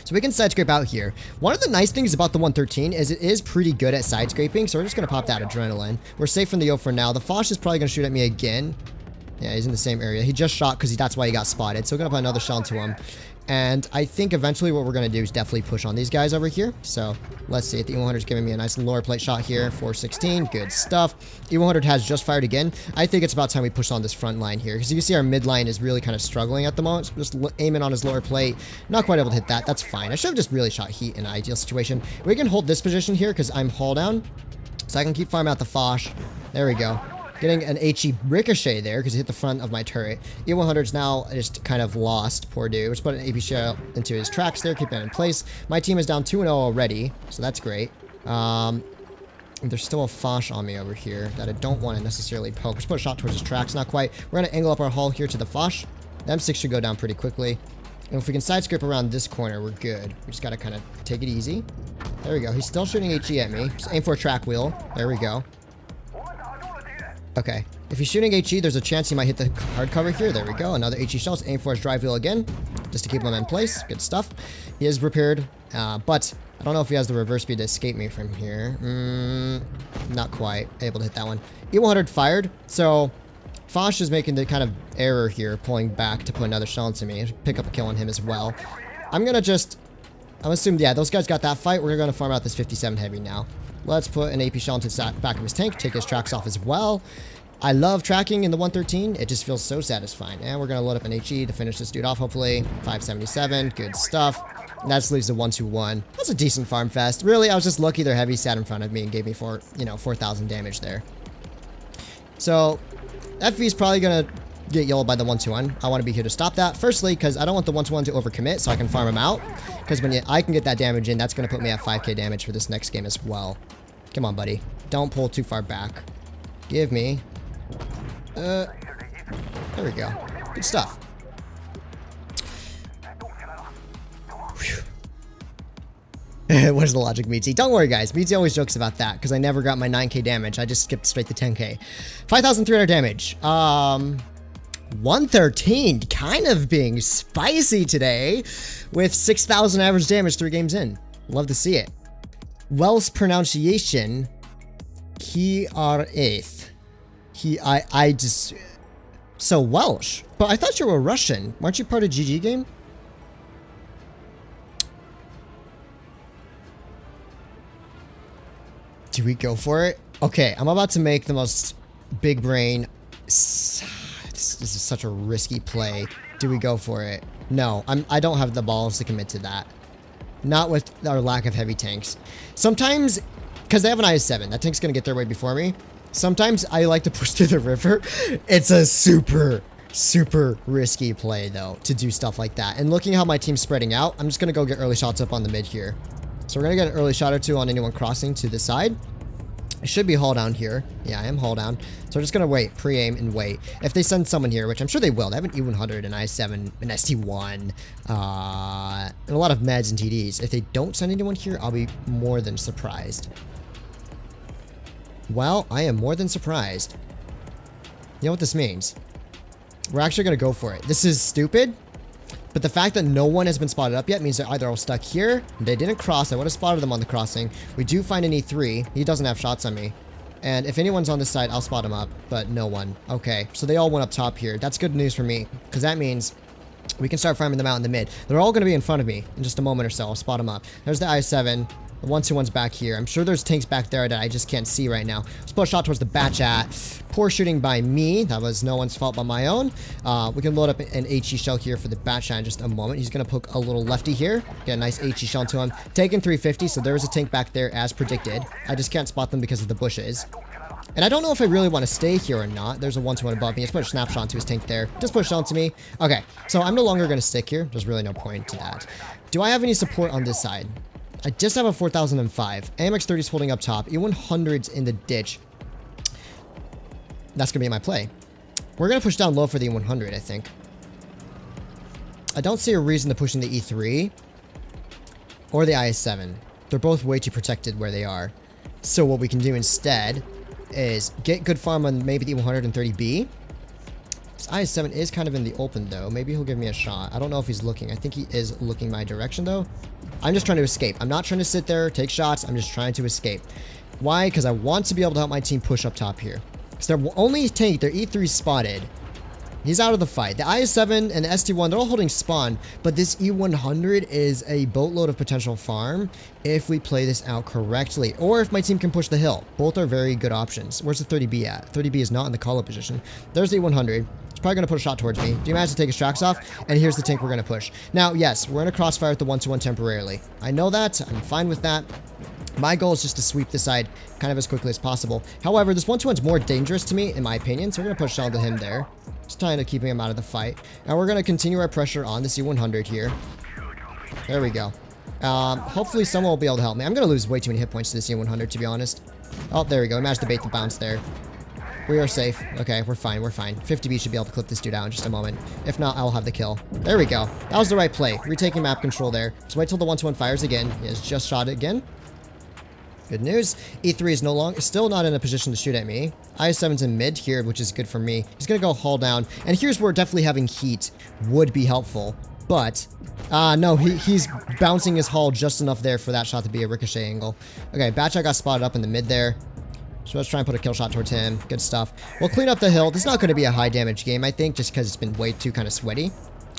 [SPEAKER 1] So we can side scrape out here. One of the nice things about the 113 is it is pretty good at side scraping. So we're just going to pop that adrenaline. We're safe from the O for now. The Foch is probably going to shoot at me again. Yeah, he's in the same area. He just shot because that's why he got spotted. So we're going to put another shell into him. And I think eventually what we're going to do is definitely push on these guys over here. So let's see. The E100 is giving me a nice lower plate shot here. 416. Good stuff. E100 has just fired again. I think it's about time we push on this front line here. Because you can see our mid line is really kind of struggling at the moment. So just aiming on his lower plate. Not quite able to hit that. That's fine. I should have just really shot heat in an ideal situation. We can hold this position here because I'm hull down. So I can keep farming out the Foch. There we go. Getting an HE ricochet there because he hit the front of my turret. E100's now just kind of lost. Poor dude. Let's put an AP shell into his tracks there. Keep that in place. My team is down 2-0 already, so that's great. There's still a Foch on me over here that I don't want to necessarily poke. Let's put a shot towards his tracks. Not quite. We're going to angle up our hull here to the Foch. The M6 should go down pretty quickly. And if we can side scrape around this corner, we're good. We just got to kind of take it easy. There we go. He's still shooting HE at me. Just aim for a track wheel. There we go. Okay, if he's shooting HE, there's a chance he might hit the hard cover here. There we go. Another HE shell. Aim for his drive wheel again, just to keep him in place. Good stuff. He is repaired, but I don't know if he has the reverse speed to escape me from here. Not quite able to hit that one. E100 fired, so Foch is making the kind of error here, pulling back to put another shell into me. Pick up a kill on him as well. I'm assuming, yeah, those guys got that fight. We're going to farm out this 57 heavy now. Let's put an AP shell into the back of his tank. Take his tracks off as well. I love tracking in the 113. It just feels so satisfying. And we're going to load up an HE to finish this dude off, hopefully. 577. Good stuff. And that just leaves the 1-2-1. That's a decent farm fest. Really, I was just lucky their heavy sat in front of me and gave me 4,000 damage there. So, FV is probably going to get yellowed by the 1-2-1. I want to be here to stop that. Firstly, because I don't want the 1-2-1 to overcommit, so I can farm him out. Because when I can get that damage in, that's going to put me at 5k damage for this next game as well. Come on, buddy. Don't pull too far back. Give me... there we go. Good stuff. Where's the logic, BT? Don't worry, guys. BT always jokes about that, because I never got my 9k damage. I just skipped straight to 10k. 5,300 damage. 113, kind of being spicy today, with 6,000 average damage 3 games in. Love to see it. Welsh pronunciation, he are eighth. I just... So Welsh. But I thought you were Russian. Weren't you part of GG game? Do we go for it? Okay, I'm about to make the most big brain... This is such a risky play. Do we go for it? No, I don't have the balls to commit to that. Not with our lack of heavy tanks. Sometimes, because they have an IS-7, that tank's going to get their way before me. Sometimes I like to push through the river. It's a super risky play, though, to do stuff like that. And looking how my team's spreading out, I'm just going to go get early shots up on the mid here. So we're going to get an early shot or two on anyone crossing to the side. I should be hull down here. Yeah, I am hull down. So we're just going to wait, pre-aim, and wait. If they send someone here, which I'm sure they will. They have an E100, an I7, an ST1, and a lot of meds and TDs. If they don't send anyone here, I'll be more than surprised. Well, I am more than surprised. You know what this means? We're actually going to go for it. This is stupid. But the fact that no one has been spotted up yet means they're either all stuck here. They didn't cross. I would have spotted them on the crossing. We do find an E3. He doesn't have shots on me. And if anyone's on this side, I'll spot him up. But no one. Okay. So they all went up top here. That's good news for me. Because that means we can start farming them out in the mid. They're all going to be in front of me in just a moment or so. I'll spot them up. There's the I7. The 1-2-1's back here. I'm sure there's tanks back there that I just can't see right now. Let's put a shot towards the bat chat. Poor shooting by me. That was no one's fault but my own. We can load up an HE shell here for the bat chat in just a moment. He's going to poke a little lefty here. Get a nice HE shell into him. Taking 350, so there's a tank back there as predicted. I just can't spot them because of the bushes. And I don't know if I really want to stay here or not. There's a 1-2-1 above me. Let's put a snapshot into his tank there. Just put a shell into me. Okay, so I'm no longer going to stick here. There's really no point to that. Do I have any support on this side? I just have a 4005. AMX 30 is holding up top. E100's in the ditch. that's going to be my play. We're going to push down low for the E100, I think. I don't see a reason to push in the E3 or the IS-7. They're both way too protected where they are. So what we can do instead is get good farm on maybe the E130B. This IS-7 is kind of in the open though. Maybe he'll give me a shot. I don't know if he's looking. I think he is looking my direction though. I'm just trying to escape. I'm not trying to sit there, take shots. I'm just trying to escape. Why? Because I want to be able to help my team push up top here. Because their only tank, their E3 spotted. He's out of the fight. The IS-7 and the ST-1, they're all holding spawn, but this E100 is a boatload of potential farm if we play this out correctly, or if my team can push the hill. Both are very good options. Where's the 30B at? 30B is not in the call-up position. There's the E100. He's probably going to put a shot towards me. Do you manage to take his tracks off? And here's the tank we're going to push. Now, yes, we're in a crossfire with the 1-2-1 temporarily. I know that. I'm fine with that. My goal is just to sweep the side kind of as quickly as possible. However, this 1-2-1's more dangerous to me, in my opinion, so we're going to push down to him there. Just trying to keep him out of the fight. And we're going to continue our pressure on the C100 here. There we go. Hopefully someone will be able to help me. I'm going to lose way too many hit points to the C100, to be honest. Oh, there we go. I managed to bait the bounce there. We are safe. Okay, we're fine. We're fine. 50B should be able to clip this dude out in just a moment. If not, I'll have the kill. There we go. That was the right play. Retaking map control there. So wait till the 1-2-1 fires again. He has just shot it again. Good news. E3 is still not in a position to shoot at me. IS-7's in mid here, which is good for me. He's going to go haul down. And here's where definitely having heat would be helpful. But, no, he's bouncing his haul just enough there for that shot to be a ricochet angle. Okay, Batchat got spotted up in the mid there. So let's try and put a kill shot towards him. Good stuff. We'll clean up the hill. This is not going to be a high damage game, I think, just because it's been way too kind of sweaty.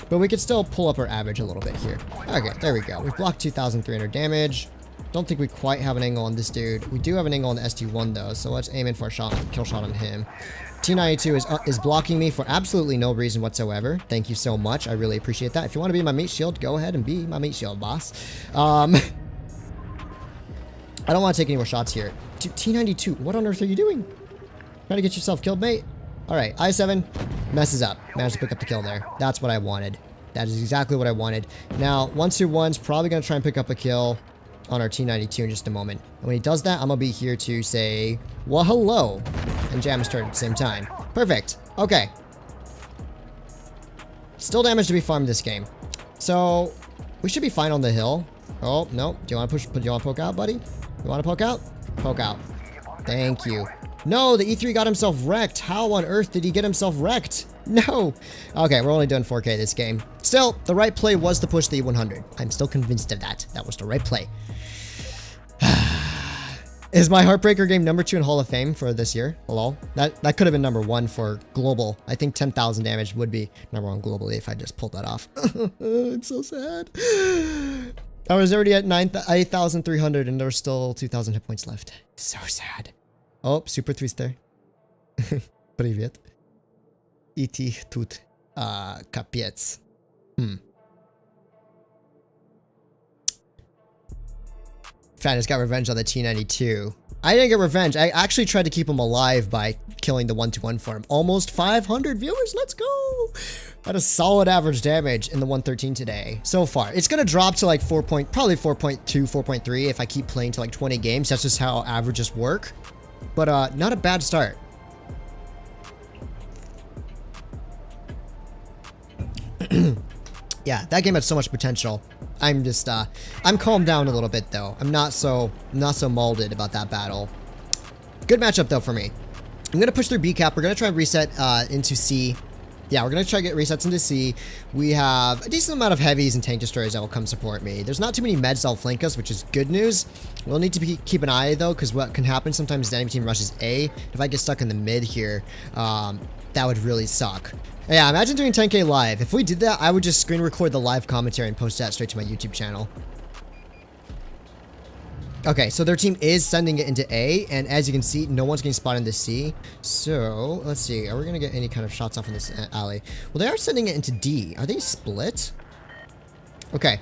[SPEAKER 1] But we could still pull up our average a little bit here. Okay, there we go. We've blocked 2,300 damage. Don't think we quite have an angle on this dude. We do have an angle on the ST-1 though, so let's aim in for a shot, kill shot on him. T92 is blocking me for absolutely no reason whatsoever. Thank you so much. I really appreciate that. If you want to be my meat shield, go ahead and be my meat shield, boss. I don't want to take any more shots here. T92, what on earth are you doing? Trying to get yourself killed, mate? Alright, I7 messes up. Managed to pick up the kill there. That's what I wanted. That is exactly what I wanted. Now, 1-2-1's probably going to try and pick up a kill on our T92 in just a moment. And when he does that, I'm going to be here to say, well, hello, and jam start at the same time. Perfect. Okay. Still damage to be farmed this game. So, we should be fine on the hill. Oh, no. Do you want to push? Do you want to poke out, buddy? You want to poke out? Poke out. Thank you. No, the E3 got himself wrecked. How on earth did he get himself wrecked? No. Okay, we're only doing 4K this game. Still, the right play was to push the E100. I'm still convinced of that. That was the right play. Is my Heartbreaker game number 2 in Hall of Fame for this year? Hello? That could have been number 1 for global. I think 10,000 damage would be number 1 globally if I just pulled that off. I'm so sad. I was already at 8,300 and there were still 2,000 hit points left. So sad. Oh, super twister. Привет. Iti тут капец. Fatness got revenge on the T92. I didn't get revenge. I actually tried to keep him alive by killing the 1-2-1 for him. Almost 500 viewers. Let's go. Had a solid average damage in the 113 today so far. It's going to drop to like probably 4.2, 4.3 if I keep playing to like 20 games. That's just how averages work. But not a bad start. Yeah, that game had so much potential. I'm just, I'm calmed down a little bit though. I'm not so molded about that battle. Good matchup though for me. I'm gonna push through B cap. We're gonna try and reset into C. Yeah, we're gonna try to get resets into C. We have a decent amount of heavies and tank destroyers that will come support me. There's not too many meds that'll flank us, which is good news. We'll need to keep an eye though, because what can happen sometimes is the enemy team rushes A. If I get stuck in the mid here, that would really suck. Yeah, imagine doing 10K live. If we did that, I would just screen record the live commentary and post that straight to my YouTube channel. Okay, so their team is sending it into A, and as you can see, no one's getting spotted into C. So, let's see. Are we going to get any kind of shots off in this alley? Well, they are sending it into D. Are they split? Okay.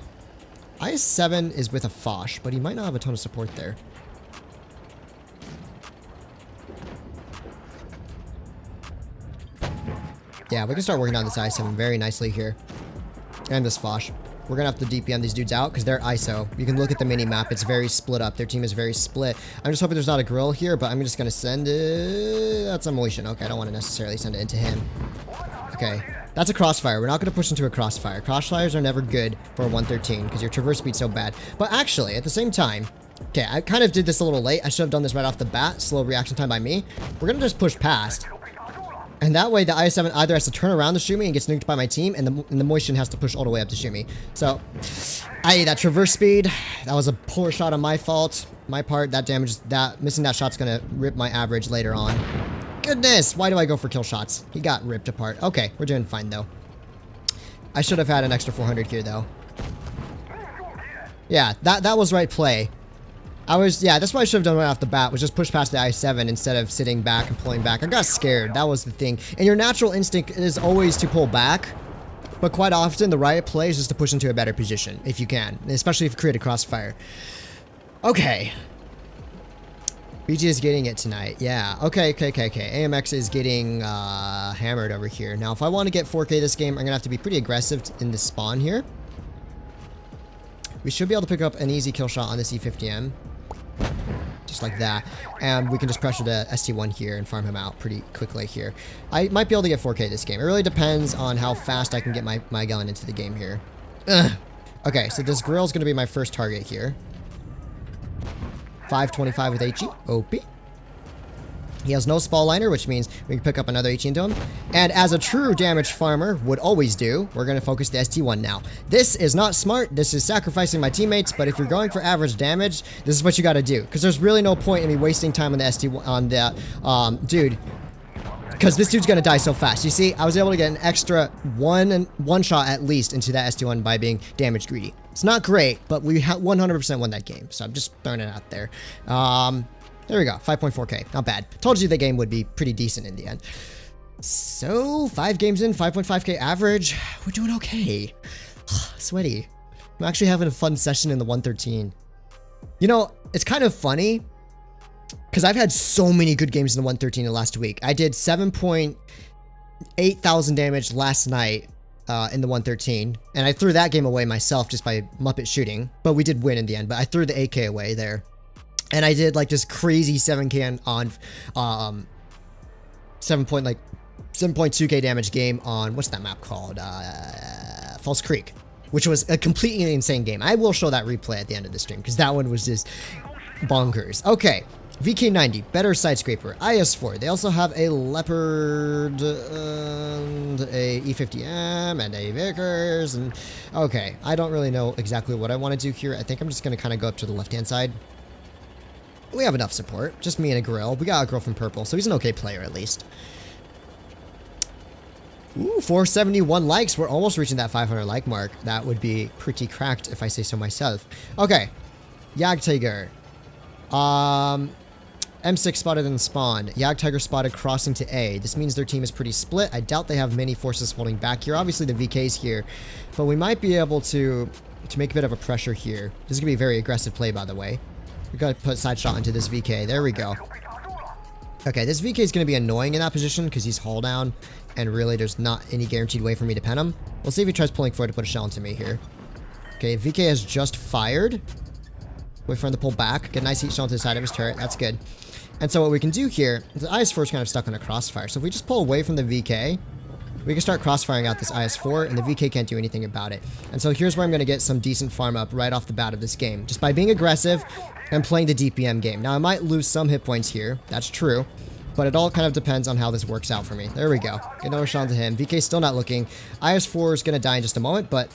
[SPEAKER 1] IS-7 is with a Foch, but he might not have a ton of support there. Yeah, we can start working on this IS-7 very nicely here. And this Foch. We're gonna have to DPM these dudes out because they're ISO. You can look at the mini map. It's very split up. Their team is very split. I'm just hoping there's not a grill here, but I'm just gonna send it. That's a motion. Okay, I don't want to necessarily send it into him. Okay, that's a crossfire. We're not gonna push into a crossfire. Crossfires are never good for a 113 because your traverse speed's so bad. But actually, at the same time, okay, I kind of did this a little late. I should have done this right off the bat. Slow reaction time by me. We're gonna just push past. And that way, the IS-7 either has to turn around to shoot me and gets nuked by my team, and the motion has to push all the way up to shoot me. So, that traverse speed, that was a poor shot on my fault. My part, that damage, missing that shot's gonna rip my average later on. Goodness, why do I go for kill shots? He got ripped apart. Okay, we're doing fine, though. I should have had an extra 400 here, though. Yeah, that was right play. That's what I should have done right off the bat, was just push past the I-7 instead of sitting back and pulling back. I got scared. That was the thing. And your natural instinct is always to pull back, but quite often the right play is just to push into a better position, if you can, especially if you create a crossfire. Okay. BG is getting it tonight. Yeah. Okay. AMX is getting hammered over here. Now, if I want to get 4K this game, I'm going to have to be pretty aggressive in this spawn here. We should be able to pick up an easy kill shot on this E50M. Just like that. And we can just pressure the ST1 here and farm him out pretty quickly here. I might be able to get 4K this game. It really depends on how fast I can get my gun into the game here. Ugh. Okay, so this grill's going to be my first target here. 525 with HE. OP. He has no spall liner, which means we can pick up another HE into him. And as a true damage farmer would always do, we're going to focus the ST1 now. This is not smart. This is sacrificing my teammates, but if you're going for average damage, this is what you got to do. Because there's really no point in me wasting time on the ST1, on the, dude. Because this dude's going to die so fast. You see, I was able to get an extra one shot at least into that ST1 by being damage greedy. It's not great, but we 100% won that game. So I'm just throwing it out there. There we go, 5.4K, not bad. Told you the game would be pretty decent in the end. So, 5 games in, 5.5K average. We're doing okay. Sweaty. I'm actually having a fun session in the 113. You know, it's kind of funny, because I've had so many good games in the 113 in the last week. I did 7.8 thousand damage last night in the 113, and I threw that game away myself just by Muppet shooting, but we did win in the end, but I threw the AK away there. And I did like this crazy 7K on 7.2K damage game on, what's that map called? False Creek, which was a completely insane game. I will show that replay at the end of the stream because that one was just bonkers. Okay, VK90, better side scraper. IS4, they also have a Leopard and a E50M and a Vickers. And okay, I don't really know exactly what I want to do here. I think I'm just going to kind of go up to the left-hand side. We have enough support. Just me and a grill. We got a grill from purple, so he's an okay player at least. Ooh, 471 likes. We're almost reaching that 500 like mark. That would be pretty cracked if I say so myself. Okay. Jagdtiger. M6 spotted in spawn. Jagdtiger spotted crossing to A. This means their team is pretty split. I doubt they have many forces holding back here. Obviously the VK's here, but we might be able to make a bit of a pressure here. This is going to be a very aggressive play, by the way. We gotta put side shot into this VK. There we go. Okay, this VK is gonna be annoying in that position because he's hull down, and really there's not any guaranteed way for me to pen him. We'll see if he tries pulling forward to put a shell into me here. Okay, VK has just fired. Wait for him to pull back. Get a nice heat shell into the side of his turret. That's good. And so what we can do here, the IS-4 is kind of stuck on a crossfire. So if we just pull away from the VK, we can start crossfiring out this IS-4, and the VK can't do anything about it. And so here's where I'm going to get some decent farm up right off the bat of this game, just by being aggressive and playing the DPM game. Now, I might lose some hit points here. That's true. But it all kind of depends on how this works out for me. There we go. Get another shot to him. VK's still not looking. IS-4 is going to die in just a moment, but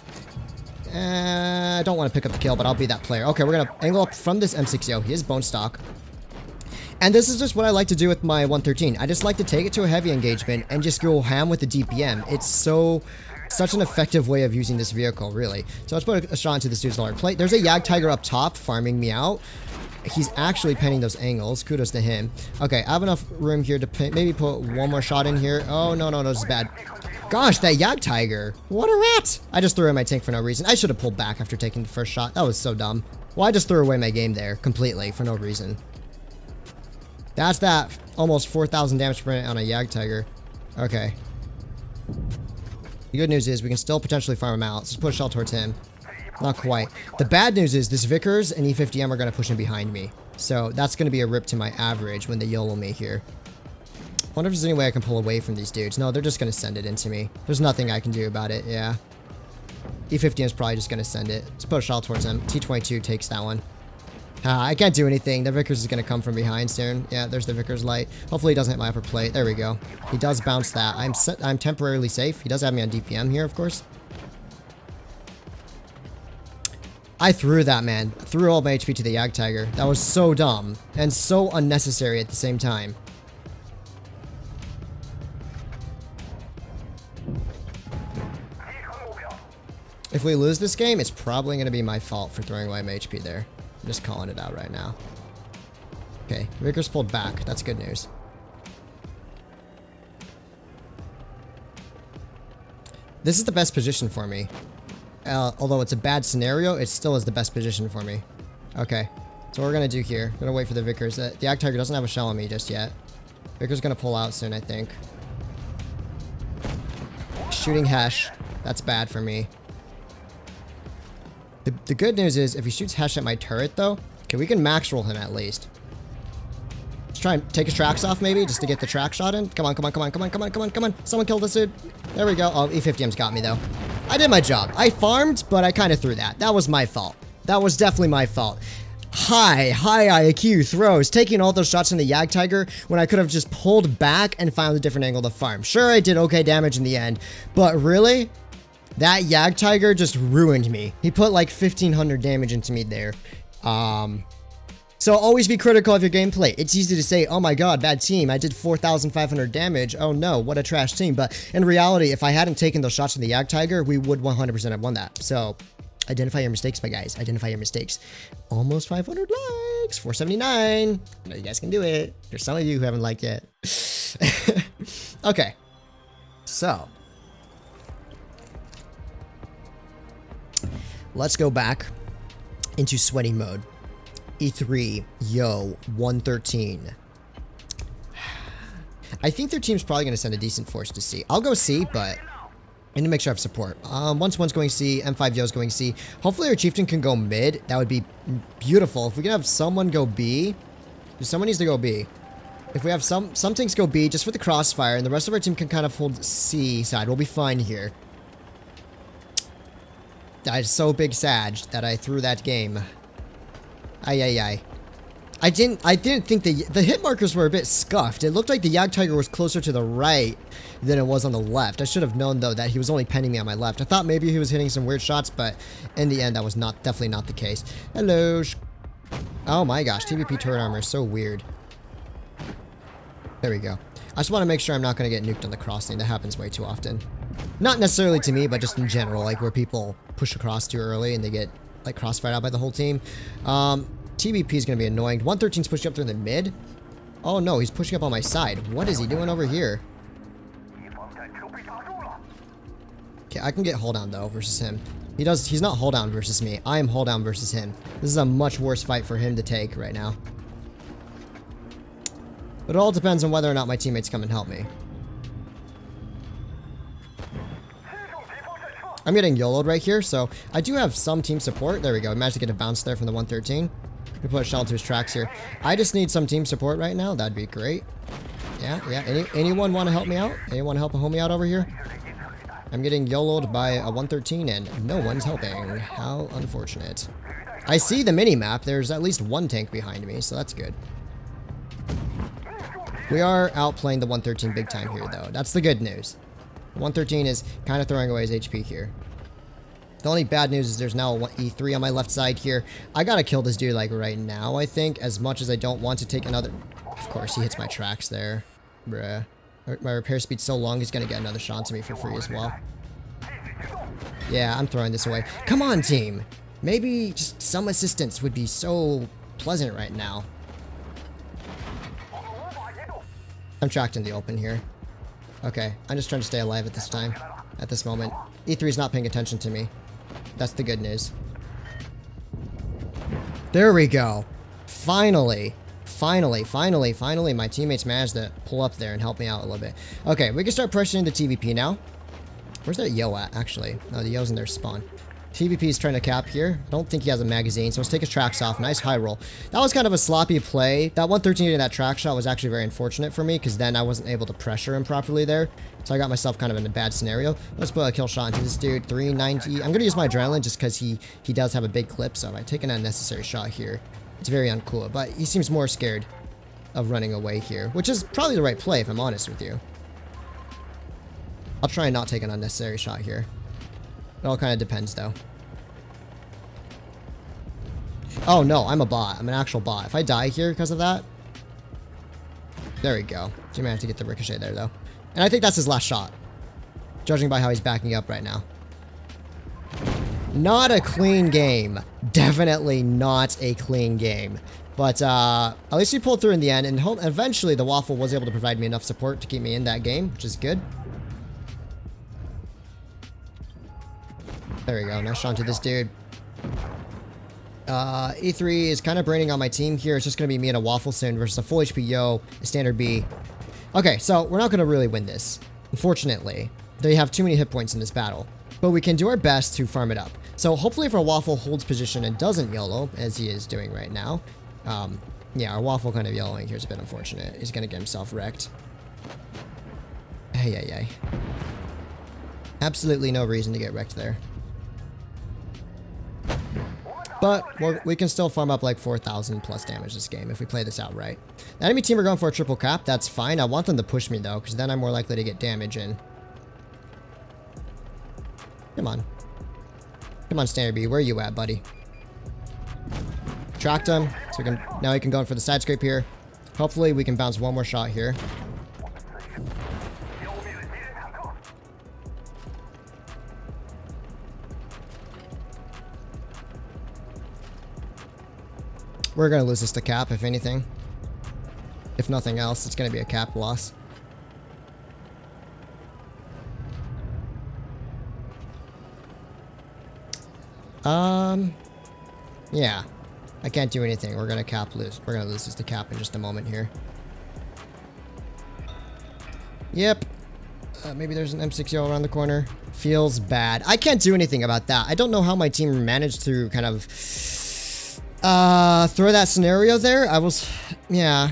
[SPEAKER 1] I don't want to pick up the kill, but I'll be that player. Okay, we're going to angle up from this M60. He is bone stock. And this is just what I like to do with my 113. I just like to take it to a heavy engagement and just go ham with the DPM. It's such an effective way of using this vehicle, really. So let's put a shot into this dude's lower plate. There's a Jagdtiger up top farming me out. He's actually penning those angles. Kudos to him. Okay, I have enough room here to maybe put one more shot in here. Oh, no, this is bad. Gosh, that Jagdtiger. What a rat. I just threw away my tank for no reason. I should have pulled back after taking the first shot. That was so dumb. Well, I just threw away my game there completely for no reason. That's that. Almost 4,000 damage per minute on a Jagdtiger. Okay. The good news is we can still potentially farm him out. Let's just put a shell towards him. Not quite. The bad news is this Vickers and E50M are going to push in behind me. So that's going to be a rip to my average when they YOLO me here. I wonder if there's any way I can pull away from these dudes. No, they're just going to send it into me. There's nothing I can do about it, yeah. E50M is probably just going to send it. Let's put a shot towards him. T22 takes that one. I can't do anything. The Vickers is going to come from behind soon. Yeah, there's the Vickers light. Hopefully he doesn't hit my upper plate. There we go. He does bounce that. I'm temporarily safe. He does have me on DPM here, of course. I threw that, man. Threw all my HP to the Jagdtiger. That was so dumb and so unnecessary at the same time. If we lose this game, it's probably going to be my fault for throwing away my HP there. I'm just calling it out right now. Okay, Vickers pulled back. That's good news. This is the best position for me. Although it's a bad scenario, it still is the best position for me. Okay, so what we're going to do here, I'm going to wait for the Vickers. The Jagdtiger doesn't have a shell on me just yet. Vickers going to pull out soon, I think. Shooting Hesh. That's bad for me. The good news is, if he shoots Hesh at my turret, though, okay, we can max roll him at least. Let's try and take his tracks off, maybe, just to get the track shot in. Come on, come on, come on, come on, come on, come on, come on. Someone kill this dude. There we go. Oh, E50M's got me, though. I did my job. I farmed, but I kind of threw that. That was my fault. That was definitely my fault. High IQ throws, taking all those shots in the Jagdtiger when I could have just pulled back and found a different angle to farm. Sure, I did okay damage in the end, but really? That Jagdtiger just ruined me. He put like 1500 damage into me there. So always be critical of your gameplay. It's easy to say, oh my god, bad team. I did 4,500 damage. Oh no, what a trash team. But in reality, if I hadn't taken those shots from the Jagdtiger, we would 100% have won that. So identify your mistakes, my guys. Identify your mistakes. Almost 500 likes. 479. I know you guys can do it. There's some of you who haven't liked yet. Okay. So let's go back into sweaty mode. E3, yo, 113. I think their team's probably going to send a decent force to C. I'll go C, but I need to make sure I have support. Once one's going C, M5 Yo's going C. Hopefully our chieftain can go mid. That would be beautiful. If we can have someone go B, someone needs to go B. If we have some tanks go B just for the crossfire, and the rest of our team can kind of hold C side, we'll be fine here. I'm so big Sag that I threw that game. Ay. I didn't think the hit markers were a bit scuffed. It looked like the Jagdtiger was closer to the right than it was on the left. I should have known though that he was only penning me on my left. I thought maybe he was hitting some weird shots, but in the end that was definitely not the case. Hello. Oh my gosh, TVP turret armor is so weird. There we go. I just want to make sure I'm not going to get nuked on the crossing. That happens way too often. Not necessarily to me, but just in general, like where people push across too early and they get like crossfired out by the whole team. TBP is going to be annoying. 113's pushing up through the mid. Oh no, he's pushing up on my side. What is he doing over here? Okay, I can get hold down though versus him. He's not hold down versus me. I am hold down versus him. This is a much worse fight for him to take right now. But it all depends on whether or not my teammates come and help me. I'm getting YOLO'd right here, so I do have some team support. There we go. I managed to get a bounce there from the 113. We put a shell to his tracks here. I just need some team support right now. That'd be great. Yeah. Anyone want to help me out? Anyone help a homie out over here? I'm getting YOLO'd by a 113 and no one's helping. How unfortunate. I see the mini-map. There's at least one tank behind me, so that's good. We are outplaying the 113 big time here, though. That's the good news. 113 is kind of throwing away his HP here. The only bad news is there's now a E3 on my left side here. I gotta kill this dude like right now, I think, as much as I don't want to take another... Of course, he hits my tracks there. Bruh. My repair speed's so long, he's gonna get another shot to me for free as well. Yeah, I'm throwing this away. Come on, team! Maybe just some assistance would be so pleasant right now. I'm tracked in the open here. Okay, I'm just trying to stay alive at this time. At this moment. E3's not paying attention to me. That's the good news. There we go. Finally, my teammates managed to pull up there and help me out a little bit. Okay, we can start pressuring the TVP now. Where's that Yo at, actually? No, the Yo's in their spawn. TVP is trying to cap here. Don't think he has a magazine, so let's take his tracks off. Nice high roll. That was kind of a sloppy play. That 113 in that track shot was actually very unfortunate for me because then I wasn't able to pressure him properly there. So I got myself kind of in a bad scenario. Let's put a kill shot into this dude. 390. I'm going to use my adrenaline just because he does have a big clip. So if I take an unnecessary shot here, it's very uncool. But he seems more scared of running away here, which is probably the right play if I'm honest with you. I'll try and not take an unnecessary shot here. It all kind of depends, though. Oh, no, I'm a bot. I'm an actual bot. If I die here because of that... There we go. You might have to get the ricochet there, though. And I think that's his last shot. Judging by how he's backing up right now. Not a clean game. Definitely not a clean game. But at least we pulled through in the end. And eventually, the Waffle was able to provide me enough support to keep me in that game, which is good. There we go. Nice shot to this dude. E3 is kind of braining on my team here. It's just going to be me and a Waffle soon versus a full HP Yo, a standard B. Okay, so we're not going to really win this. Unfortunately, they have too many hit points in this battle. But we can do our best to farm it up. So hopefully if our Waffle holds position and doesn't YOLO, as he is doing right now. Yeah, our Waffle kind of YOLOing here is a bit unfortunate. He's going to get himself wrecked. Hey. Absolutely no reason to get wrecked there. But we can still farm up like 4,000 plus damage this game if we play this out right. The enemy team are going for a triple cap. That's fine. I want them to push me though, because then I'm more likely to get damage in. Come on. Come on, Standard B. Where are you at, buddy? Tracked him. So now he can go in for the side scrape here. Hopefully we can bounce one more shot here. We're going to lose this to cap, if anything. If nothing else, it's going to be a cap loss. Yeah. I can't do anything. We're going to lose. We're going to lose this to cap in just a moment here. Yep. Maybe there's an M60 around the corner. Feels bad. I can't do anything about that. I don't know how my team managed to kind of... throw that scenario there. Yeah.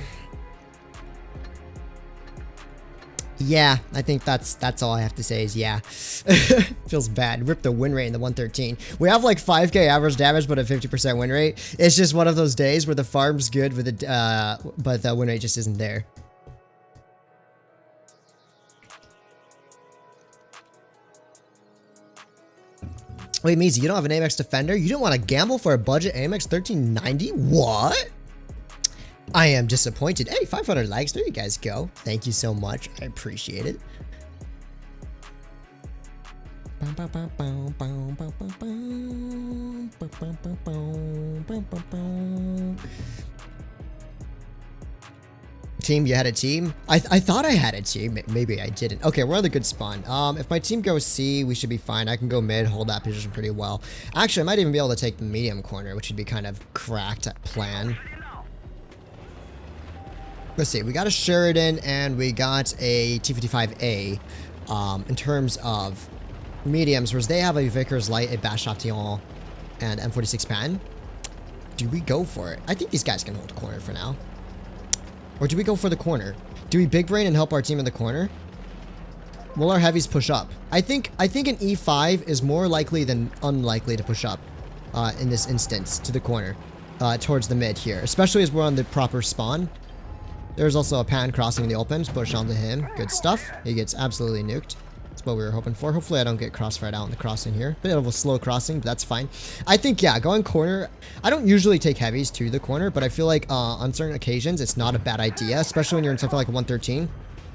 [SPEAKER 1] Yeah, I think that's all I have to say is yeah. Feels bad. Ripped the win rate in the 113. We have like 5k average damage, but a 50% win rate. It's just one of those days where the farm's good, with but the win rate just isn't there. Wait, Meezy, you don't have an AMX Defender? You don't want to gamble for a budget AMX 1390? What? I am disappointed. Hey, 500 likes. There you guys go. Thank you so much. I appreciate it. Team, you had a team? I thought I had a team. Maybe I didn't. Okay, we're on the good spawn. If my team goes C, we should be fine. I can go mid, hold that position pretty well. Actually, I might even be able to take the medium corner, which would be kind of cracked plan. Let's see. We got a Sheridan and we got a T55A in terms of mediums, whereas they have a Vickers Light, a Bash Chatillon, and M46 Pan. Do we go for it? I think these guys can hold the corner for now. Or do we go for the corner? Do we big brain and help our team in the corner? Will our heavies push up? I think an E5 is more likely than unlikely to push up in this instance to the corner, towards the mid here, especially as we're on the proper spawn. There's also a Pan crossing the opens. Push onto him. Good stuff. He gets absolutely nuked. That's what we were hoping for. Hopefully I don't get crossfired out in the crossing here. Bit of a slow crossing, but that's fine. I think, yeah, going corner... I don't usually take heavies to the corner, but I feel like on certain occasions, it's not a bad idea, especially when you're in something like a 113.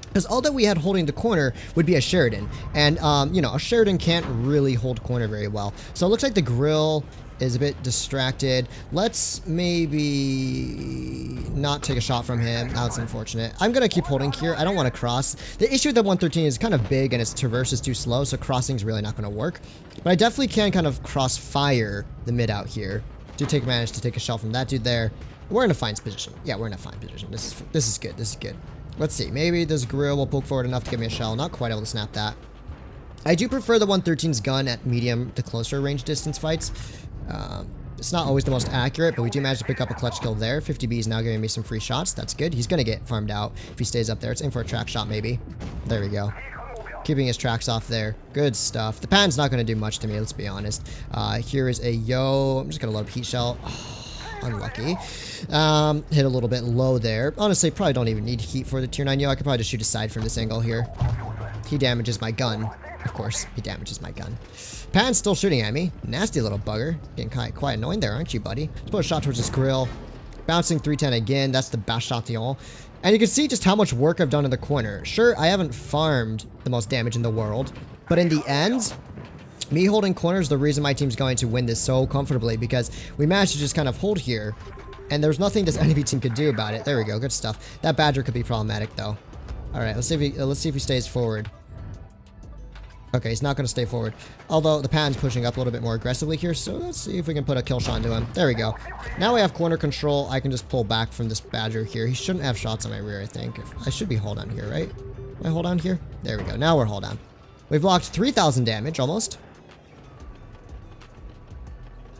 [SPEAKER 1] Because all that we had holding the corner would be a Sheridan. And, you know, a Sheridan can't really hold corner very well. So it looks like the grill is a bit distracted. Let's maybe not take a shot from him. That's unfortunate. I'm going to keep holding here. I don't want to cross. The issue with the 113 is kind of big and its traverse is too slow, so crossing is really not going to work. But I definitely can kind of cross-fire the mid out here to take advantage to take a shot from that dude there. We're in a fine position. Yeah, we're in a fine position. This is good. This is good. Let's see. Maybe this grill will poke forward enough to give me a shell. Not quite able to snap that. I do prefer the 113's gun at medium to closer range distance fights. It's not always the most accurate, but we do manage to pick up a clutch kill there. 50B is now giving me some free shots. That's good. He's going to get farmed out if he stays up there. It's in for a track shot, maybe. There we go. Keeping his tracks off there. Good stuff. The pan's not going to do much to me, let's be honest. Here is a yo. I'm just going to load heat shell. Unlucky. Hit a little bit low there. Honestly, probably don't even need heat for the tier 9 yo. I could probably just shoot aside from this angle here. He damages my gun. Of course, he damages my gun. Pan's still shooting at me. Nasty little bugger. Getting quite annoying there, aren't you, buddy? Let's put a shot towards his grill. Bouncing 310 again. That's the Bachation. And you can see just how much work I've done in the corner. Sure, I haven't farmed the most damage in the world, but in the end, me holding corner is the reason my team's going to win this so comfortably, because we managed to just kind of hold here, and there's nothing this enemy team could do about it. There we go. Good stuff. That Badger could be problematic, though. All right, let's see if he stays forward. Okay, he's not going to stay forward. Although the pan's pushing up a little bit more aggressively here, so let's see if we can put a kill shot into him. There we go. Now we have corner control. I can just pull back from this Badger here. He shouldn't have shots on my rear, I think. I should be hold on here, right? Am I hold on here? There we go. Now we're hold on. We've blocked 3,000 damage, almost.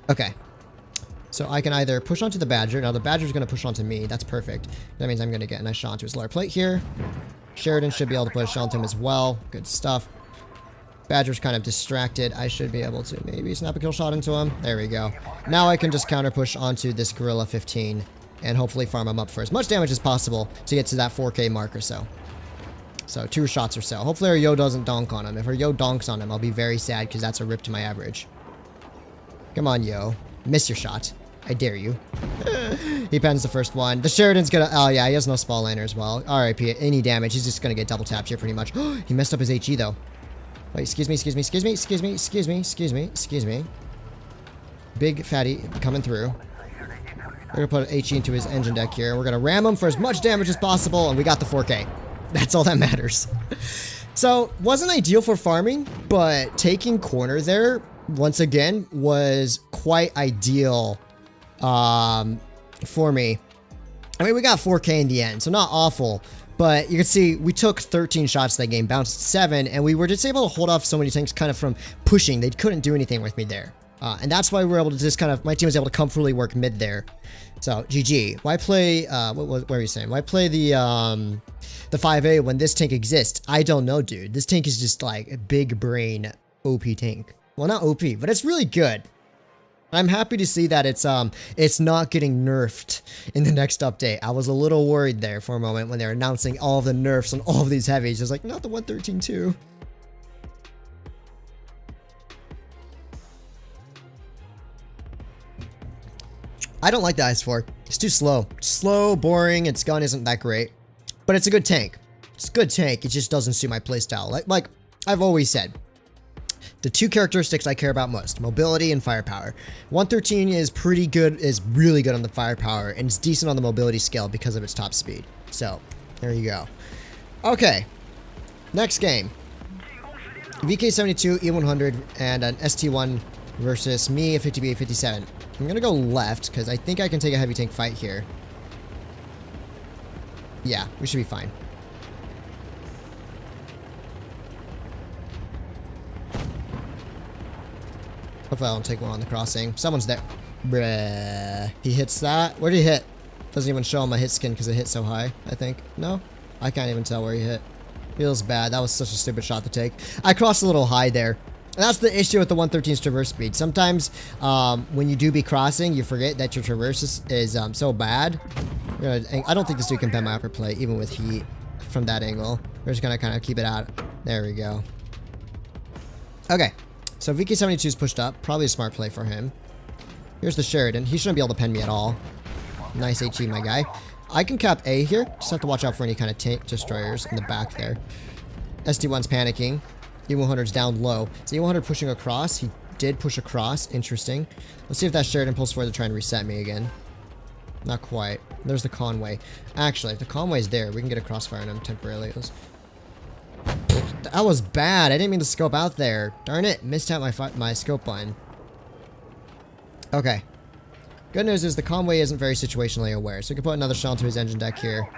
[SPEAKER 1] Okay. So I can either push onto the Badger. Now the Badger's going to push onto me. That's perfect. That means I'm going to get a nice shot onto his lower plate here. Sheridan should be able to put a shot onto him as well. Good stuff. Badger's kind of distracted. I should be able to maybe snap a kill shot into him. There we go. Now I can just counter push onto this Gorilla 15 and hopefully farm him up for as much damage as possible to get to that 4K mark or so. So 2 shots or so. Hopefully our yo doesn't donk on him. If our yo donks on him, I'll be very sad because that's a rip to my average. Come on, yo. Miss your shot. I dare you. He pens the first one. The Sheridan's gonna... Oh, yeah, he has no spall liner as well. RIP. Any damage. He's just gonna get double tapped here pretty much. He messed up his HE, though. Wait, excuse me. Big fatty coming through. We're gonna put an HE into his engine deck here. We're gonna ram him for as much damage as possible, and we got the 4K. That's all that matters. So, wasn't ideal for farming, but taking corner there, once again, was quite ideal for me. I mean, we got 4K in the end, so not awful. But you can see we took 13 shots that game, bounced 7, and we were just able to hold off so many tanks kind of from pushing. They couldn't do anything with me there. And that's why we were able to just kind of, my team was able to comfortably work mid there. So, GG. Why play, what were you saying? Why play the 5A when this tank exists? I don't know, dude. This tank is just like a big brain OP tank. Well, not OP, but it's really good. I'm happy to see that it's not getting nerfed in the next update. I was a little worried there for a moment when they were announcing all of the nerfs on all of these heavies. Just like, not the 113 too. I don't like the IS-4. It's too slow. Slow, boring, its gun isn't that great. But it's a good tank. It's a good tank. It just doesn't suit my playstyle. Like I've always said. The 2 characteristics I care about most, mobility and firepower. 113 is pretty good, is really good on the firepower, and it's decent on the mobility scale because of its top speed. So, there you go. Okay, next game. VK72, E100, and an ST1 versus me, a 50B, 57. I'm gonna go left, because I think I can take a heavy tank fight here. Yeah, we should be fine. Hopefully I don't take one on the crossing. Someone's there. Bruh. He hits that. Where did he hit? Doesn't even show on my hit skin because it hit so high, I think. No? I can't even tell where he hit. Feels bad. That was such a stupid shot to take. I crossed a little high there. And that's the issue with the 113's traverse speed. Sometimes when you do be crossing, you forget that your traverse is so bad. I don't think this dude can pen my upper plate, even with heat from that angle. We're just going to kind of keep it out. There we go. Okay. So VK72 is pushed up. Probably a smart play for him. Here's the Sheridan. He shouldn't be able to pen me at all. Nice HE, my guy. I can cap A here. Just have to watch out for any kind of tank destroyers in the back there. ST1's panicking. E100's down low. So E100 pushing across. He did push across. Interesting. Let's see if that Sheridan pulls forward to try and reset me again. Not quite. There's the Conway. Actually, if the Conway's there, we can get a crossfire on him temporarily. That was bad. I didn't mean to scope out there. Darn it. Missed out my scope button. Okay. Good news is the Conway isn't very situationally aware, so we can put another shot onto his engine deck here.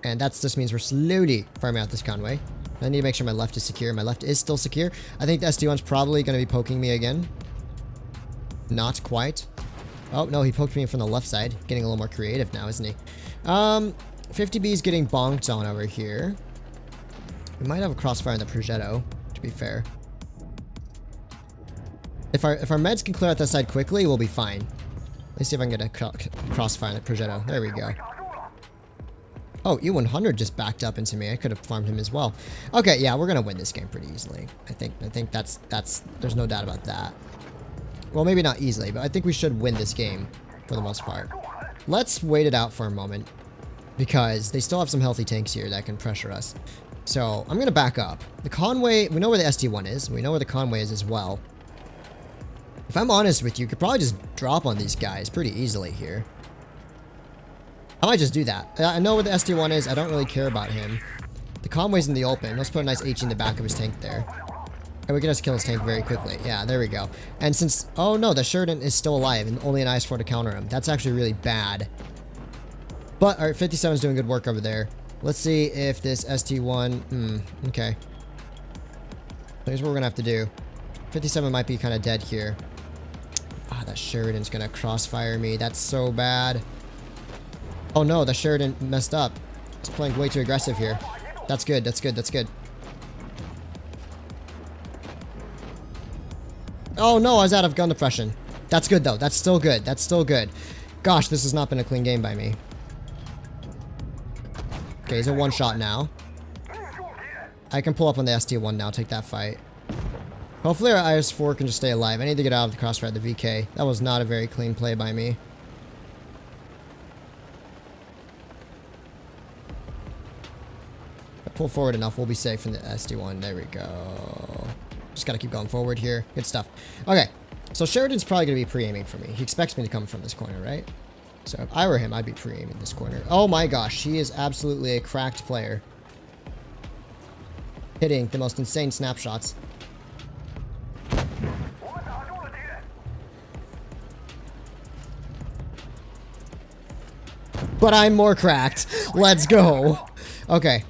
[SPEAKER 1] And that just means we're slowly farming out this Conway. I need to make sure my left is secure. My left is still secure. I think the SD1's probably going to be poking me again. Not quite. Oh, no, he poked me from the left side. Getting a little more creative now, isn't he? 50B is getting bonked on over here. We might have a crossfire in the Progetto, to be fair. If our meds can clear out that side quickly, we'll be fine. Let's see if I can get a crossfire in the Progetto. There we go. Oh, E100 just backed up into me. I could have farmed him as well. Okay, yeah, we're gonna win this game pretty easily. I think that's there's no doubt about that. Well, maybe not easily, but I think we should win this game for the most part. Let's wait it out for a moment because they still have some healthy tanks here that can pressure us. So I'm gonna back up. The Conway, we know where the SD1 is. We know where the Conway is as well. If I'm honest with you, you could probably just drop on these guys pretty easily here. I might just do that. I know where the SD1 is. I don't really care about him. The Conway's in the open. Let's put a nice H in the back of his tank there. And we can just kill his tank very quickly. Yeah, there we go. And since... Oh no, the Sheridan is still alive and only an IS-4 to counter him. That's actually really bad. But our 57 is doing good work over there. Let's see if this ST1... okay. Here's what we're going to have to do. 57 might be kind of dead here. Ah, that Sheridan's going to crossfire me. That's so bad. Oh no, the Sheridan messed up. He's playing way too aggressive here. That's good, that's good, that's good. Oh no, I was out of gun depression. That's good though, that's still good, that's still good. Gosh, this has not been a clean game by me. Okay, he's a one shot now. I can pull up on the ST1 now, take that fight. Hopefully our IS-4 can just stay alive. I need to get out of the crossfire at the VK. That was not a very clean play by me. Pull forward enough, we'll be safe from the SD1. There we go. Just gotta keep going forward here. Good stuff. Okay, so Sheridan's probably gonna be pre-aiming for me. He expects me to come from this corner, right? So if I were him, I'd be pre-aiming this corner. Oh my gosh, he is absolutely a cracked player. Hitting the most insane snapshots. But I'm more cracked. Let's go. Okay.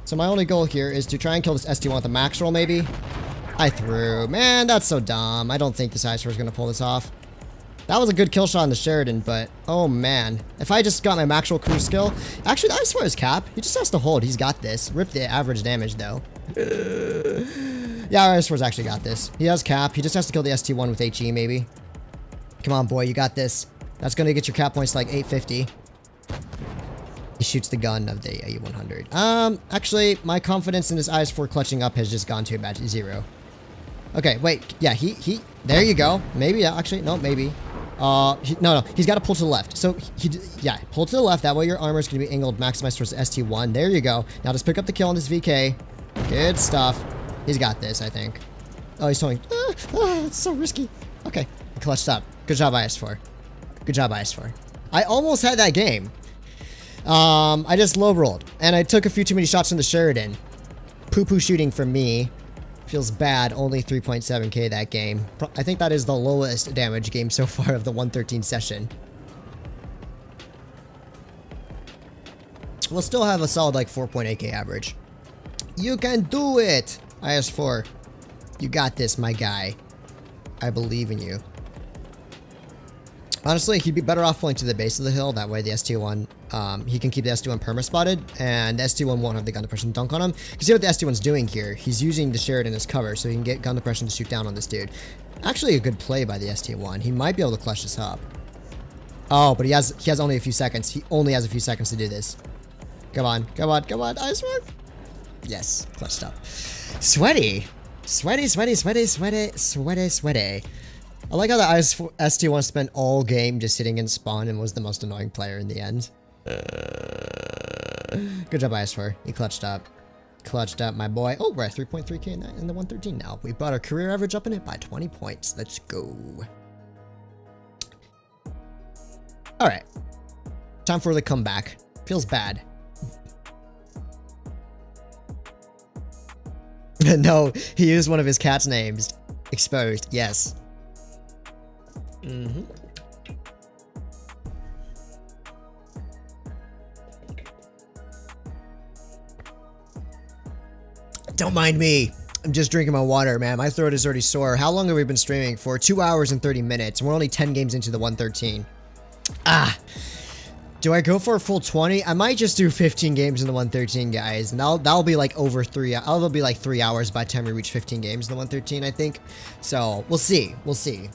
[SPEAKER 1] So my only goal here is to try and kill this SD1 with a max roll, maybe. I threw. Man, that's so dumb. I don't think this IS-4 is going to pull this off. That was a good kill shot on the Sheridan, but oh man. If I just got my max roll cruise skill. Actually, the IS-4 is cap. He just has to hold. He's got this. Rip the average damage, though. Yeah, our IS-4's actually got this. He has cap. He just has to kill the ST1 with HE, maybe. Come on, boy. You got this. That's going to get your cap points to like 850. He shoots the gun of the E100. Actually, my confidence in this IS-4 clutching up has just gone to about 0. Okay, wait. Yeah, there you go. Maybe, actually, no, maybe. No, he's got to pull to the left. So, yeah, pull to the left. That way your armor is going to be angled, maximized towards the ST1. There you go. Now just pick up the kill on this VK. Good stuff. He's got this, I think. Oh, he's towing. It's so risky. Okay, he clutched up. Good job, IS-4. Good job, IS-4. I almost had that game. I just low rolled and I took a few too many shots from the Sheridan. Poo-poo shooting for me. Feels bad. Only 3.7k that game. I think that is the lowest damage game so far of the 113 session. We'll still have a solid like 4.8k average. You can do it, IS-4. You got this, my guy. I believe in you. Honestly, he'd be better off pulling to the base of the hill. That way the ST1, he can keep the ST1 perma-spotted, and the ST1 won't have the gun depression dunk on him. You see what the ST1's doing here? He's using the Sheridan as cover, so he can get gun depression to shoot down on this dude. Actually, a good play by the ST1. He might be able to clutch this up. Oh, but he has only a few seconds. He only has a few seconds to do this. Come on, come on, come on, ice work. Yes, clutched up. Sweaty. Sweaty, sweaty, sweaty, sweaty, sweaty, sweaty. I like how the ST1 spent all game just sitting in spawn and was the most annoying player in the end. Good job, IS-4. You clutched up. Clutched up, my boy. Oh, we're at 3.3k in the 113 now. We brought our career average up in it by 20 points. Let's go. Alright. Time for the comeback. Feels bad. No, he used one of his cat's names. Exposed, yes. Don't mind me. I'm just drinking my water, man. My throat is already sore. How long have we been streaming for? 2 hours and 30 minutes. We're only 10 games into the 113. Do I go for a full 20? I might just do 15 games in the 113, guys. And that'll be like over 3. That'll be like 3 hours by the time we reach 15 games in the 113, I think. So we'll see. We'll see.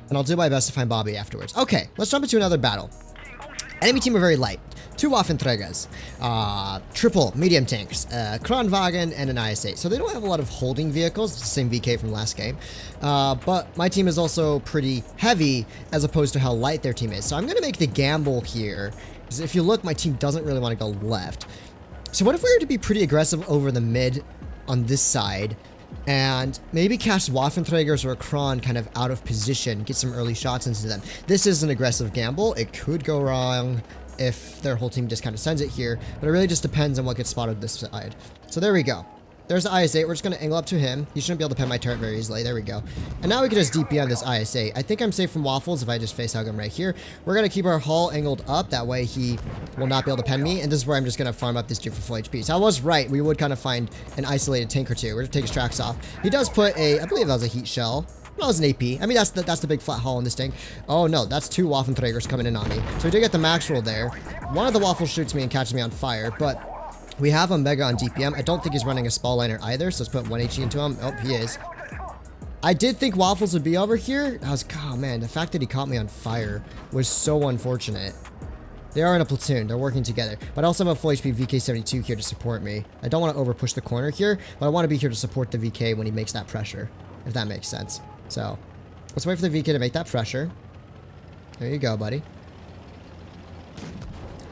[SPEAKER 1] And I'll do my best to find Bobby afterwards. Okay, let's jump into another battle. Enemy team are very light. 2 Waffenträgers, triple medium tanks, Kranwagen, and an IS-8. So they don't have a lot of holding vehicles. It's the same VK from last game. But my team is also pretty heavy as opposed to how light their team is. So I'm going to make the gamble here. Because if you look, my team doesn't really want to go left. So what if we were to be pretty aggressive over the mid on this side and maybe cast Waffenträgers or a Kron kind of out of position, get some early shots into them. This is an aggressive gamble. It could go wrong if their whole team just kind of sends it here, but it really just depends on what gets spotted this side. So there we go. There's the IS-8. We're just going to angle up to him. He shouldn't be able to pen my turret very easily. There we go. And now we can just DP on this IS-8. I think I'm safe from Waffles if I just face hug him right here. We're going to keep our hull angled up. That way he will not be able to pen me. And this is where I'm just going to farm up this dude for full HP. So I was right. We would kind of find an isolated tank or two. We're going to take his tracks off. He does put a, I believe that was a heat shell. That was an AP. I mean, that's the big flat hull in this tank. Oh no, that's 2 Waffenträgers coming in on me. So we did get the max roll there. One of the Waffles shoots me and catches me on fire, but we have a Mega on DPM. I don't think he's running a Spall Liner either, so let's put 1 HE into him. Oh, he is. I did think Waffles would be over here. I was, oh man, the fact that he caught me on fire was so unfortunate. They are in a platoon. They're working together. But I also have a full HP VK-72 here to support me. I don't want to over push the corner here, but I want to be here to support the VK when he makes that pressure, if that makes sense. So, let's wait for the VK to make that pressure. There you go, buddy.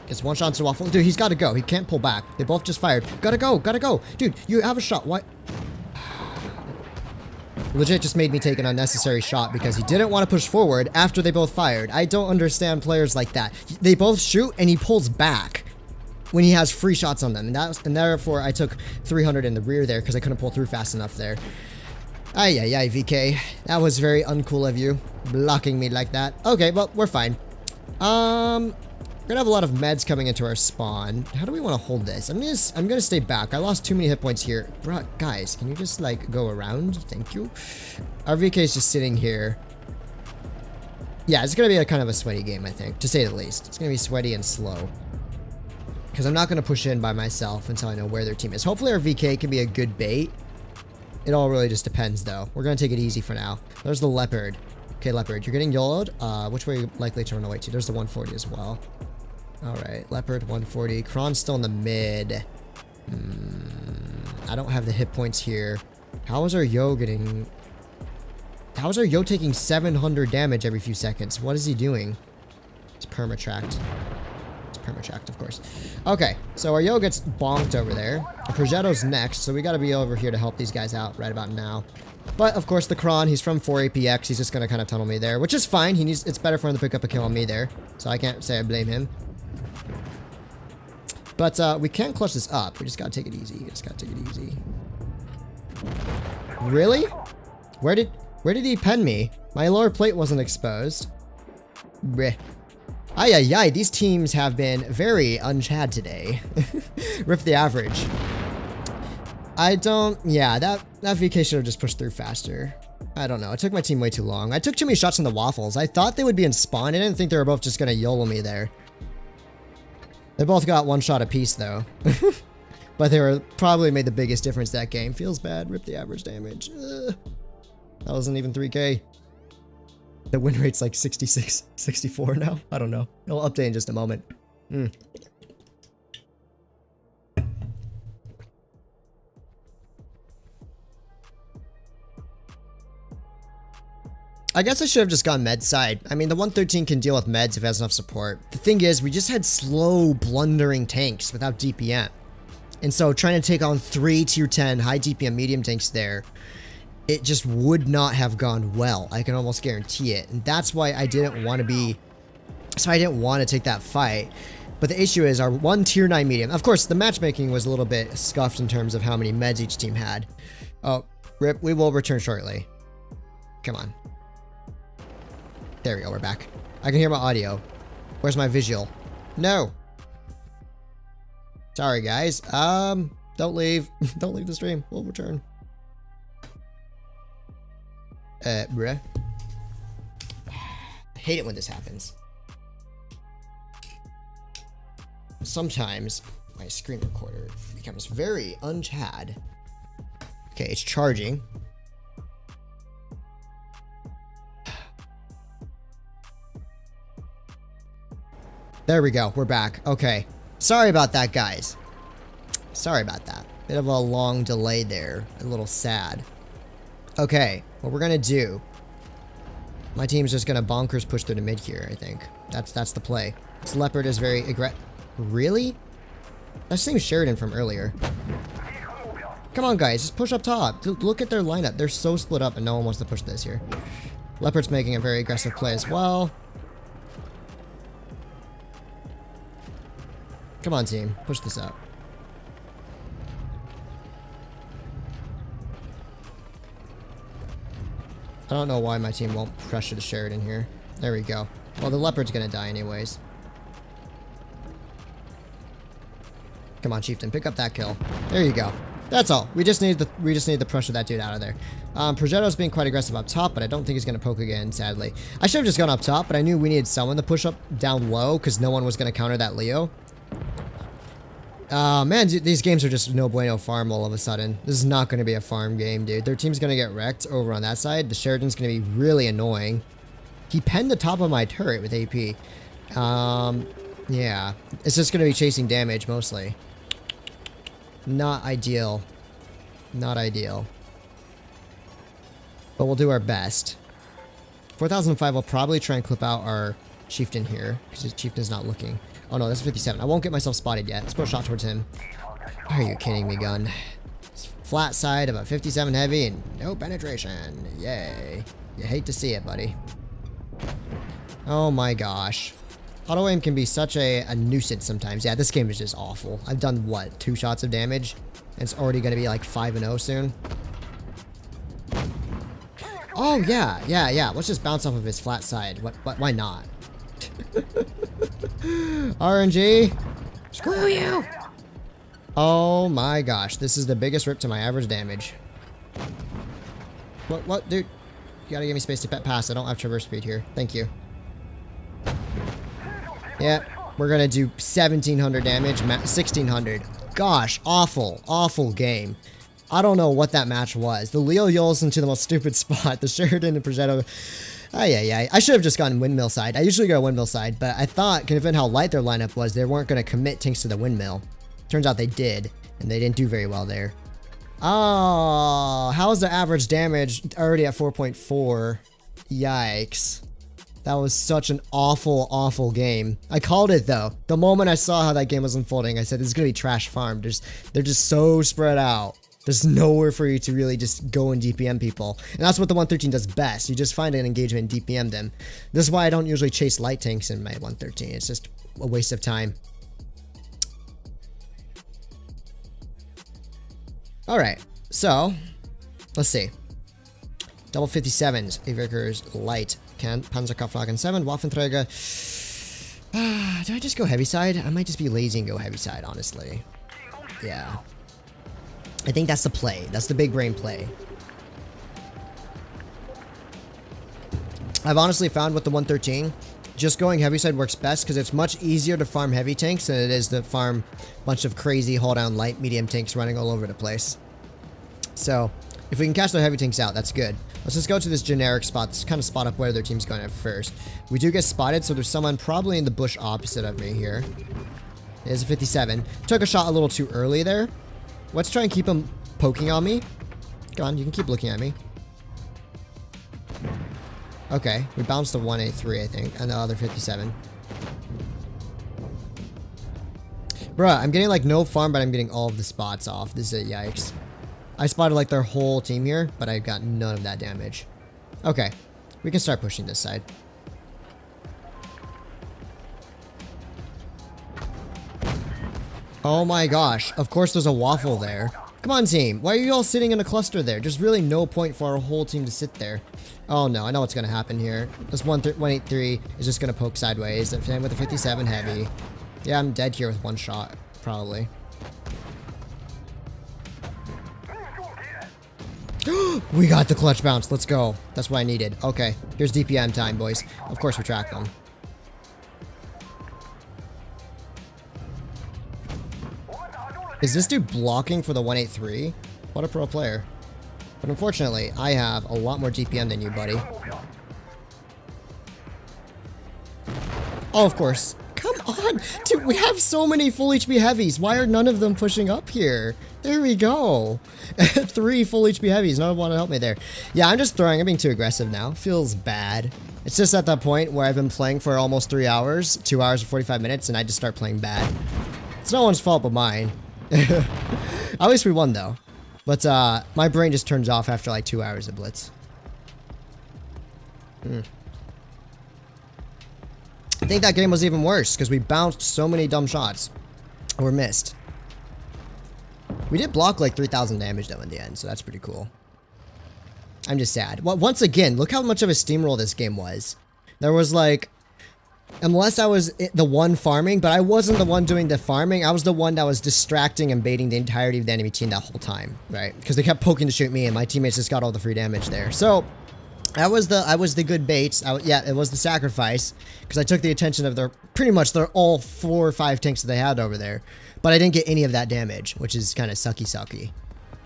[SPEAKER 1] Gets one shot into Waffle. Dude, he's got to go. He can't pull back. They both just fired. Gotta go. Gotta go. Dude, you have a shot. What? Legit just made me take an unnecessary shot because he didn't want to push forward after they both fired. I don't understand players like that. They both shoot and he pulls back when he has free shots on them. And therefore, I took 300 in the rear there because I couldn't pull through fast enough there. Ay, VK. That was very uncool of you, blocking me like that. Okay, well, we're fine. We're gonna have a lot of meds coming into our spawn. How do we want to hold this? I'm gonna stay back. I lost too many hit points here. Bruh, guys, can you just, like, go around? Thank you. Our VK is just sitting here. Yeah, it's gonna be a kind of a sweaty game, I think, to say the least. It's gonna be sweaty and slow. Because I'm not gonna push in by myself until I know where their team is. Hopefully our VK can be a good bait. It all really just depends, though. We're going to take it easy for now. There's the Leopard. Okay, Leopard, you're getting YOLO'd. Which way are you likely to run away to? There's the 140 as well. Alright, Leopard, 140. Kron's still in the mid. I don't have the hit points here. How is our Yo getting... How is our Yo taking 700 damage every few seconds? What is he doing? It's permatracked. Permatracked, of course. Okay, so our Yo gets bonked over there. Progetto's next, so we gotta be over here to help these guys out right about now. But, of course, the Kron, he's from 4 APX. He's just gonna kind of tunnel me there, which is fine. It's better for him to pick up a kill on me there, so I can't say I blame him. But, we can clutch this up. We just gotta take it easy. Really? Where did he pen me? My lower plate wasn't exposed. Bleh. Ay, these teams have been very unchad today. Rip the average. Yeah, that VK should have just pushed through faster. I don't know, it took my team way too long. I took too many shots in the Waffles. I thought they would be in spawn. I didn't think they were both just gonna YOLO me there. They both got one shot apiece though. But they were probably made the biggest difference that game. Feels bad, rip the average damage. That wasn't even 3K. The win rate's like 66, 64 now. I don't know. It'll update in just a moment. I guess I should have just gone med side. I mean, the 113 can deal with meds if it has enough support. The thing is, we just had slow, blundering tanks without DPM. And so trying to take on 3 tier 10 high DPM medium tanks there, it just would not have gone well. I can almost guarantee it. And that's why I didn't want to be... So I didn't want to take that fight. But the issue is our 1 tier 9 medium. Of course, the matchmaking was a little bit scuffed in terms of how many meds each team had. Oh, rip. We will return shortly. Come on. There we go. We're back. I can hear my audio. Where's my visual? No. Sorry, guys. Don't leave. Don't leave the stream. We'll return. Bruh. I hate it when this happens. Sometimes my screen recorder becomes very unchad. Okay, it's charging. There we go. We're back. Okay. Sorry about that, guys. Sorry about that. Bit of a long delay there. A little sad. Okay. What we're gonna do. My team's just gonna bonkers push through the mid here, I think. That's the play. This Leopard is very aggressive. Really? That's the same Sheridan from earlier. Come on, guys. Just push up top. Look at their lineup. They're so split up and no one wants to push this here. Leopard's making a very aggressive play as well. Come on, team. Push this up. I don't know why my team won't pressure the Sheridan here. There we go. Well, the Leopard's gonna die anyways. Come on, Chieftain. Pick up that kill. There you go. That's all. We just need to pressure that dude out of there. Progetto's being quite aggressive up top, but I don't think he's gonna poke again, sadly. I should have just gone up top, but I knew we needed someone to push up down low because no one was gonna counter that Leo. Man, these games are just no bueno farm all of a sudden. This is not going to be a farm game, dude. Their team's going to get wrecked over on that side. The Sheridan's going to be really annoying. He penned the top of my turret with AP. Yeah. It's just going to be chasing damage, mostly. Not ideal. Not ideal. But we'll do our best. 4005 will probably try and clip out our Chieftain here, because his Chieftain's not looking. Oh no, that's 57. I won't get myself spotted yet. Let's put a shot towards him. Are you kidding me, gun? It's flat side, about 57 heavy, and no penetration. Yay. You hate to see it, buddy. Oh my gosh. Auto aim can be such a nuisance sometimes. Yeah, this game is just awful. I've done, what, 2 shots of damage? And it's already going to be like 5-0 soon. Oh, yeah. Let's just bounce off of his flat side. Why not? RNG. Screw you. Oh my gosh. This is the biggest rip to my average damage. What, dude? You gotta give me space to pass. I don't have traverse speed here. Thank you. Yeah, we're gonna do 1700 damage, 1600. Gosh, awful game. I don't know what that match was. The Leo yulls into the most stupid spot. The Sheridan and Progetto. I should have just gone windmill side. I usually go windmill side, but I thought, given how light their lineup was, they weren't going to commit tanks to the windmill. Turns out they did, and they didn't do very well there. Oh, how's the average damage already at 4.4? Yikes. That was such an awful game. I called it, though. The moment I saw how that game was unfolding, I said, this is going to be trash farm. They're just so spread out. There's nowhere for you to really just go and DPM people. And that's what the 113 does best. You just find an engagement and DPM them. This is why I don't usually chase light tanks in my 113. It's just a waste of time. Alright, so let's see. Double 57s, Avickers, Light, Panzerkampfwagen 7, Waffenträger. Do I just go heavy side? I might just be lazy and go heavy side, honestly. Yeah. I think that's the play. That's the big brain play. I've honestly found with the 113, just going heavy side works best because it's much easier to farm heavy tanks than it is to farm a bunch of crazy hold down light medium tanks running all over the place. So if we can catch their heavy tanks out, that's good. Let's just go to this generic spot. Let's kind of spot up where their team's going at first. We do get spotted, so there's someone probably in the bush opposite of me here. There's a 57. Took a shot a little too early there. Let's try and keep him poking on me. Go on, you can keep looking at me. Okay, we bounced a 183, I think, and the other 57. Bruh, I'm getting like no farm, but I'm getting all of the spots off. This is a yikes. I spotted like their whole team here, but I got none of that damage. Okay, we can start pushing this side. Oh my gosh, of course there's a waffle there. Come on, team. Why are you all sitting in a cluster there? There's really no point for our whole team to sit there. Oh no, I know what's going to happen here. This 183 is just going to poke sideways. With a 57 heavy. Yeah, I'm dead here with one shot, probably. We got the clutch bounce. Let's go. That's what I needed. Okay, here's DPM time, boys. Of course we track them. Is this dude blocking for the 183? What a pro player. But unfortunately, I have a lot more DPM than you, buddy. Oh, of course. Come on! Dude, we have so many full HP heavies. Why are none of them pushing up here? There we go. 3 full HP heavies. No one want to help me there. Yeah, I'm just throwing. I'm being too aggressive now. Feels bad. It's just at that point where I've been playing for almost 3 hours, 2 hours and 45 minutes, and I just start playing bad. It's no one's fault but mine. At least we won, though. But my brain just turns off after like 2 hours of Blitz. I think that game was even worse because we bounced so many dumb shots. Or missed. We did block like 3,000 damage though in the end, so that's pretty cool. I'm just sad. Well, once again, look how much of a steamroll this game was. There was like... Unless I was the one farming, but I wasn't the one doing the farming. I was the one that was distracting and baiting the entirety of the enemy team that whole time, right? Because they kept poking to shoot me, and my teammates just got all the free damage there. So I was the good bait. Yeah, it was the sacrifice because I took the attention of their pretty much their all 4 or 5 tanks that they had over there, but I didn't get any of that damage, which is kind of sucky.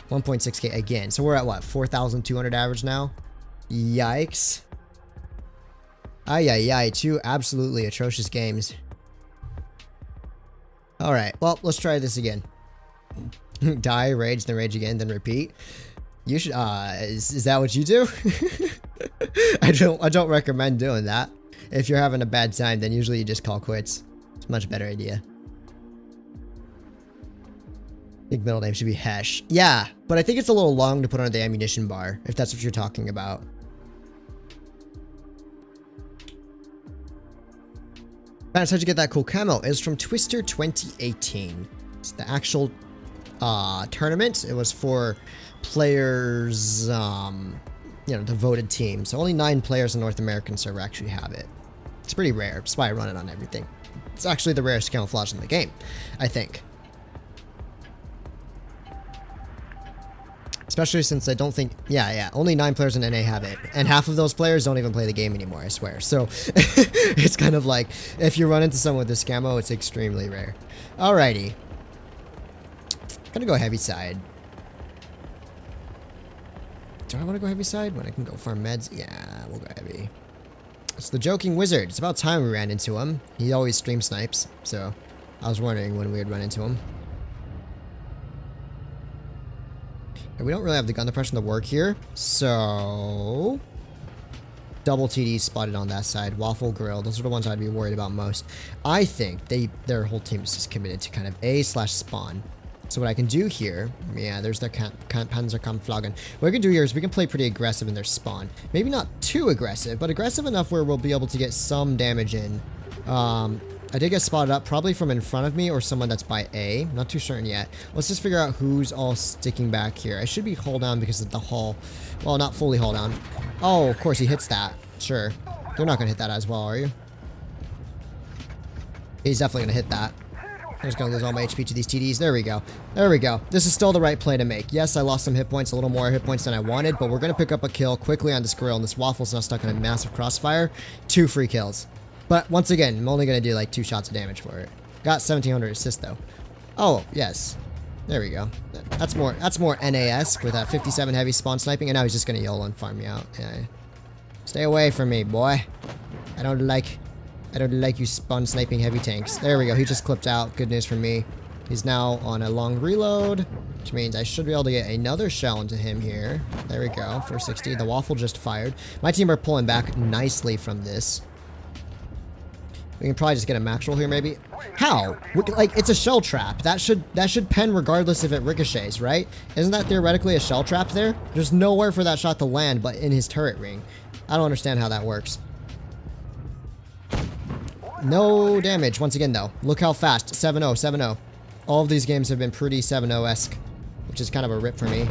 [SPEAKER 1] 1.6k again. So we're at what, 4,200 average now? Yikes. Ay, 2 absolutely atrocious games. Alright, well, let's try this again. Die, rage, then rage again, then repeat. You should, is that what you do? I don't recommend doing that. If you're having a bad time, then usually you just call quits. It's a much better idea. I think middle name should be Hesh. Yeah, but I think it's a little long to put on the ammunition bar, if that's what you're talking about. How'd you get that cool camo? It was from Twister 2018. It's the actual tournament. It was for players, you know, the voted team. So only 9 players on North American server actually have it. It's pretty rare. That's why I run it on everything. It's actually the rarest camouflage in the game, I think. Especially since I don't think... Yeah, only 9 players in NA have it. And half of those players don't even play the game anymore, I swear. So, it's kind of like, if you run into someone with this camo, it's extremely rare. Alrighty. Gonna go heavy side. Do I want to go heavy side when I can go farm meds? Yeah, we'll go heavy. It's the Joking Wizard. It's about time we ran into him. He always stream snipes, so I was wondering when we would run into him. We don't really have the gun depression to work here, so double TD spotted on that side. Waffle Grill, those are the ones I'd be worried about most. I think their whole team is just committed to kind of A/spawn. So what I can do here, yeah, there's their Panzerkampfflagen. What I can do here is we can play pretty aggressive in their spawn. Maybe not too aggressive, but aggressive enough where we'll be able to get some damage in. I did get spotted up, probably from in front of me or someone that's by A. Not too certain yet. Let's just figure out who's all sticking back here. I should be hull down because of the hull. Well, not fully hull down. Oh, of course he hits that. Sure. They're not going to hit that as well, are you? He's definitely going to hit that. I'm just going to lose all my HP to these TDs. There we go. There we go. This is still the right play to make. Yes, I lost some hit points, a little more hit points than I wanted, but we're going to pick up a kill quickly on this grill, and this Waffle's now stuck in a massive crossfire. 2 free kills. But once again, I'm only going to do like 2 shots of damage for it. Got 1,700 assist though. Oh, yes. There we go. That's more NA-esque with that 57 heavy spawn sniping, and now he's just going to YOLO and farm me out. Yeah. Stay away from me, boy. I don't like you spawn sniping heavy tanks. There we go. He just clipped out. Good news for me. He's now on a long reload, which means I should be able to get another shell into him here. There we go. 460. The Waffle just fired. My team are pulling back nicely from this. We can probably just get a max roll here, maybe. How? Like, it's a shell trap. That should pen regardless if it ricochets, right? Isn't that theoretically a shell trap there? There's nowhere for that shot to land but in his turret ring. I don't understand how that works. No damage once again, though. Look how fast. 7-0, 7-0. All of these games have been pretty 7-0-esque, which is kind of a rip for me.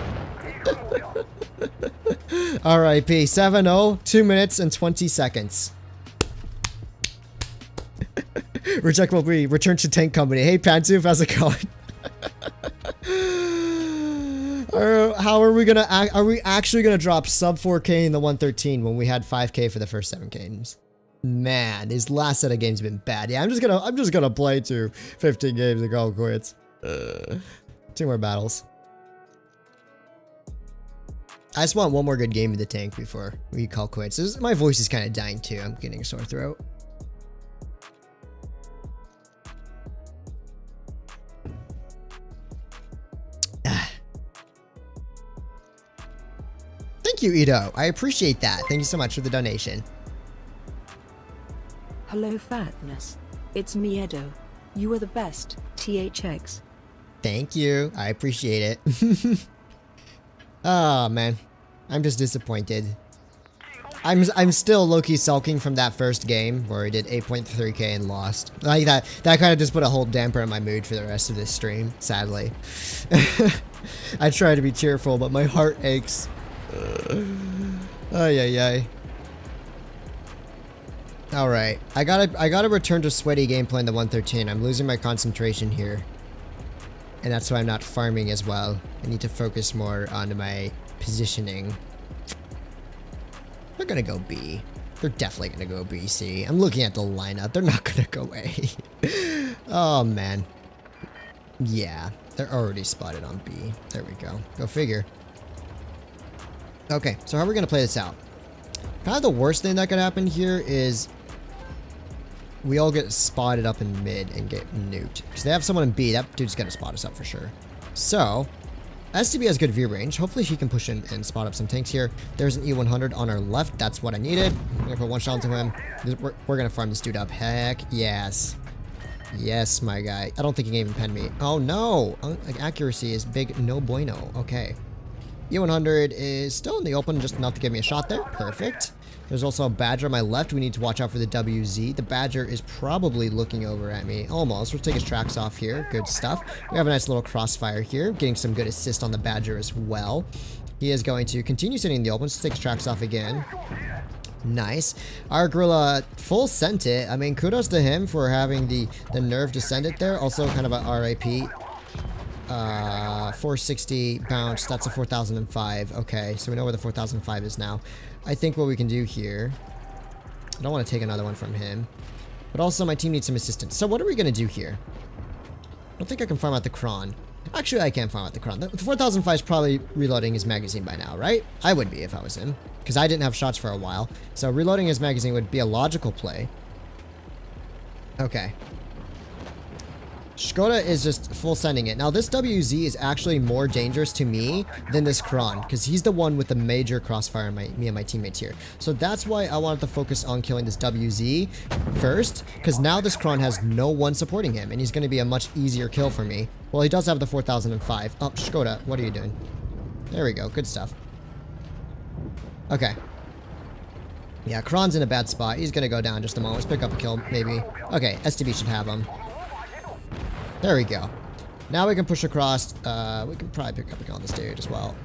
[SPEAKER 1] RIP. 7-0, 2 minutes and 20 seconds. Reject will be returned to tank company. Hey Pantoof, how's it going? How are we gonna are we actually gonna drop sub 4K in the 113 when we had 5K for the first 7 games? Man, these last set of games have been bad. Yeah, I'm just gonna play to 15 games and call quits. 2 more battles. I just want one more good game in the tank before we call quits. My voice is kind of dying too. I'm getting a sore throat. Thank you, Ito. I appreciate that. Thank you so much for the donation.
[SPEAKER 2] Hello, Fatness. It's me, Edo. You are the best, THX.
[SPEAKER 1] Thank you. I appreciate it. Oh, man. I'm just disappointed. I'm still low-key sulking from that first game where I did 8.3K and lost. Like that kind of just put a whole damper on my mood for the rest of this stream, sadly. I try to be cheerful, but my heart aches. Ay, ay, ay. Alright, I gotta return to sweaty gameplay in the 113. I'm losing my concentration here. And that's why I'm not farming as well. I need to focus more on my positioning. They're gonna go B. They're definitely gonna go B, C. I'm looking at the lineup. They're not gonna go A. Oh, man. Yeah, they're already spotted on B. There we go. Go figure. Okay, so how are we gonna play this out? Kind of the worst thing that could happen here is we all get spotted up in mid and get nuked. Because they have someone in B, that dude's gonna spot us up for sure. So, STB has good view range. Hopefully he can push in and spot up some tanks here. There's an E100 on our left. That's what I needed. I'm gonna put one shot into him. We're gonna farm this dude up. Heck yes. Yes, my guy. I don't think he can even pen me. Oh no! Accuracy is big no bueno. Okay. E100 is still in the open, just enough to give me a shot there. Perfect. There's also a Badger on my left. We need to watch out for the WZ. The Badger is probably looking over at me. Almost. We'll take his tracks off here. Good stuff. We have a nice little crossfire here. Getting some good assist on the Badger as well. He is going to continue sitting in the open. So take his tracks off again. Nice. Our Gorilla full sent it. I mean, kudos to him for having the nerve to send it there. Also kind of a RIP. 460 bounce. That's a 4005. Okay, so we know where the 4005 is now. I think what we can do here, I don't want to take another one from him, but also my team needs some assistance. So what are we going to do here? I don't think I can farm out the Kron. Actually, I can farm out the Kron. The 4005 is probably reloading his magazine by now, right? I would be if I was him, because I didn't have shots for a while. So reloading his magazine would be a logical play. Okay. Skoda is just full sending it. Now this WZ is actually more dangerous to me than this Kron, because he's the one with the major crossfire on me and my teammates here. So that's why I wanted to focus on killing this WZ first, because now this Kron has no one supporting him, and he's going to be a much easier kill for me. Well, he does have the 4005. Oh, Skoda, what are you doing? There we go. Good stuff. Okay. Yeah, Kron's in a bad spot. He's going to go down in just a moment. Let's pick up a kill, maybe. Okay, STB should have him. There we go. Now we can push across. We can probably pick up a kill on this dude as well.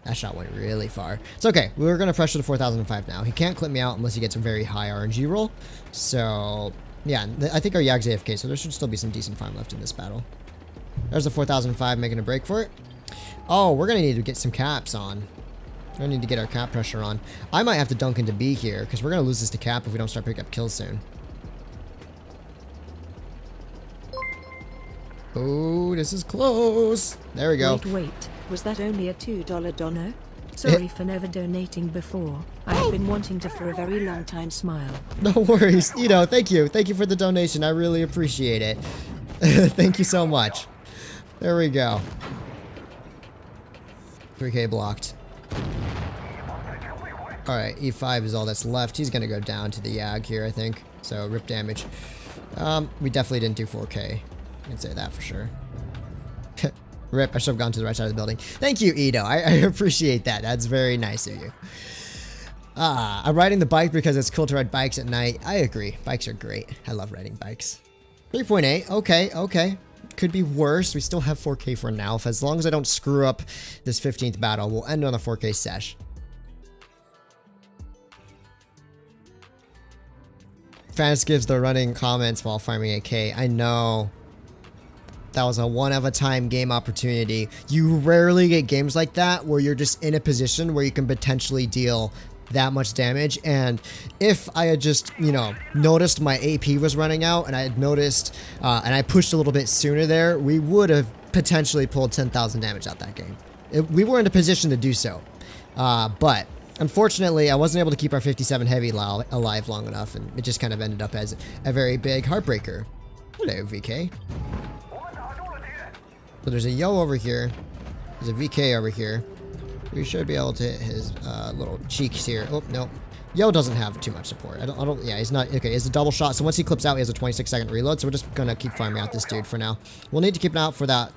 [SPEAKER 1] That shot went really far. It's okay. We're going to pressure the 4005 now. He can't clip me out unless he gets a very high RNG roll. So, yeah, I think our Yag's AFK, so there should still be some decent farm left in this battle. There's the 4005 making a break for it. Oh, we're going to need to get some caps on. We're going to need to get our cap pressure on. I might have to dunk into B here, because we're going to lose this to cap if we don't start picking up kills soon. Oh, this is close. There we go.
[SPEAKER 2] Wait. Was that only a $2 dono? Sorry for never donating before. I have been wanting to for a very long time. Smile.
[SPEAKER 1] No worries. Thank you. Thank you for the donation. I really appreciate it. Thank you so much. There we go. 3K blocked. Alright, E5 is all that's left. He's going to go down to the Yag here, I think. So, rip damage. We definitely didn't do 4K. I can say that for sure. Rip, I should have gone to the right side of the building. Thank you, Ito. I appreciate that. That's very nice of you. I'm riding the bike because it's cool to ride bikes at night. I agree. Bikes are great. I love riding bikes. 3.8. Okay. Could be worse. We still have 4K for now. As long as I don't screw up this 15th battle, we'll end on a 4K sesh. Fans gives the running comments while farming AK. I know. that was a one-of-a-time game opportunity. You rarely get games like that where you're just in a position where you can potentially deal that much damage. And if I had just, you know, noticed my AP was running out and I had noticed and I pushed a little bit sooner there, we would have potentially pulled 10,000 damage out that game. We were in a position to do so. But unfortunately, I wasn't able to keep our 57 heavy alive long enough, and it just kind of ended up as a very big heartbreaker. Hello, VK. So there's a Yo over here. There's a VK over here. We should be able to hit his little cheeks here. Oh, no. Yo doesn't have too much support. Yeah, he's not, okay, he's a double shot. So once he clips out, he has a 26-second reload. So we're just gonna keep farming out this dude for now. We'll need to keep an eye out for that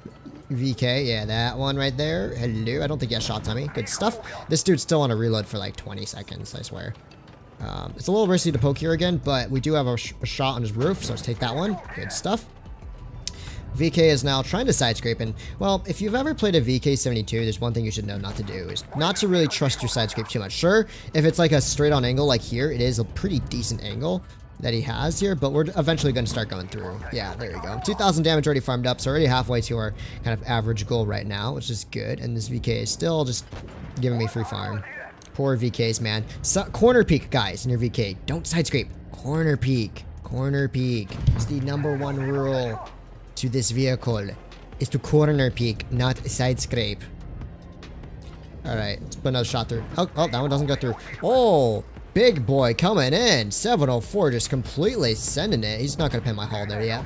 [SPEAKER 1] VK. Yeah, that one right there. Hello. I don't think he has shots on me. Good stuff. This dude's still on a reload for like 20 seconds, I swear. It's a little risky to poke here again, but we do have a shot on his roof, so let's take that one. Good stuff. VK is now trying to side scrape, and well, if you've ever played a VK-72, there's one thing you should know not to do, is not to really trust your side scrape too much. Sure, if it's like a straight on angle like here, it is a pretty decent angle that he has here, but we're eventually going to start going through. Yeah, there you go. 2,000 damage already farmed up, so already halfway to our kind of average goal right now, which is good, and this VK is still just giving me free farm. Poor VKs, man. So, corner peek, guys, in your VK. Don't side scrape. Corner peek. Corner peek. It's the #1 rule to this vehicle, is to corner peek, not side scrape. Alright, let's put another shot through. Oh, that one doesn't go through. Oh, big boy coming in. 704 just completely sending it. He's not going to pin my hull there yet.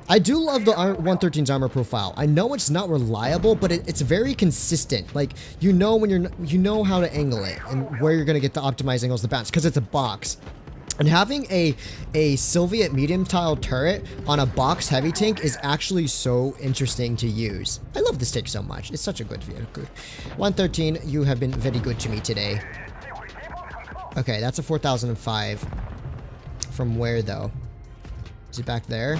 [SPEAKER 1] I do love the 113's armor profile. I know it's not reliable, but it's very consistent. Like, you know when you know how to angle it and where you're going to get the optimized angles to bounce, because it's a box. And having a Soviet medium tile turret on a box heavy tank is actually so interesting to use. I love this tank so much. It's such a good vehicle. 113, you have been very good to me today. Okay, that's a 4005. From where, though? Is it back there?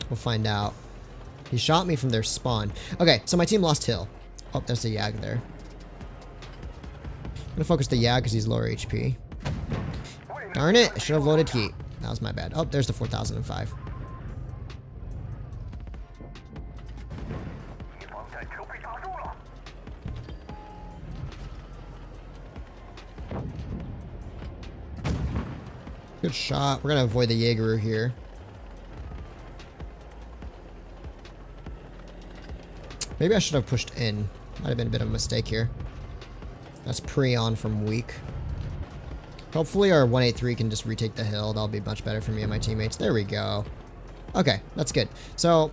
[SPEAKER 1] We'll find out. He shot me from their spawn. Okay, so my team lost Hill. Oh, there's the Yag there. I'm gonna focus the Yag because he's lower HP. Darn it, I should have loaded heat. That was my bad. Oh, there's the 4005. Good shot. We're gonna avoid the Jaeger here. Maybe I should have pushed in. Might have been a bit of a mistake here. That's pre-on from weak. Hopefully our 183 can just retake the hill. That'll be much better for me and my teammates. There we go. Okay, that's good. So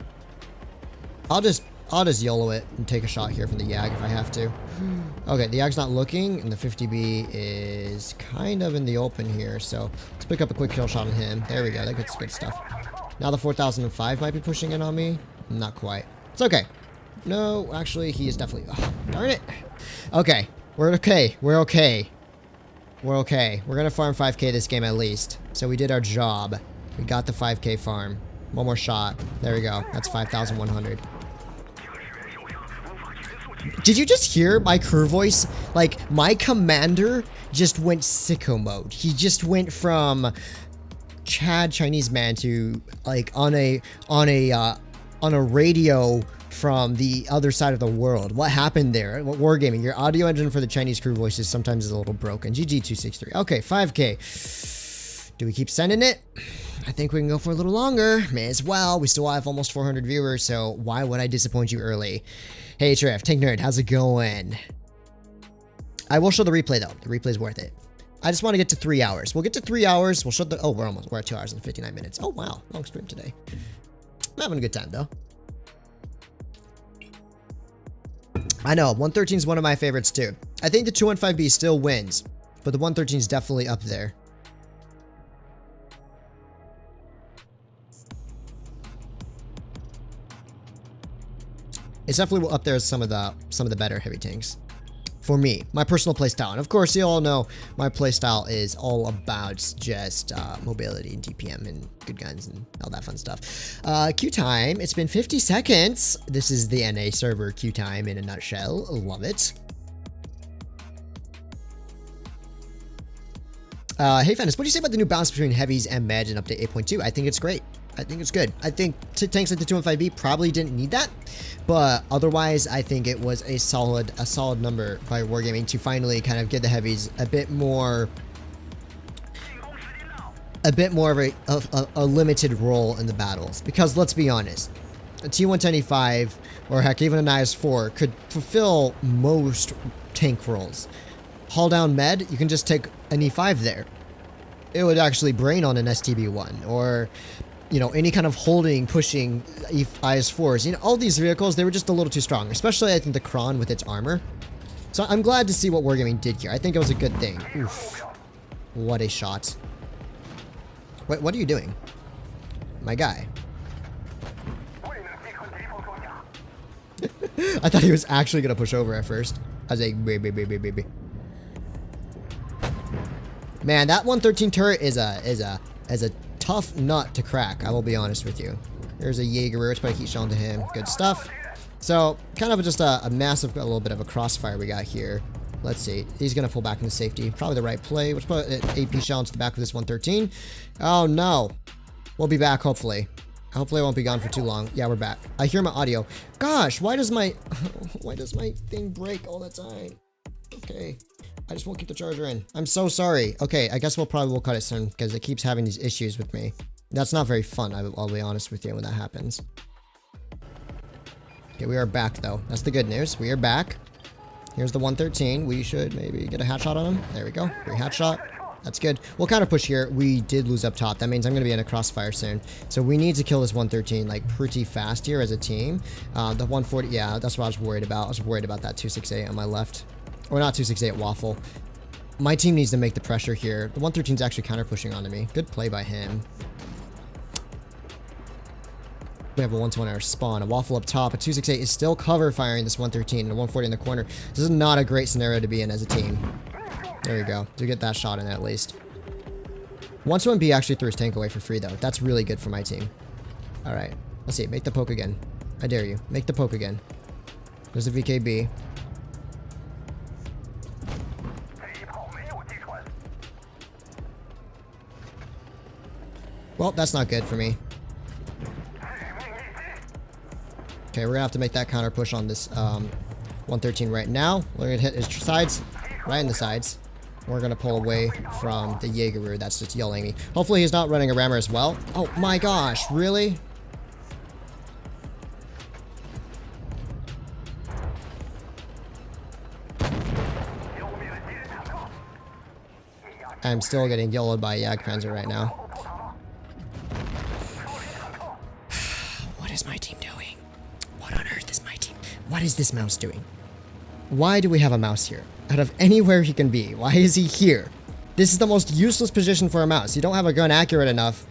[SPEAKER 1] I'll just YOLO it and take a shot here from the Yag if I have to. Okay, the Yag's not looking, and the 50B is kind of in the open here. So let's pick up a quick kill shot on him. There we go. That's good stuff. Now the 4005 might be pushing in on me. Not quite. It's okay. No, actually, he is definitely... Oh, darn it. Okay. We're okay. We're okay. We're okay. We're going to farm 5k this game at least. So we did our job. We got the 5k farm. One more shot. There we go. That's 5,100. Did you just hear my crew voice? Like, my commander just went sicko mode. He just went from Chad Chinese man to, like, on a radio from the other side of the world. What happened there? Wargaming, your audio engine for the Chinese crew voices sometimes is a little broken. GG263. Okay, 5k. Do we keep sending it? I think we can go for a little longer. May as well. We still have almost 400 viewers, so why would I disappoint you early? Hey, Trev, Tank Nerd, how's it going? I will show the replay, though. The replay's worth it. I just want to get to 3 hours. We'll get to 3 hours. We'll show the... Oh, we're at 2 hours and 59 minutes. Oh, wow. Long stream today. I'm having a good time, though. I know, 113 is one of my favorites too. I think the 215B still wins, but the 113 is definitely up there. It's definitely up there as some of the better heavy tanks. For me, my personal playstyle. And of course, you all know my playstyle is all about just mobility and DPM and good guns and all that fun stuff. Queue time. It's been 50 seconds. This is the NA server queue time in a nutshell. Love it. Hey, Fatness, what do you say about the new balance between heavies and meds in update 8.2? I think it's great. I think it's good. I think tanks like the 215B probably didn't need that, but otherwise I think it was a solid number by Wargaming to finally kind of give the heavies a bit more of a limited role in the battles. Because let's be honest, a T110E5 or heck even an IS-4 could fulfill most tank roles. Haul down med, you can just take an E5 there. It would actually brain on an STB-1 or, you know, any kind of holding, pushing IS-4s. You know, all these vehicles, they were just a little too strong, especially I think the Kron with its armor. So I'm glad to see what Wargaming did here. I think it was a good thing. Oof. What a shot. What are you doing? My guy. I thought he was actually going to push over at first. I was like, baby. Man, that 113 turret is a tough nut to crack, I will be honest with you. There's a Jaeger, let's put a heat shell into him. Good stuff. So, kind of just a massive, a little bit of a crossfire we got here. Let's see. He's going to pull back into safety. Probably the right play. Let's put an AP shell into the back of this 113. Oh, no. We'll be back, hopefully. Hopefully I won't be gone for too long. Yeah, we're back. I hear my audio. Gosh, why does my thing break all the time? Okay. I just won't keep the charger in. I'm so sorry. Okay, I guess we'll cut it soon because it keeps having these issues with me. That's not very fun, I'll be honest with you when that happens. Okay, we are back though. That's the good news. We are back. Here's the 113. We should maybe get a hat shot on him. There we go. Free hat shot. That's good. We'll counter push here. We did lose up top. That means I'm going to be in a crossfire soon. So we need to kill this 113 like pretty fast here as a team. The 140, yeah, that's what I was worried about. I was worried about that 268 on my left. Or not 268, Waffle. My team needs to make the pressure here. The 113 is actually counter pushing onto me. Good play by him. We have a 120 on our spawn. A Waffle up top. A 268 is still cover firing this 113 and a 140 in the corner. This is not a great scenario to be in as a team. There you go. To get that shot in at least. 121B actually threw his tank away for free though. That's really good for my team. Alright. Let's see. Make the poke again. I dare you. Make the poke again. There's the VKB. Well, that's not good for me. Okay, we're gonna have to make that counter push on this 113 right now. We're gonna hit his sides, right in the sides. We're gonna pull away from the Jaeger that's just yelling at me. Hopefully he's not running a rammer as well. Oh my gosh, really? I'm still getting yellowed by Jagdpanzer right now. What is my team doing? What on earth is my team? What is this mouse doing? Why do we have a mouse here? Out of anywhere he can be, why is he here? This is the most useless position for a mouse. You don't have a gun accurate enough.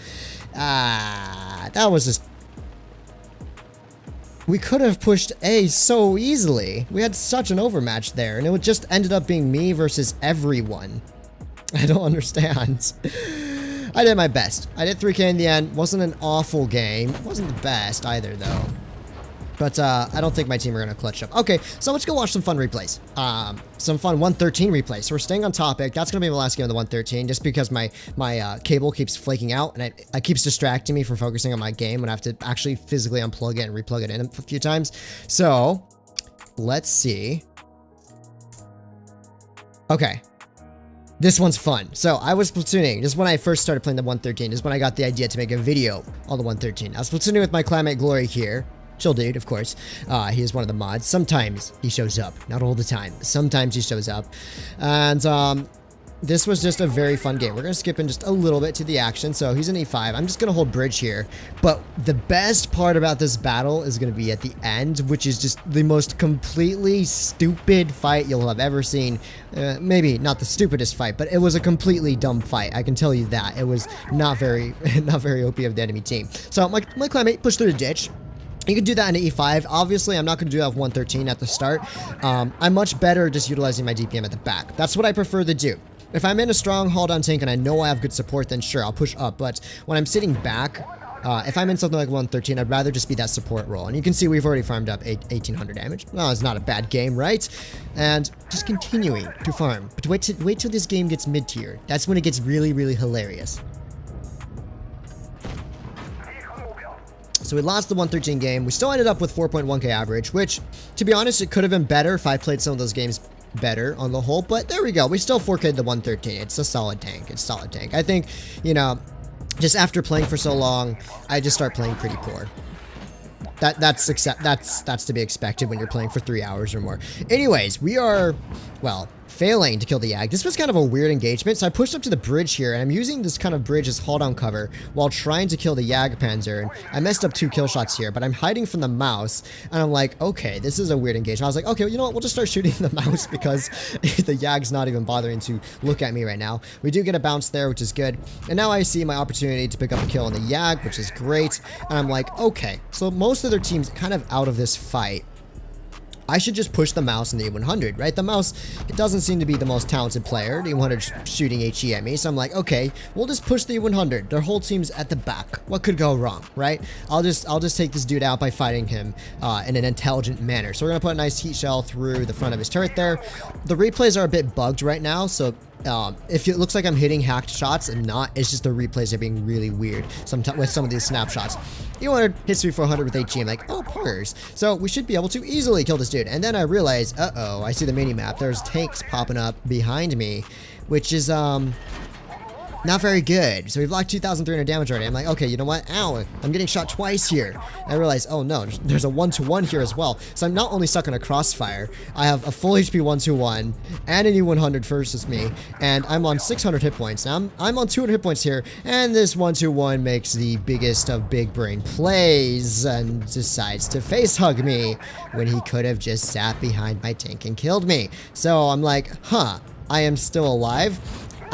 [SPEAKER 1] That was just... We could have pushed A so easily. We had such an overmatch there, and it would just ended up being me versus everyone. I don't understand. I did my best. I did 3K in the end. Wasn't an awful game. Wasn't the best either, though. But I don't think my team are going to clutch up. Okay, so let's go watch some fun replays. Some fun 113 replays. So we're staying on topic. That's going to be the last game of the 113, just because my cable keeps flaking out, and it keeps distracting me from focusing on my game, and I have to actually physically unplug it and replug it in a few times. So, let's see. Okay. This one's fun. So I was platooning just when I first started playing the 113. Is when I got the idea to make a video on the 113. I was platooning with my clanmate Glory here. Chill dude, of course. He is one of the mods. Sometimes he shows up. Not all the time. Sometimes he shows up. And this was just a very fun game. We're going to skip in just a little bit to the action. So he's an E5. I'm just going to hold bridge here. But the best part about this battle is going to be at the end, which is just the most completely stupid fight you'll have ever seen. Maybe not the stupidest fight, but it was a completely dumb fight. I can tell you that. It was not very OP of the enemy team. So my clanmate pushed through the ditch. You can do that in an E5. Obviously, I'm not going to do that with 113 at the start. I'm much better just utilizing my DPM at the back. That's what I prefer to do. If I'm in a strong haul-down tank and I know I have good support, then sure, I'll push up. But when I'm sitting back, if I'm in something like 113, I'd rather just be that support role. And you can see we've already farmed up 1800 damage. Well, it's not a bad game, right? And just continuing to farm. But wait till this game gets mid-tier. That's when it gets really, really hilarious. So we lost the 113 game. We still ended up with 4.1k average, which, to be honest, it could have been better if I played some of those games better on the whole. But there we go. We still 4k'd the 113. It's a solid tank. It's a solid tank. I think, you know, just after playing for so long, I just start playing pretty poor. That's to be expected when you're playing for 3 hours or more. Anyways, we are, well, failing to kill the Yag. This was kind of a weird engagement, so I pushed up to the bridge here, and I'm using this kind of bridge as hull down cover while trying to kill the Yag Panzer, and I messed up 2 kill shots here, but I'm hiding from the mouse, and I'm like, okay, this is a weird engagement. I was like, okay, you know what, we'll just start shooting the mouse because the Yag's not even bothering to look at me right now. We do get a bounce there, which is good, and now I see my opportunity to pick up a kill on the Yag, which is great, and I'm like, okay, so most of their team's kind of out of this fight. I should just push the mouse in the E100, right? The mouse, it doesn't seem to be the most talented player. The E100's shooting HE at me, so I'm like, okay, we'll just push the E100. Their whole team's at the back. What could go wrong, right? I'll just take this dude out by fighting him in an intelligent manner. So we're gonna put a nice heat shell through the front of his turret there. The replays are a bit bugged right now, so if it looks like I'm hitting hacked shots, I'm not. It's just the replays are being really weird with some of these snapshots. E100 hits me 400 with HE. I'm like, oh, pars. So we should be able to easily kill this dude. And then I realize, uh-oh, I see the mini-map. There's tanks popping up behind me, which is, not very good. So we've locked 2,300 damage already. I'm like, okay, you know what? Ow, I'm getting shot twice here. And I realize, oh no, there's a 1-to-1 here as well. So I'm not only stuck in a crossfire, I have a full HP 1-to-1 and an E100 versus me, and I'm on 600 hit points. Now I'm on 200 hit points here, and this 1-to-1 makes the biggest of big brain plays and decides to face hug me when he could have just sat behind my tank and killed me. So I'm like, huh, I am still alive.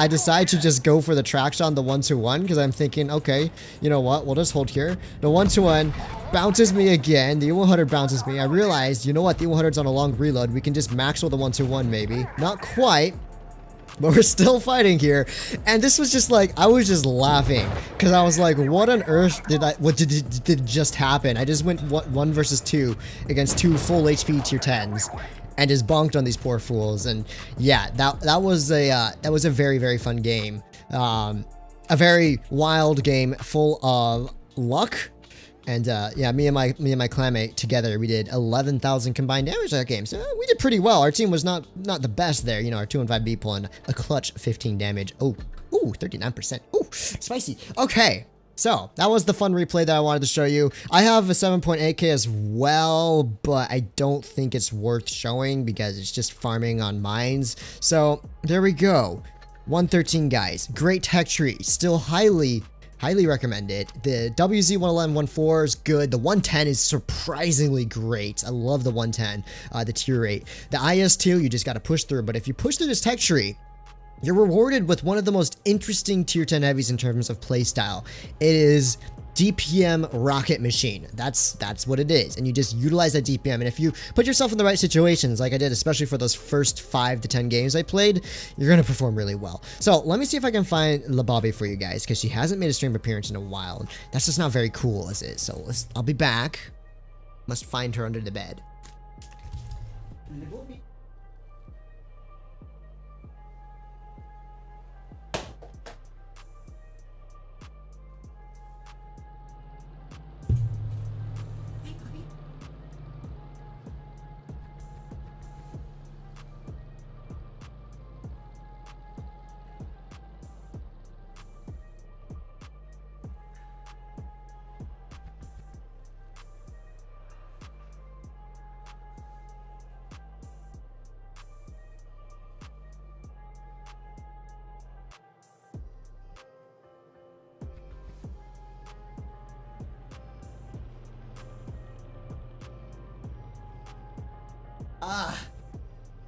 [SPEAKER 1] I decide to just go for the track shot on the 1-to-1 because I'm thinking, okay, you know what, we'll just hold here. The 1-to-1 bounces me again. The E100 bounces me. I realized, you know what, the E100's on a long reload. We can just max roll the 1-to-1 maybe. Not quite, but we're still fighting here. And this was just like, I was just laughing because I was like, what on earth did just happen? I just went 1 versus 2 against 2 full HP tier 10s. And just bonked on these poor fools, and yeah, that was a very, very fun game, a very wild game full of luck, and yeah, me and my clanmate together, we did 11,000 combined damage that game, so we did pretty well. Our team was not the best there, you know. Our 2 and 5B pulling a clutch 15 damage. Oh, ooh, 39%. Ooh, spicy. Okay. So, that was the fun replay that I wanted to show you. I have a 7.8k as well, but I don't think it's worth showing because it's just farming on mines. So, there we go. 113, guys. Great tech tree. Still highly recommend it. The WZ-111 is good. The 110 is surprisingly great. I love the 110, the tier 8. The IS2, you just got to push through, but if you push through this tech tree, you're rewarded with one of the most interesting tier 10 heavies in terms of playstyle. It is DPM rocket machine. That's what it is. And you just utilize that DPM. And if you put yourself in the right situations, like I did, especially for those first 5 to 10 games I played, you're going to perform really well. So let me see if I can find La Bobby for you guys, because she hasn't made a stream appearance in a while. That's just not very cool as is. So I'll be back. Must find her under the bed.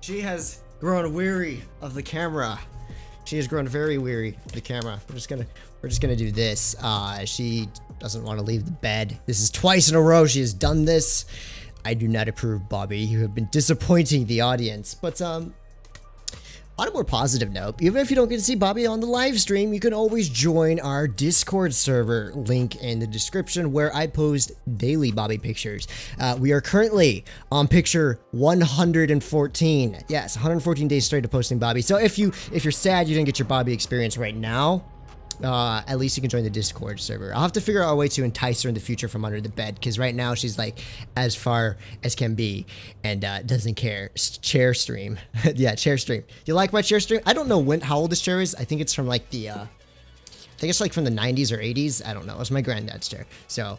[SPEAKER 1] She has grown weary of the camera. She has grown very weary of the camera. We're just gonna do this. She doesn't want to leave the bed. This is twice in a row she has done this. I do not approve, Bobby. You have been disappointing the audience. But on a more positive note, even if you don't get to see Bobby on the live stream, you can always join our Discord server, link in the description, where I post daily Bobby pictures. We are currently on picture 114. Yes, 114 days straight of posting Bobby. So if you're sad you didn't get your Bobby experience right now, at least you can join the Discord server. I'll have to figure out a way to entice her in the future from under the bed, because right now she's like as far as can be and doesn't care. Chair stream. Yeah, chair stream. You like my chair stream? I don't know how old this chair is. I think it's from like the I think it's like from the 90s or 80s. I don't know. It's my granddad's chair. So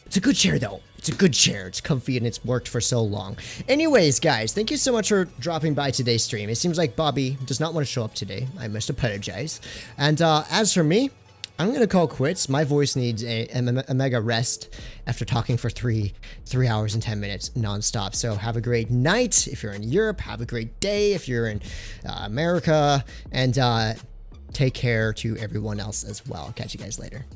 [SPEAKER 1] it's a good chair though. It's a good chair. It's comfy and it's worked for so long. Anyways, guys, thank you so much for dropping by today's stream. It seems like Bobby does not want to show up today. I must apologize. And as for me, I'm going to call quits. My voice needs a mega rest after talking for 3 hours and 10 minutes nonstop. So have a great night if you're in Europe. Have a great day if you're in America. And take care to everyone else as well. Catch you guys later.